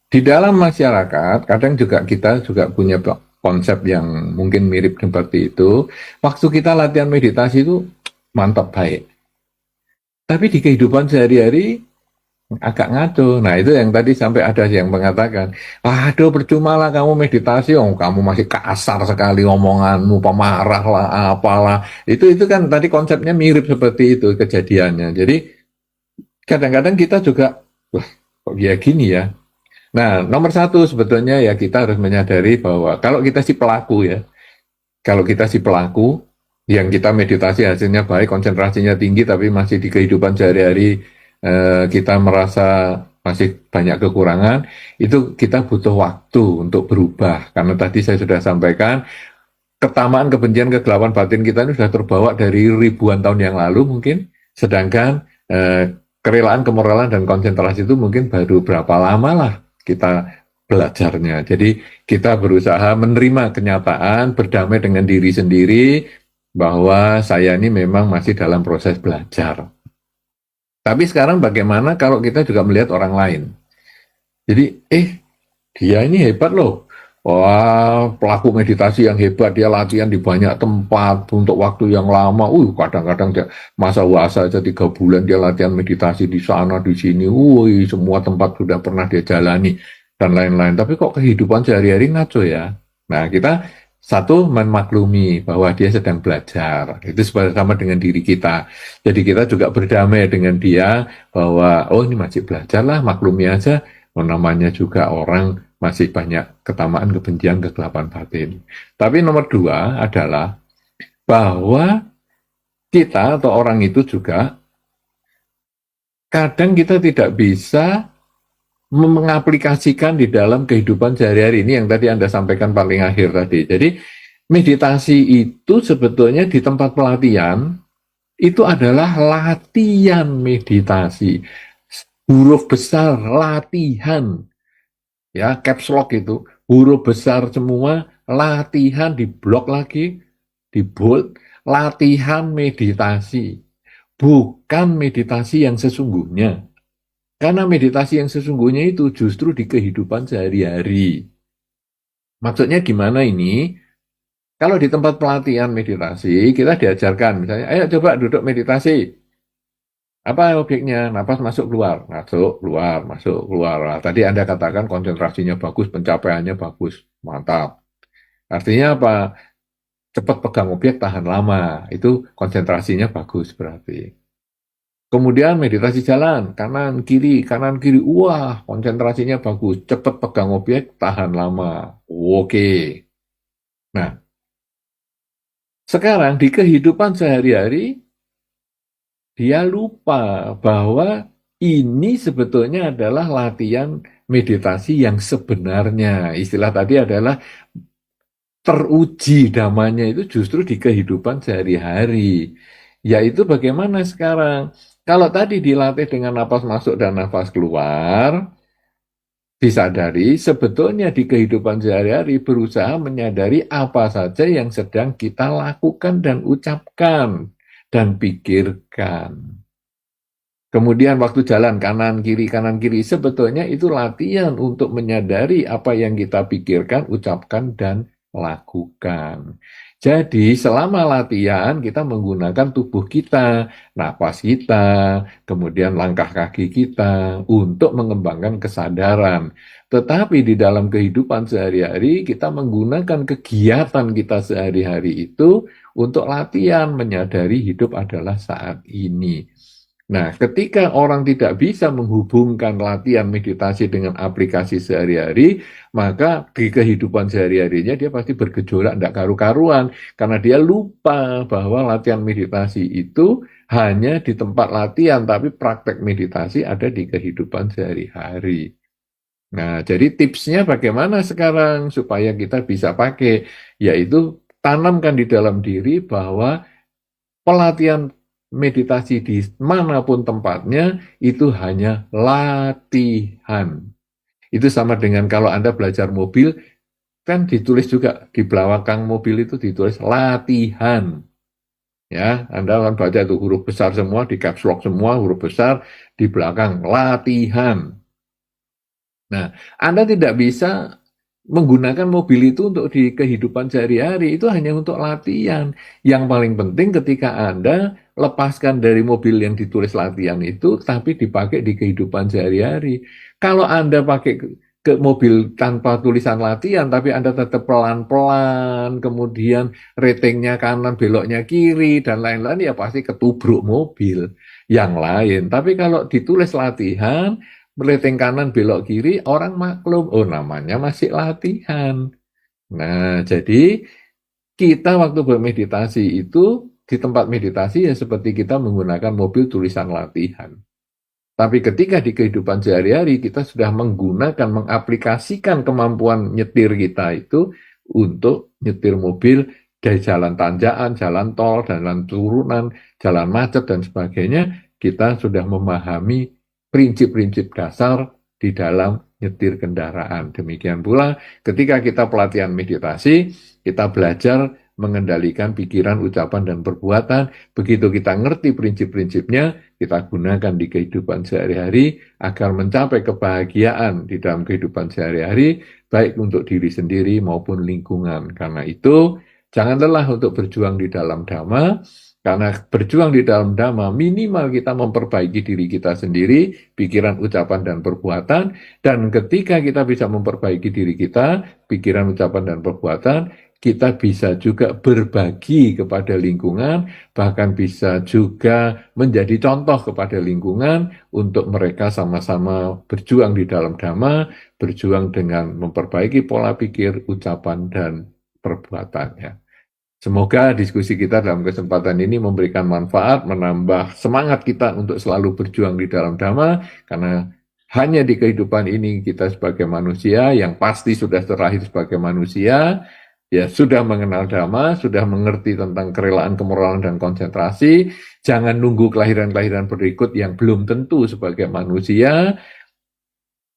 Di dalam masyarakat, kadang juga kita juga punya konsep yang mungkin mirip seperti itu. Waktu kita latihan meditasi itu mantap baik. Tapi di kehidupan sehari-hari agak ngaco. Nah itu yang tadi sampai ada yang mengatakan, aduh percuma lah kamu meditasi, oh kamu masih kasar sekali omonganmu, pemarah lah, apalah. Itu kan tadi konsepnya mirip seperti itu kejadiannya. Jadi kadang-kadang kita juga, wah kok ya gini ya. Nah nomor satu sebetulnya ya kita harus menyadari bahwa kalau kita si pelaku ya, kalau kita si pelaku, yang kita meditasi hasilnya baik, konsentrasinya tinggi, tapi masih di kehidupan sehari-hari kita merasa masih banyak kekurangan, itu kita butuh waktu untuk berubah. Karena tadi saya sudah sampaikan, ketamaan, kebencian, kegelapan batin kita ini sudah terbawa dari ribuan tahun yang lalu mungkin, sedangkan kerelaan, kemoralan, dan konsentrasi itu mungkin baru berapa lama lah kita belajarnya. Jadi kita berusaha menerima kenyataan, berdamai dengan diri sendiri, bahwa saya ini memang masih dalam proses belajar. Tapi sekarang bagaimana kalau kita juga melihat orang lain? Jadi, dia ini hebat loh. Wah, pelaku meditasi yang hebat, dia latihan di banyak tempat untuk waktu yang lama. Kadang-kadang dia masa puasa aja 3 bulan dia latihan meditasi di sana, di sini. Semua tempat sudah pernah dia jalani dan lain-lain. Tapi kok kehidupan sehari-hari ngaco ya? Nah, kita satu memaklumi bahwa dia sedang belajar. Itu sama dengan diri kita. Jadi kita juga berdamai dengan dia bahwa ini masih belajar lah, maklumi aja. Namanya juga orang masih banyak ketamaan, kebencian, kegelapan batin. Tapi nomor 2 adalah bahwa kita atau orang itu juga kadang kita tidak bisa mengaplikasikan di dalam kehidupan sehari-hari. Ini yang tadi Anda sampaikan paling akhir tadi. Jadi meditasi itu sebetulnya di tempat pelatihan itu adalah latihan meditasi. Huruf besar latihan. Ya, caps lock itu huruf besar semua, latihan di blok lagi, di bold, latihan meditasi. Bukan meditasi yang sesungguhnya. Karena meditasi yang sesungguhnya itu justru di kehidupan sehari-hari. Maksudnya gimana ini? Kalau di tempat pelatihan meditasi, kita diajarkan, misalnya, ayo coba duduk meditasi. Apa objeknya? Napas masuk keluar, masuk keluar, masuk keluar. Nah, tadi Anda katakan konsentrasinya bagus, pencapaiannya bagus, mantap. Artinya apa? Cepat pegang objek, tahan lama. Itu konsentrasinya bagus berarti. Kemudian meditasi jalan, kanan, kiri, wah konsentrasinya bagus, cepat pegang objek, tahan lama, oke. Nah, sekarang di kehidupan sehari-hari, dia lupa bahwa ini sebetulnya adalah latihan meditasi yang sebenarnya. Istilah tadi adalah teruji damanya itu justru di kehidupan sehari-hari. Yaitu bagaimana sekarang? Kalau tadi dilatih dengan nafas masuk dan nafas keluar, disadari sebetulnya di kehidupan sehari-hari berusaha menyadari apa saja yang sedang kita lakukan dan ucapkan dan pikirkan. Kemudian waktu jalan kanan kiri, sebetulnya itu latihan untuk menyadari apa yang kita pikirkan, ucapkan, dan lakukan. Jadi selama latihan kita menggunakan tubuh kita, napas kita, kemudian langkah kaki kita untuk mengembangkan kesadaran. Tetapi di dalam kehidupan sehari-hari kita menggunakan kegiatan kita sehari-hari itu untuk latihan menyadari hidup adalah saat ini. Nah, ketika orang tidak bisa menghubungkan latihan meditasi dengan aplikasi sehari-hari, maka di kehidupan sehari-harinya dia pasti bergejolak, tidak karu-karuan, karena dia lupa bahwa latihan meditasi itu hanya di tempat latihan, tapi praktek meditasi ada di kehidupan sehari-hari. Nah, jadi tipsnya bagaimana sekarang supaya kita bisa pakai, yaitu tanamkan di dalam diri bahwa pelatihan meditasi di manapun tempatnya itu hanya latihan. Itu sama dengan kalau Anda belajar mobil, kan ditulis juga di belakang mobil itu ditulis latihan. Ya, Anda akan baca itu huruf besar semua, di caps lock semua huruf besar, di belakang latihan. Nah, Anda tidak bisa menggunakan mobil itu untuk di kehidupan sehari-hari, itu hanya untuk latihan. Yang paling penting ketika Anda lepaskan dari mobil yang ditulis latihan itu, tapi dipakai di kehidupan sehari-hari. Kalau Anda pakai ke mobil tanpa tulisan latihan, tapi Anda tetap pelan-pelan, kemudian ratingnya kanan, beloknya kiri, dan lain-lain, ya pasti ketubruk mobil yang lain. Tapi kalau ditulis latihan, meleting kanan belok kiri, orang maklum, oh namanya masih latihan. Nah, jadi kita waktu bermeditasi itu di tempat meditasi ya seperti kita menggunakan mobil tulisan latihan. Tapi ketika di kehidupan sehari-hari kita sudah menggunakan, mengaplikasikan kemampuan nyetir kita itu untuk nyetir mobil dari jalan tanjakan, jalan tol, jalan turunan, jalan macet dan sebagainya, kita sudah memahami prinsip-prinsip dasar di dalam nyetir kendaraan. Demikian pula ketika kita pelatihan meditasi, kita belajar mengendalikan pikiran, ucapan, dan perbuatan. Begitu kita ngerti prinsip-prinsipnya, kita gunakan di kehidupan sehari-hari agar mencapai kebahagiaan di dalam kehidupan sehari-hari, baik untuk diri sendiri maupun lingkungan. Karena itu, jangan lelah untuk berjuang di dalam Dhamma, karena berjuang di dalam Dhamma minimal kita memperbaiki diri kita sendiri, pikiran, ucapan, dan perbuatan. Dan ketika kita bisa memperbaiki diri kita, pikiran, ucapan, dan perbuatan, kita bisa juga berbagi kepada lingkungan, bahkan bisa juga menjadi contoh kepada lingkungan untuk mereka sama-sama berjuang di dalam Dhamma, berjuang dengan memperbaiki pola pikir, ucapan, dan perbuatannya. Semoga diskusi kita dalam kesempatan ini memberikan manfaat, menambah semangat kita untuk selalu berjuang di dalam Dhamma, karena hanya di kehidupan ini kita sebagai manusia yang pasti sudah terlahir sebagai manusia, ya sudah mengenal Dhamma, sudah mengerti tentang kerelaan, kemoralan, dan konsentrasi. Jangan nunggu kelahiran-kelahiran berikut yang belum tentu sebagai manusia.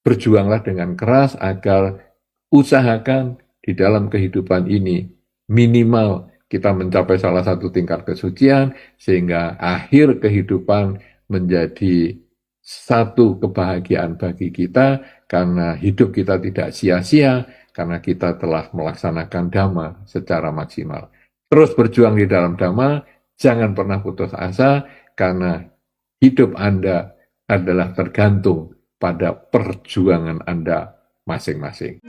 Berjuanglah dengan keras agar usahakan di dalam kehidupan ini minimal kita mencapai salah satu tingkat kesucian, sehingga akhir kehidupan menjadi satu kebahagiaan bagi kita, karena hidup kita tidak sia-sia, karena kita telah melaksanakan Dhamma secara maksimal. Terus berjuang di dalam Dhamma, jangan pernah putus asa, karena hidup Anda adalah tergantung pada perjuangan Anda masing-masing.